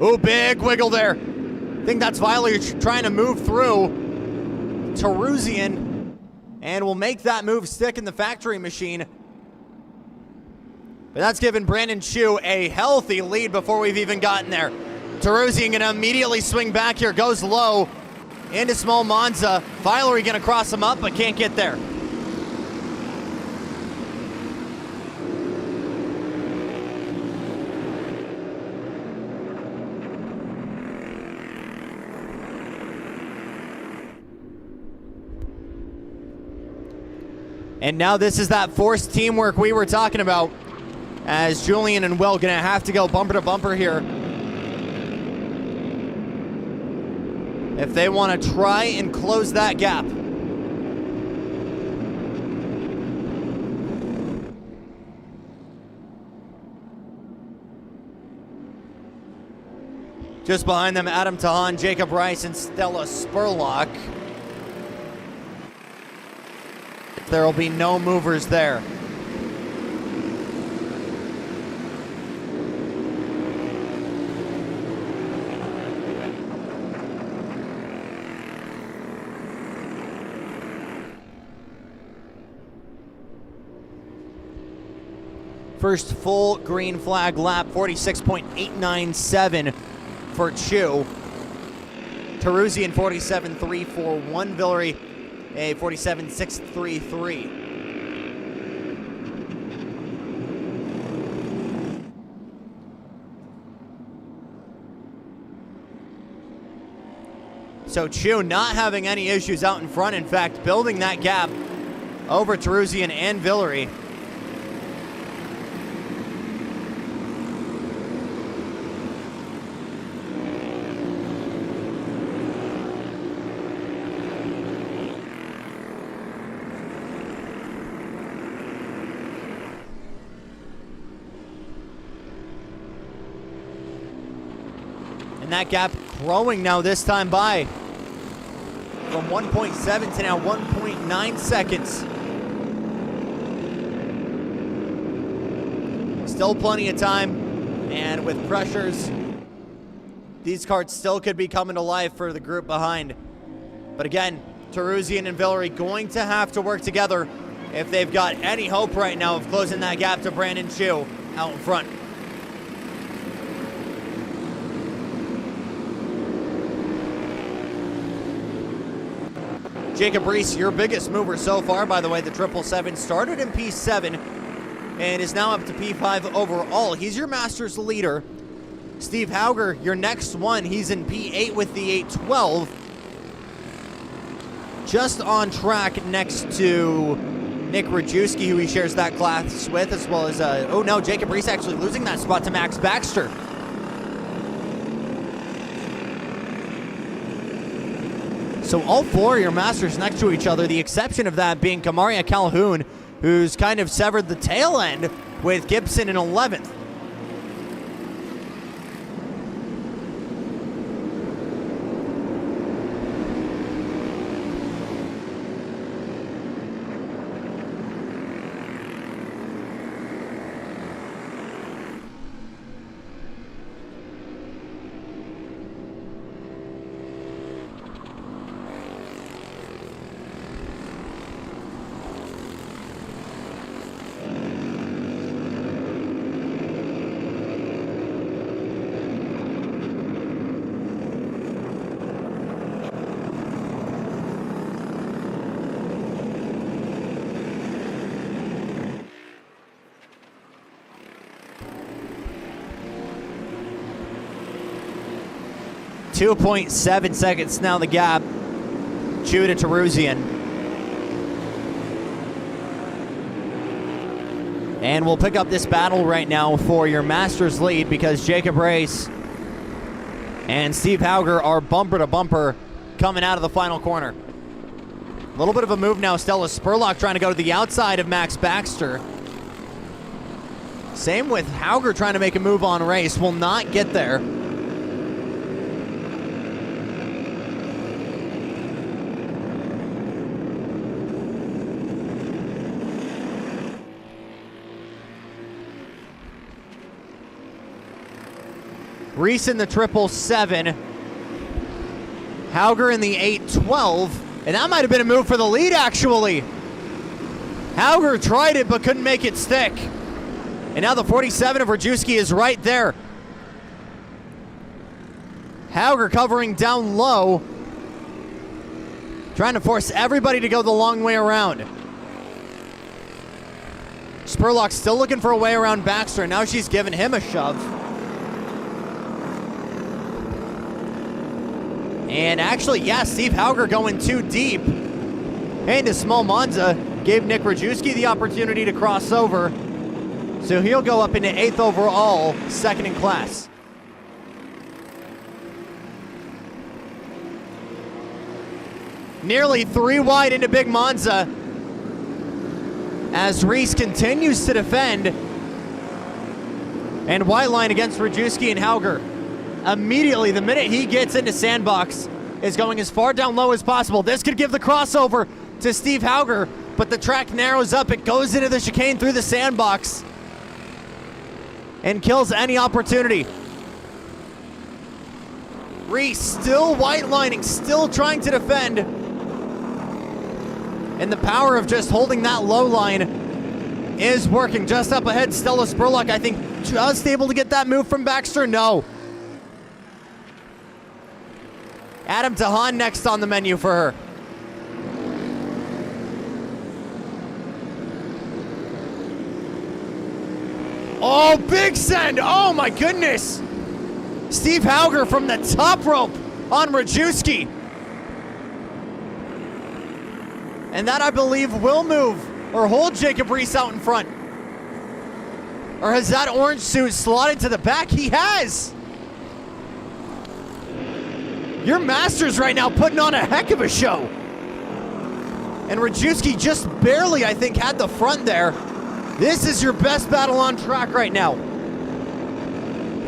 Ooh, big wiggle there. I think that's Violet trying to move through Teruzian, and will make that move stick in the factory machine. But that's given Brandon Chu a healthy lead before we've even gotten there. Teruzian gonna immediately swing back here, goes low into small Monza. Violet gonna cross him up, but can't get there. And now this is that forced teamwork we were talking about, as Julian and Will gonna have to go bumper to bumper here if they want to try and close that gap. Just behind them, Adam Tahan, Jacob Rice, and Stella Spurlock. There will be no movers there. First full green flag lap, 46.897 for Chu. Teruzian 47.341, Villery a 47.633. So Chu not having any issues out in front, in fact, building that gap over Teruzian and Villery. And that gap growing now, this time by from 1.7 to now 1.9 seconds. Still plenty of time, and with pressures, these karts still could be coming to life for the group behind. But again, Teruzian and Villery going to have to work together if they've got any hope right now of closing that gap to Brandon Chu out in front. Jacob Reese, your biggest mover so far, by the way, the 777, started in P7 and is now up to P5 overall. He's your Masters leader. Steve Hauger, your next one, he's in P8 with the 812. Just on track next to Nick Rajewski, who he shares that class with, as well as, oh no, Jacob Reese actually losing that spot to Max Baxter. So all four of your Masters next to each other, the exception of that being Kamaria Calhoun, who's kind of severed the tail end with Gibson in 11th. .7 seconds now the gap. Chu to Teruzian. And we'll pick up this battle right now for your Masters lead because Jacob Race and Steve Hauger are bumper to bumper coming out of the final corner. A little bit of a move now. Stella Spurlock trying to go to the outside of Max Baxter. Same with Hauger trying to make a move on Race. Will not get there. Reese in the 777. Hauger in the 812. And that might have been a move for the lead, actually. Hauger tried it, but couldn't make it stick. And now the 47 of Rajewski is right there. Hauger covering down low. Trying to force everybody to go the long way around. Spurlock still looking for a way around Baxter. And now she's giving him a shove. And actually, yeah, Steve Hauger going too deep into small Monza. Gave Nick Rajewski the opportunity to cross over. So he'll go up into 8th overall, 2nd in class. Nearly 3 wide into Big Monza as Reese continues to defend. And white line against Rajewski and Hauger. Immediately, the minute he gets into sandbox, is going as far down low as possible. This could give the crossover to Steve Hauger, but the track narrows up. It goes into the chicane through the sandbox and kills any opportunity. Reese still white lining, still trying to defend. And the power of just holding that low line is working. Just up ahead, Stella Spurlock, I think, just able to get that move from Baxter. No. Adam Tahan next on the menu for her. Oh, big send. Oh, my goodness. Steve Hauger from the top rope on Rajewski. And that, I believe, will move or hold Jacob Reese out in front. Or has that orange suit slotted to the back? He has. Your Masters right now putting on a heck of a show. And Rajewski just barely, I think, had the front there. This is your best battle on track right now.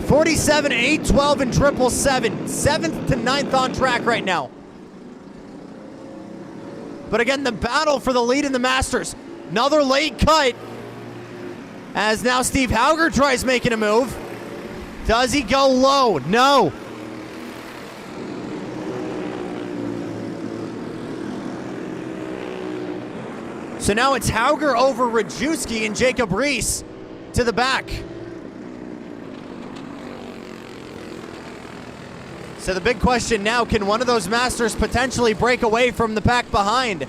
47, 8, 12, and 777. 7th to 9th on track right now. But again, the battle for the lead in the Masters. Another late cut. As now Steve Hauger tries making a move. Does he go low? No. So now it's Hauger over Rajewski and Jacob Reese to the back. So the big question now, can one of those Masters potentially break away from the pack behind?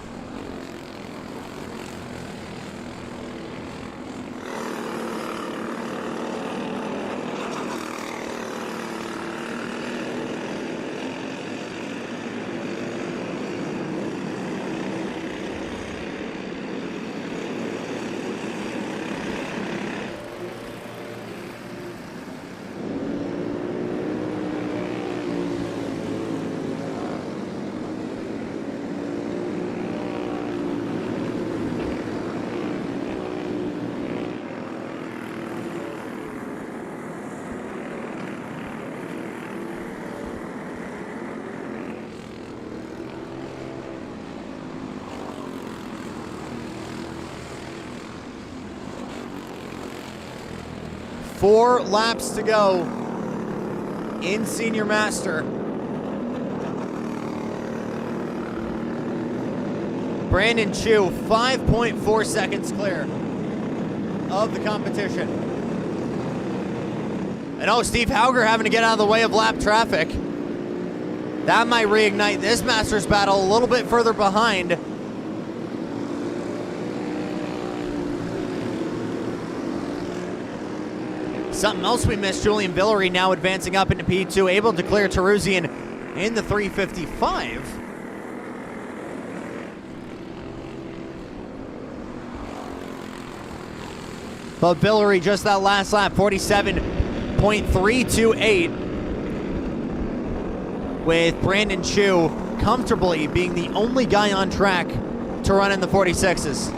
Four laps to go in Senior Master. Brandon Chu, 5.4 seconds clear of the competition. And oh, Steve Hauger having to get out of the way of lap traffic. That might reignite this Masters battle a little bit further behind. Something else we missed, Julian Villery now advancing up into P2, able to clear Teruzzian in the 355. But Billery just that last lap, 47.328, with Brandon Chu comfortably being the only guy on track to run in the 46s.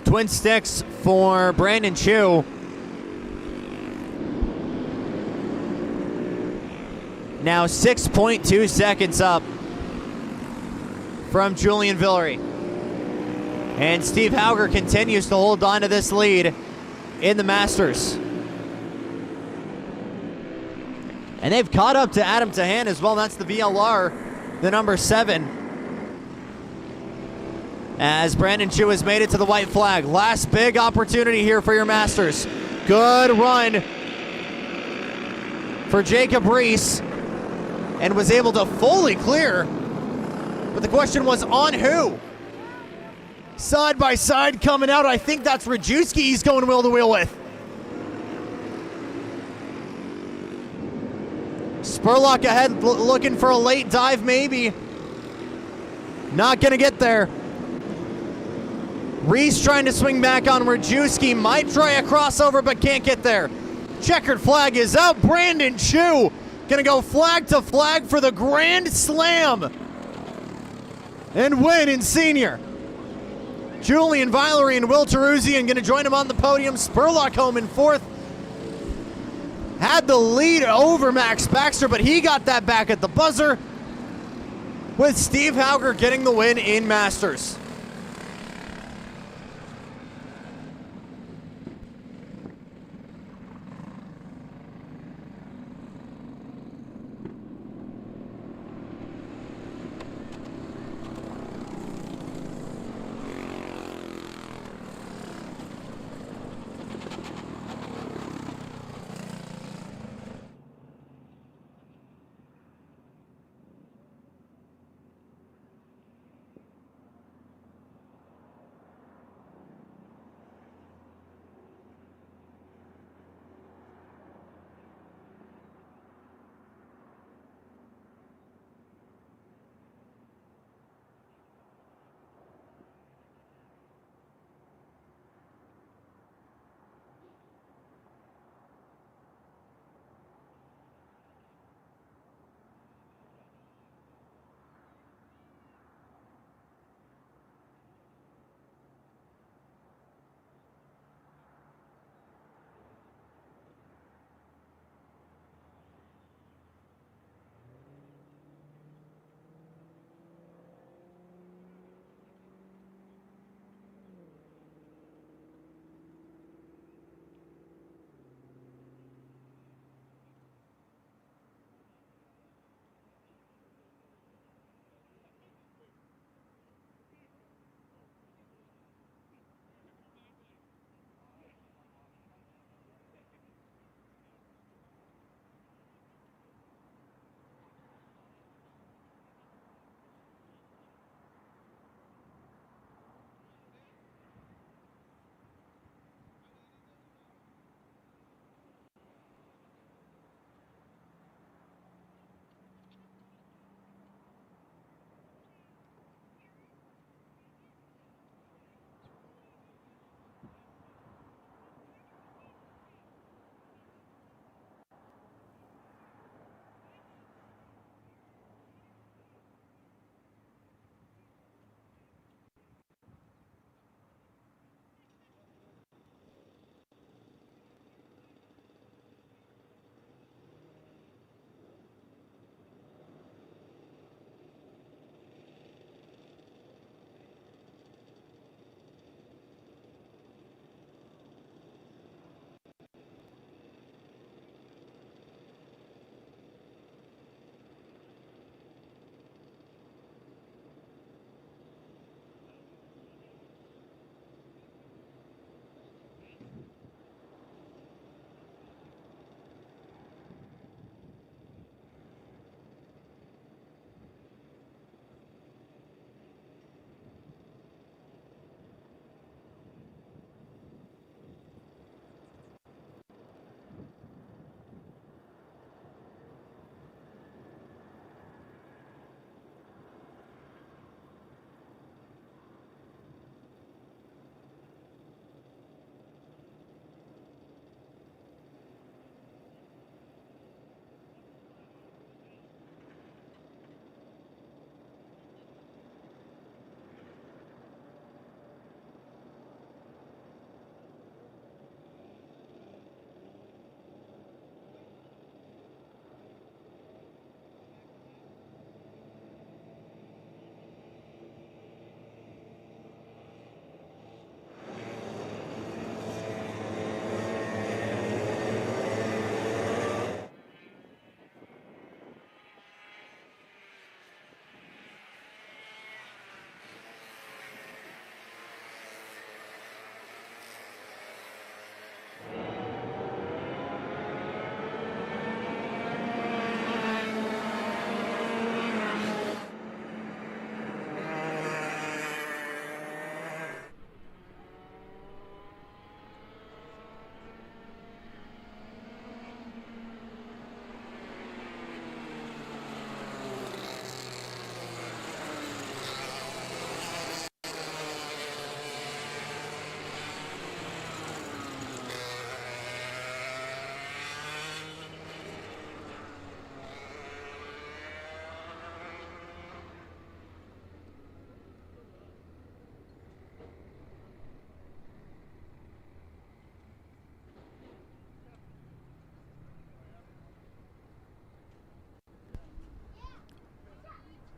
Twin sticks for Brandon Chu. Now 6.2 seconds up from Julian Villery. And Steve Hauger continues to hold on to this lead in the Masters. And they've caught up to Adam Tahan as well. That's the VLR, the number 7. As Brandon Chu has made it to the white flag. Last big opportunity here for your Masters. Good run for Jacob Reese, and was able to fully clear. But the question was on who? Side by side coming out. I think that's Rajewski he's going wheel to wheel with. Spurlock ahead looking for a late dive maybe. Not gonna get there. Reese trying to swing back on Rajewski. Might try a crossover, but can't get there. Checkered flag is out. Brandon Chu gonna go flag to flag for the Grand Slam and win in senior. Julian Villery and Will Teruzzian gonna join him on the podium. Spurlock home in 4th. Had the lead over Max Baxter, but he got that back at the buzzer, with Steve Hauger getting the win in Masters.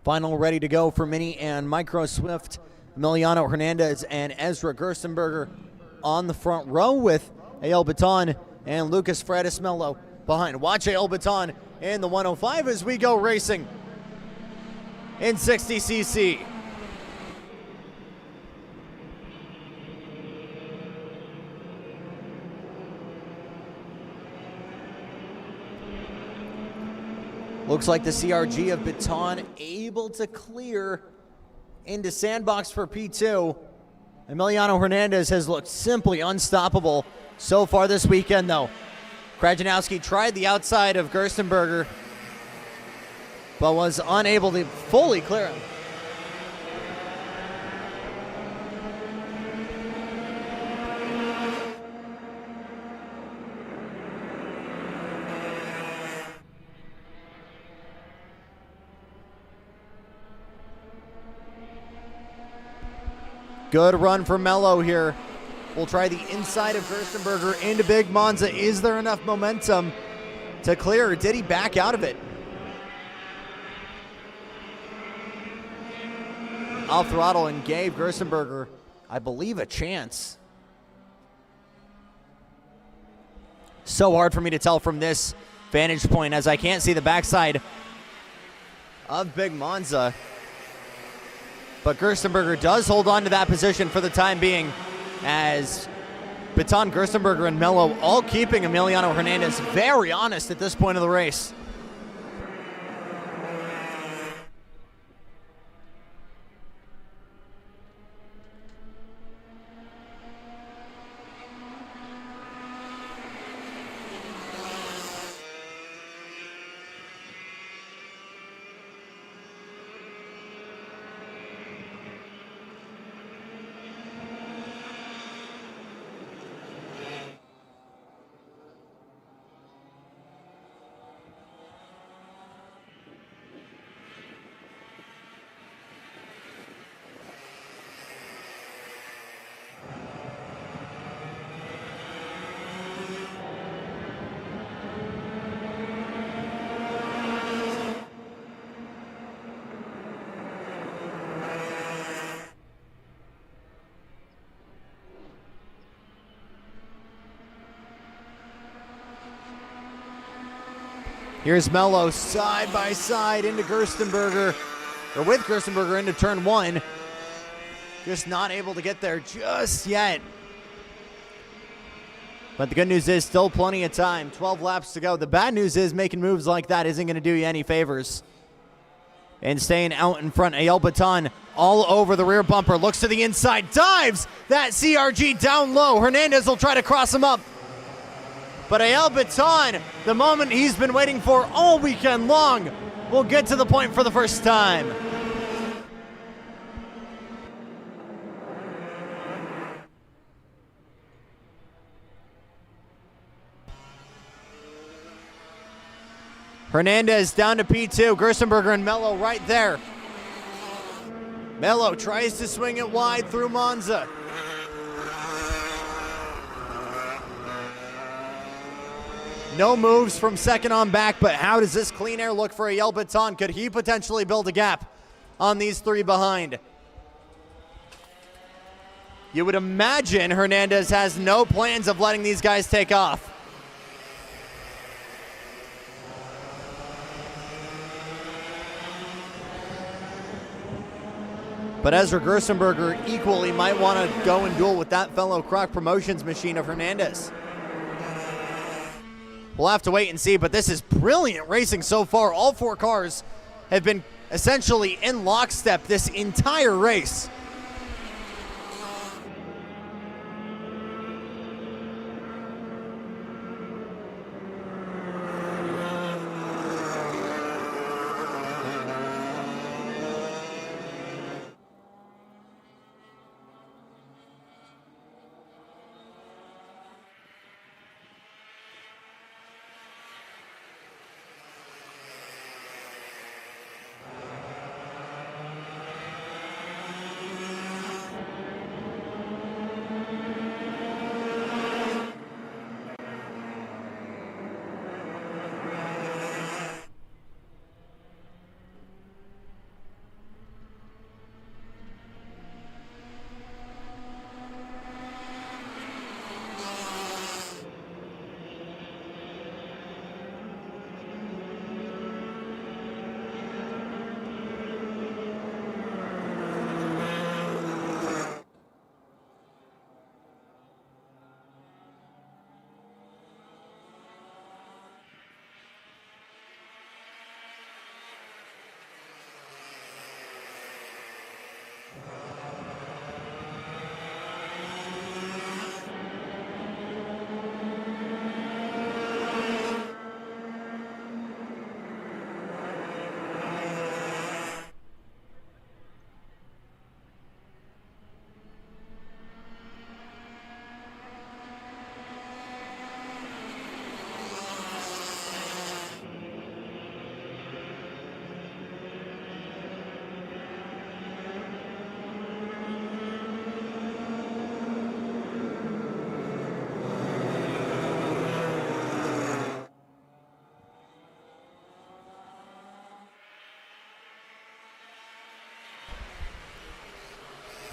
Final ready to go for Mini and Micro Swift. Emiliano Hernandez and Ezra Gerstenberger on the front row with Eyal Baton and Lucas Freitas Mello behind. Watch Eyal Baton in the 105 as we go racing in 60cc. Looks like the CRG of Baton able to clear into sandbox for P2. Emiliano Hernandez has looked simply unstoppable so far this weekend, though. Krajanowski tried the outside of Gerstenberger, but was unable to fully clear him. Good run for Mello here. We'll try the inside of Gerstenberger into Big Monza. Is there enough momentum to clear, or did he back out of it? Off throttle and gave Gerstenberger, I believe, a chance. So hard for me to tell from this vantage point as I can't see the backside of Big Monza. But Gerstenberger does hold on to that position for the time being, as Baton, Gerstenberger, and Mello all keeping Emiliano Hernandez very honest at this point of the race. Here's Mello side by side into Gerstenberger, or with Gerstenberger into turn one. Just not able to get there just yet. But the good news is still plenty of time, 12 laps to go. The bad news is making moves like that isn't going to do you any favors. And staying out in front, Eyal Baton all over the rear bumper, looks to the inside, dives that CRG down low. Hernandez will try to cross him up. But Eyal Baton, the moment he's been waiting for all weekend long, will get to the point for the first time. Hernandez down to P2, Gerstenberger and Mello right there. Mello tries to swing it wide through Monza. No moves from second on back, but how does this clean air look for Eyal Baton? Could he potentially build a gap on these three behind? You would imagine Hernandez has no plans of letting these guys take off. But Ezra Gerstenberger equally might want to go and duel with that fellow Croc Promotions machine of Hernandez. We'll have to wait and see, but this is brilliant racing so far. All four cars have been essentially in lockstep this entire race.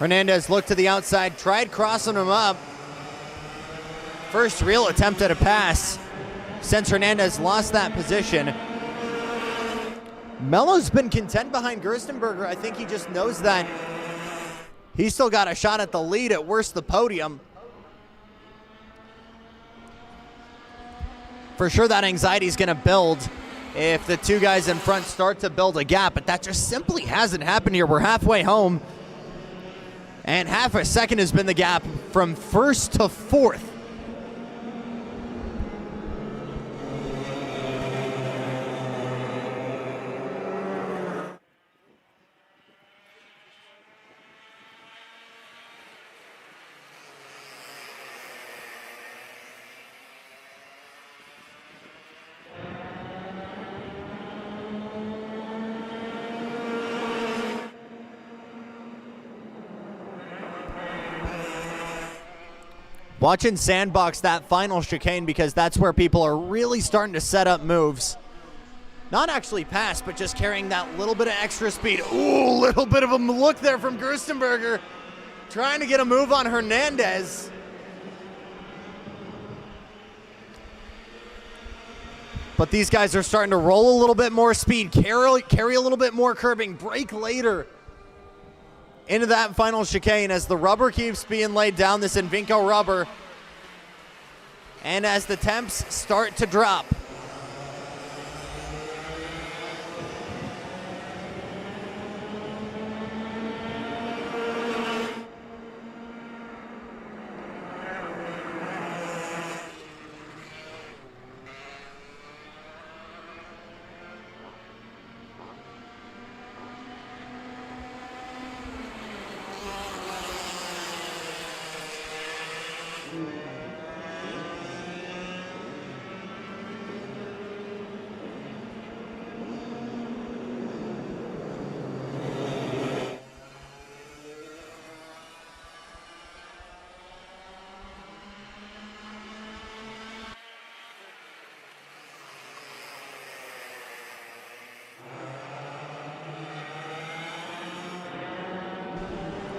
Hernandez looked to the outside, tried crossing him up. First real attempt at a pass since Hernandez lost that position. Mello's been content behind Gerstenberger. I think he just knows that he's still got a shot at the lead, at worst the podium. For sure that anxiety is going to build if the two guys in front start to build a gap, but that just simply hasn't happened here. We're halfway home, and half a second has been the gap from first to fourth. Watching sandbox that final chicane because that's where people are really starting to set up moves. Not actually pass, but just carrying that little bit of extra speed. Ooh, little bit of a look there from Gerstenberger. Trying to get a move on Hernandez. But these guys are starting to roll a little bit more speed, carry a little bit more curbing, brake later into that final chicane as the rubber keeps being laid down, this Invinco rubber, and as the temps start to drop.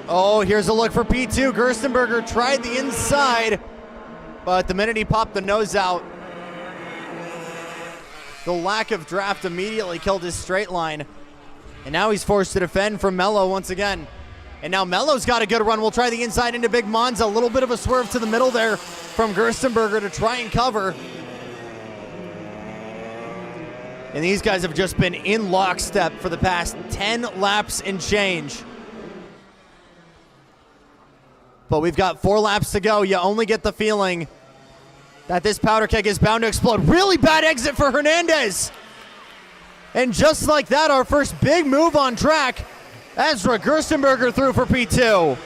Oh, here's a look for P2. Gerstenberger tried the inside, but the minute he popped the nose out, the lack of draft immediately killed his straight line. And now he's forced to defend from Mello once again. And now Mello's got a good run. We'll try the inside into Big Monza. A little bit of a swerve to the middle there from Gerstenberger to try and cover. And these guys have just been in lockstep for the past 10 laps and change. But we've got 4 laps to go. You only get the feeling that this powder keg is bound to explode. Really bad exit for Hernandez. And just like that, our first big move on track. Ezra Gerstenberger through for P2.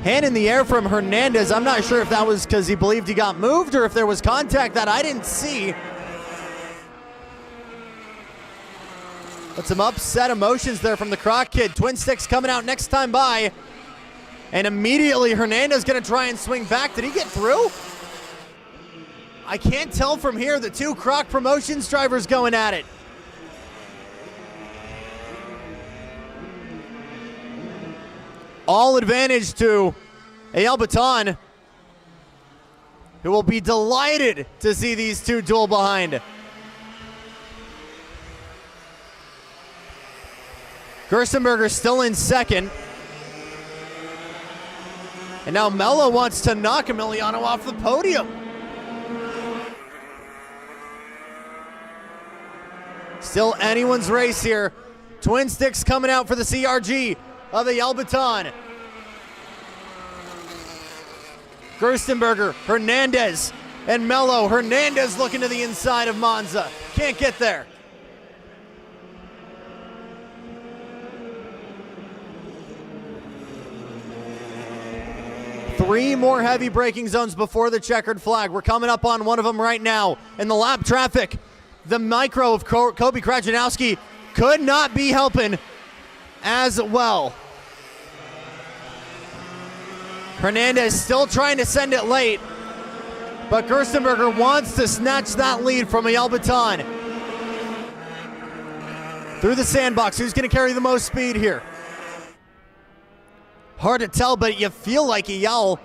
Hand in the air from Hernandez. I'm not sure if that was because he believed he got moved or if there was contact that I didn't see. But some upset emotions there from the Croc kid. Twin sticks coming out next time by. And immediately Hernandez going to try and swing back. Did he get through? I can't tell from here. The two Croc Promotions drivers going at it. All advantage to Eyal Baton, who will be delighted to see these two duel behind. Gerstenberger still in second. And now Mello wants to knock Emiliano off the podium. Still anyone's race here. Twin sticks coming out for the CRG of Eyal Baton. Gerstenberger, Hernandez, and Mello. Hernandez looking to the inside of Monza. Can't get there. Three more heavy braking zones before the checkered flag. We're coming up on one of them right now. In the lap traffic, the micro of Kobe Krajanowski could not be helping as well. Hernandez still trying to send it late, but Gerstenberger wants to snatch that lead from Eyal Baton. through the sandbox. Who's going to carry the most speed here? Hard to tell, but you feel like Eyal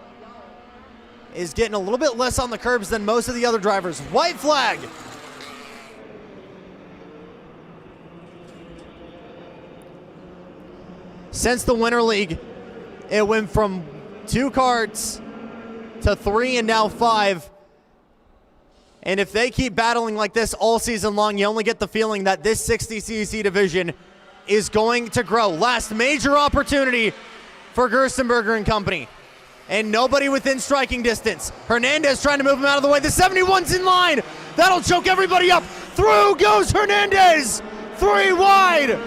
is getting a little bit less on the curbs than most of the other drivers. White flag. Since the Winter League, it went from 2 karts to 3 and now 5. And if they keep battling like this all season long, you only get the feeling that this 60cc division is going to grow. Last major opportunity for Gerstenberger and company. And nobody within striking distance. Hernandez trying to move him out of the way. The 71's in line. That'll choke everybody up. Through goes Hernandez. 3 wide.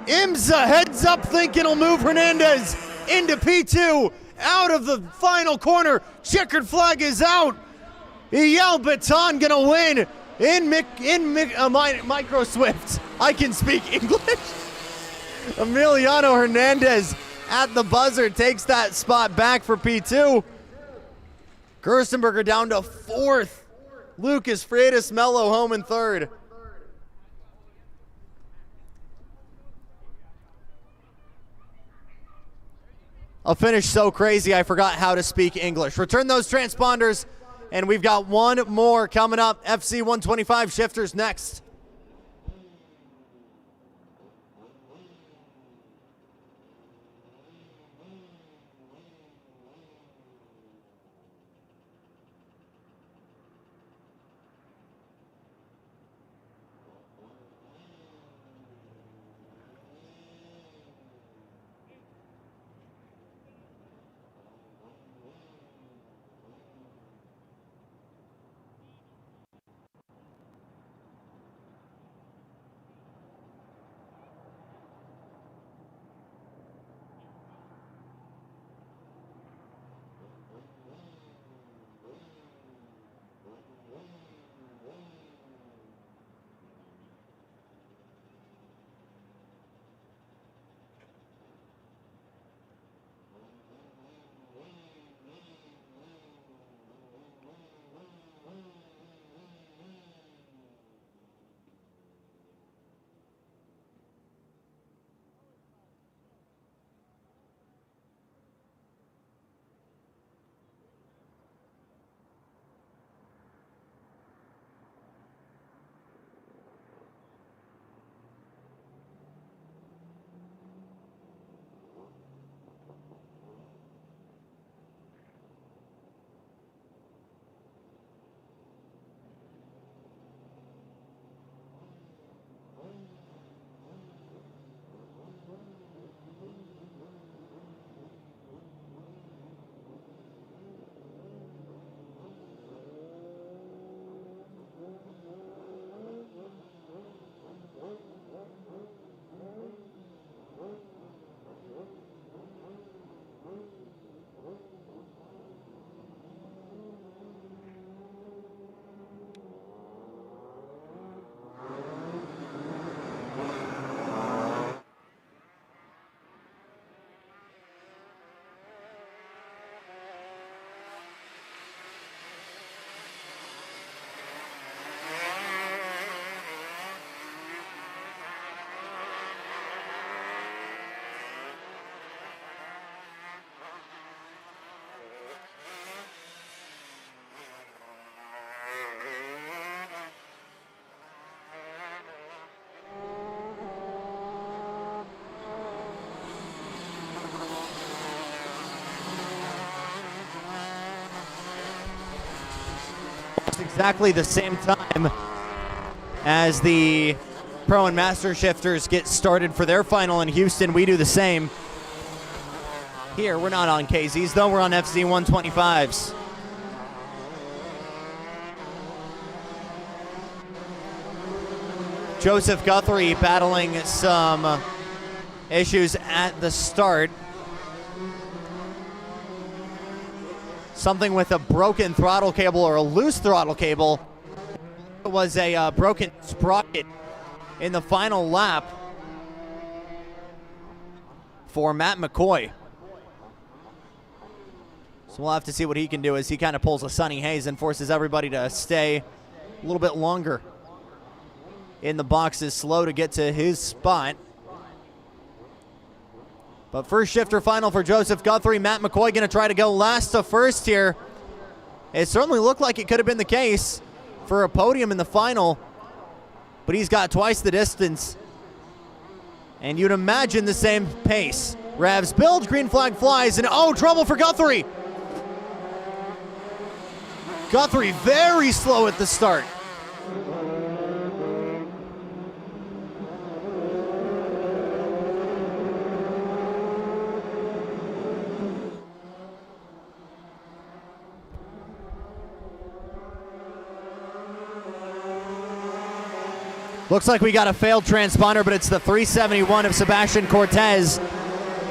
Imza heads up thinking he'll move Hernandez into P2. Out of the final corner. Checkered flag is out. Eyal Baton gonna win in Micro Swift. I can speak English. Emiliano Hernandez at the buzzer takes that spot back for P2. Gerstenberger down to 4th. Lucas Freitas Mello home in 3rd. A finish so crazy I forgot how to speak English. Return those transponders, and we've got one more coming up. FC 125 shifters next. Exactly the same time as the Pro and Master shifters get started for their final in Houston. We do the same. Here, we're not on KZs, though. We're on FC 125s. Joseph Guthrie battling some issues at the start. Something with a broken throttle cable or a loose throttle cable. It was a broken sprocket in the final lap for Matt McCoy. So we'll have to see what he can do as he kind of pulls a Sonny Hayes and forces everybody to stay a little bit longer. in the box is slow to get to his spot. But first shifter final for Joseph Guthrie. Matt McCoy going to try to go last to first here. It certainly looked like it could have been the case for a podium in the final, but he's got twice the distance. And you'd imagine the same pace. Revs build, green flag flies, and oh, trouble for Guthrie. Guthrie very slow at the start. Looks like we got a failed transponder, but it's the 371 of Sebastian Cortez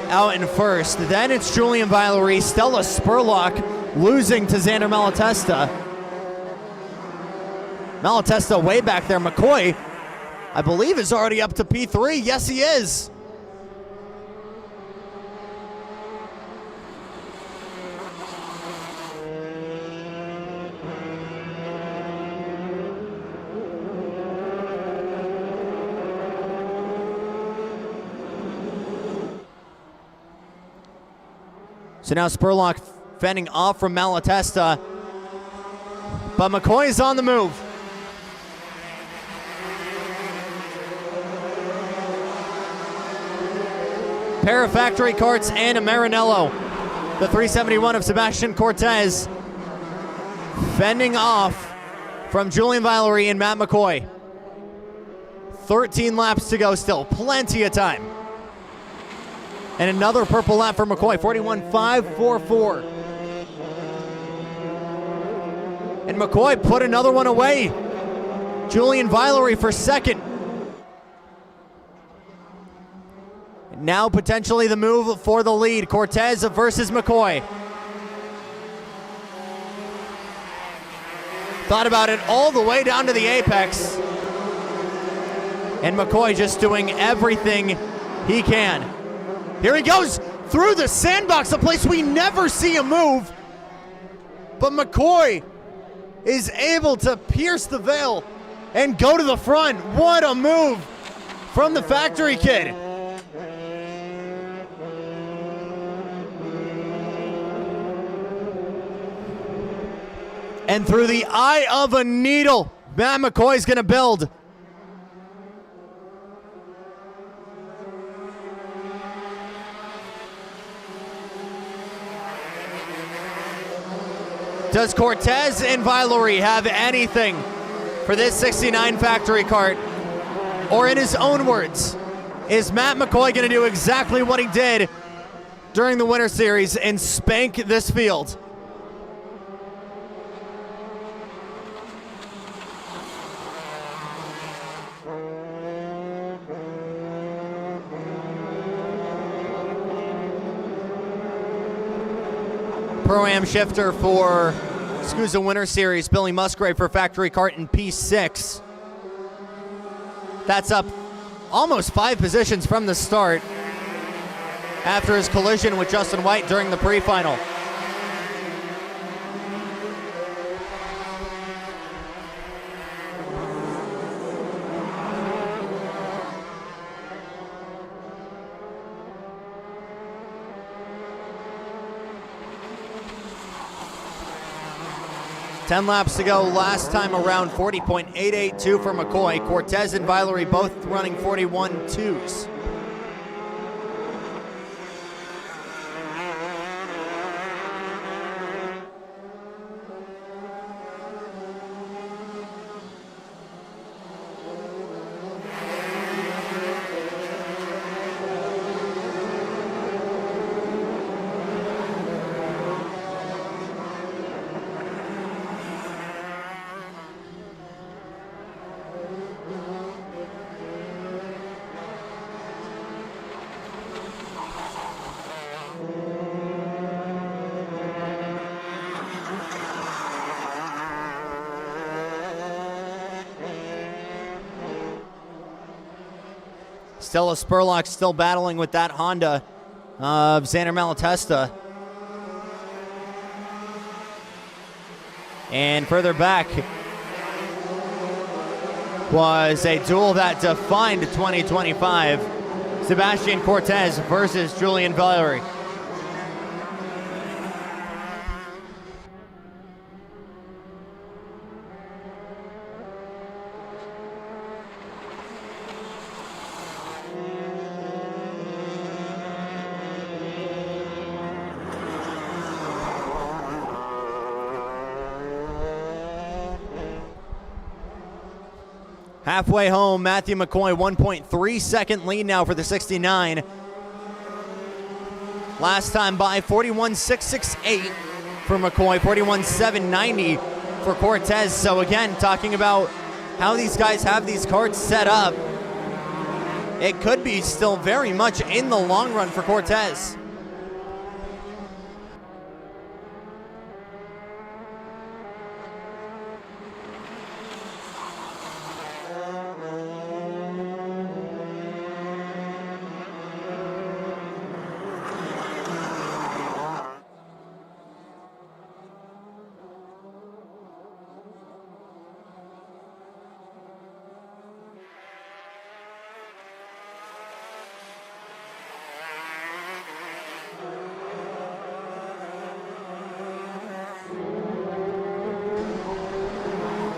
out in first. Then it's Julian Valerie, Stella Spurlock losing to Xander Malatesta. Malatesta way back there. McCoy, I believe, is already up to P3. Yes, he is. So now Spurlock fending off from Malatesta, but McCoy is on the move. Pair of factory carts and a Maranello. The 371 of Sebastian Cortez fending off from Julian Valerie and Matt McCoy. 13 laps to go still, plenty of time. And another purple lap for McCoy, 41.544. And McCoy put another one away. Julian Valerie for second. Now potentially the move for the lead. Cortez versus McCoy. Thought about it all the way down to the apex. And McCoy just doing everything he can. Here he goes through the sandbox, a place we never see him move. But McCoy is able to pierce the veil and go to the front. What a move from the factory kid. And through the eye of a needle, Matt McCoy's gonna build. Does Cortez and Valerie have anything for this 69 factory kart? Or in his own words, is Matt McCoy going to do exactly what he did during the Winter Series and spank this field? Pro-Am shifter for SCUSA Winter Series, Billy Musgrave for factory kart in P6. That's up almost 5 positions from the start after his collision with Justin White during the pre-final. Ten laps to go last time around, 40.882 for McCoy. Cortez and Valerie both running 41.2s. Stella Spurlock still battling with that Honda of Xander Malatesta. And further back, was a duel that defined 2025. Sebastian Cortez versus Julian Valery. Halfway home, Matthew McCoy, 1.3 second lead now for the 69. Last time by 41.668 for McCoy, 41.790 for Cortez. So again, talking about how these guys have these carts set up, it could be still very much in the long run for Cortez.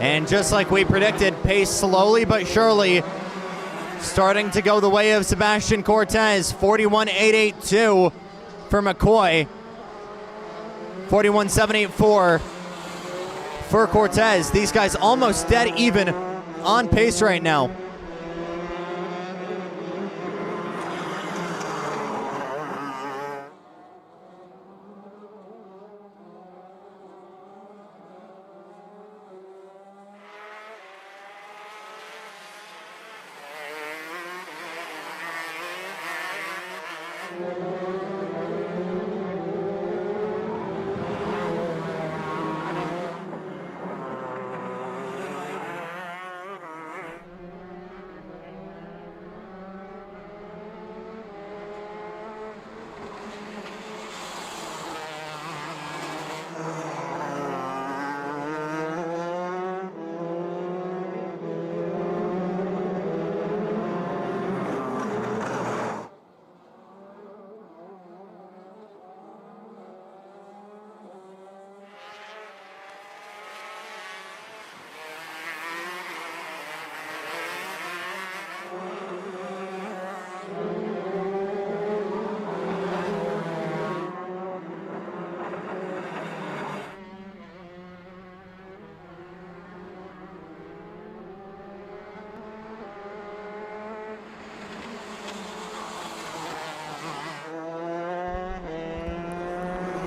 And just like we predicted, pace slowly but surely starting to go the way of Sebastian Cortez. 41.882 for McCoy. 41.784 for Cortez. These guys almost dead even on pace right now.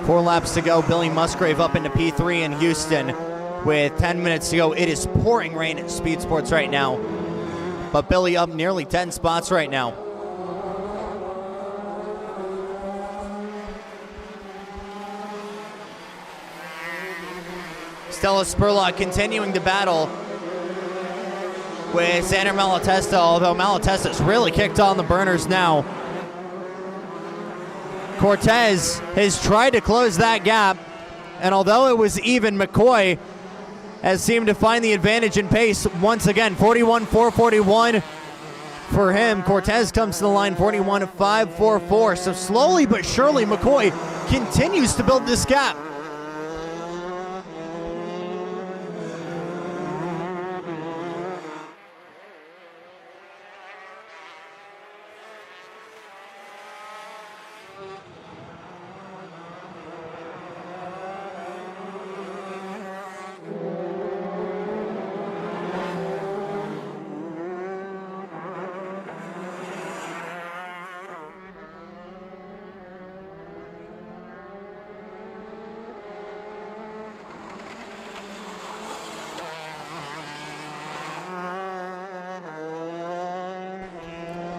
Four laps to go. Billy Musgrave up into P3 in Houston with 10 minutes to go. It is pouring rain at Speed Sports right now, but Billy up nearly 10 spots right now. Stella Spurlock continuing to battle with Xander Malatesta, although Malatesta's really kicked on the burners now. Cortez has tried to close that gap, and although it was even, McCoy has seemed to find the advantage in pace once again. 41.441 for him. Cortez comes to the line 41.544. So slowly but surely, McCoy continues to build this gap.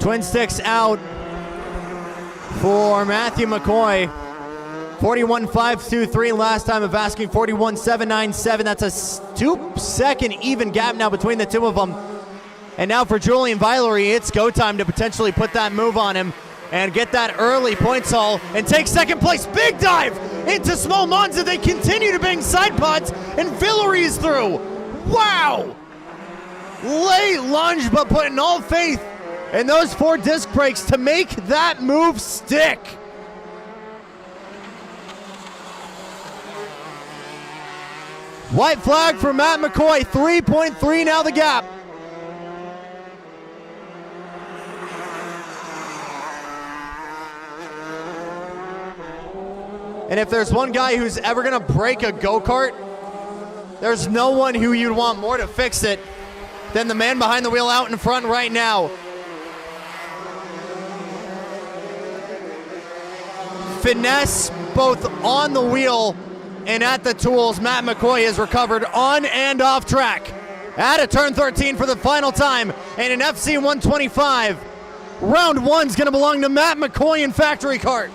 Twin sticks out for Matthew McCoy. 41.523 last time of asking 41.797. That's a 2-second even gap now between the two of them. And now for Julian Valery, it's go time to potentially put that move on him and get that early points haul and take second place. Big dive into Small Monza. They continue to bang side pods, and Valery is through. Wow! Late lunge, but putting all faith in those 4 disc brakes to make that move stick. White flag for Matt McCoy, 3.3 now the gap. And if there's one guy who's ever gonna break a go-kart, there's no one who you'd want more to fix it than the man behind the wheel out in front right now. Finesse both on the wheel and at the tools. Matt McCoy has recovered on and off track. At a turn 13 for the final time and an FC 125. Round 1's gonna belong to Matt McCoy in Factory Kart.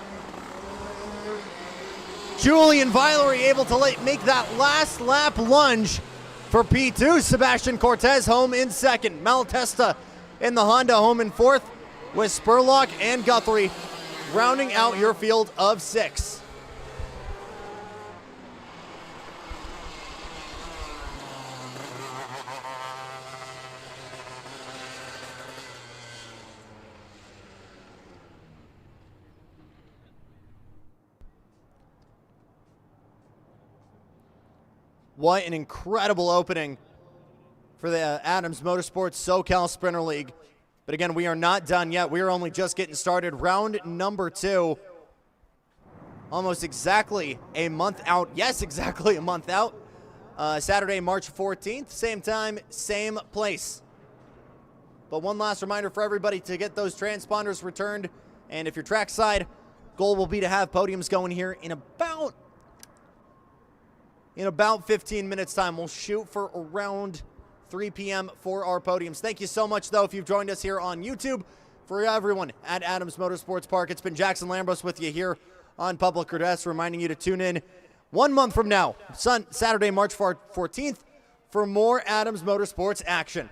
Julian Villery able to make that last lap lunge for P2. Sebastian Cortez home in second. Malatesta in the Honda home in fourth, with Spurlock and Guthrie rounding out your field of 6. What an incredible opening for the Adams Motorsports SoCal Sprinter League. But again, we are not done yet. We are only just getting started. Round number 2. Almost exactly a month out. Yes, exactly a month out. Saturday, March 14th. Same time, same place. But one last reminder for everybody to get those transponders returned. And if you're trackside, goal will be to have podiums going here in about 15 minutes time. We'll shoot for around 3 p.m. for our podiums. Thank you so much, though, if you've joined us here on YouTube. For everyone at Adams Motorsports Park, it's been Jackson Lambros with you here on Public Address, reminding you to tune in 1 month from now, Saturday, March 14th, for more Adams Motorsports action.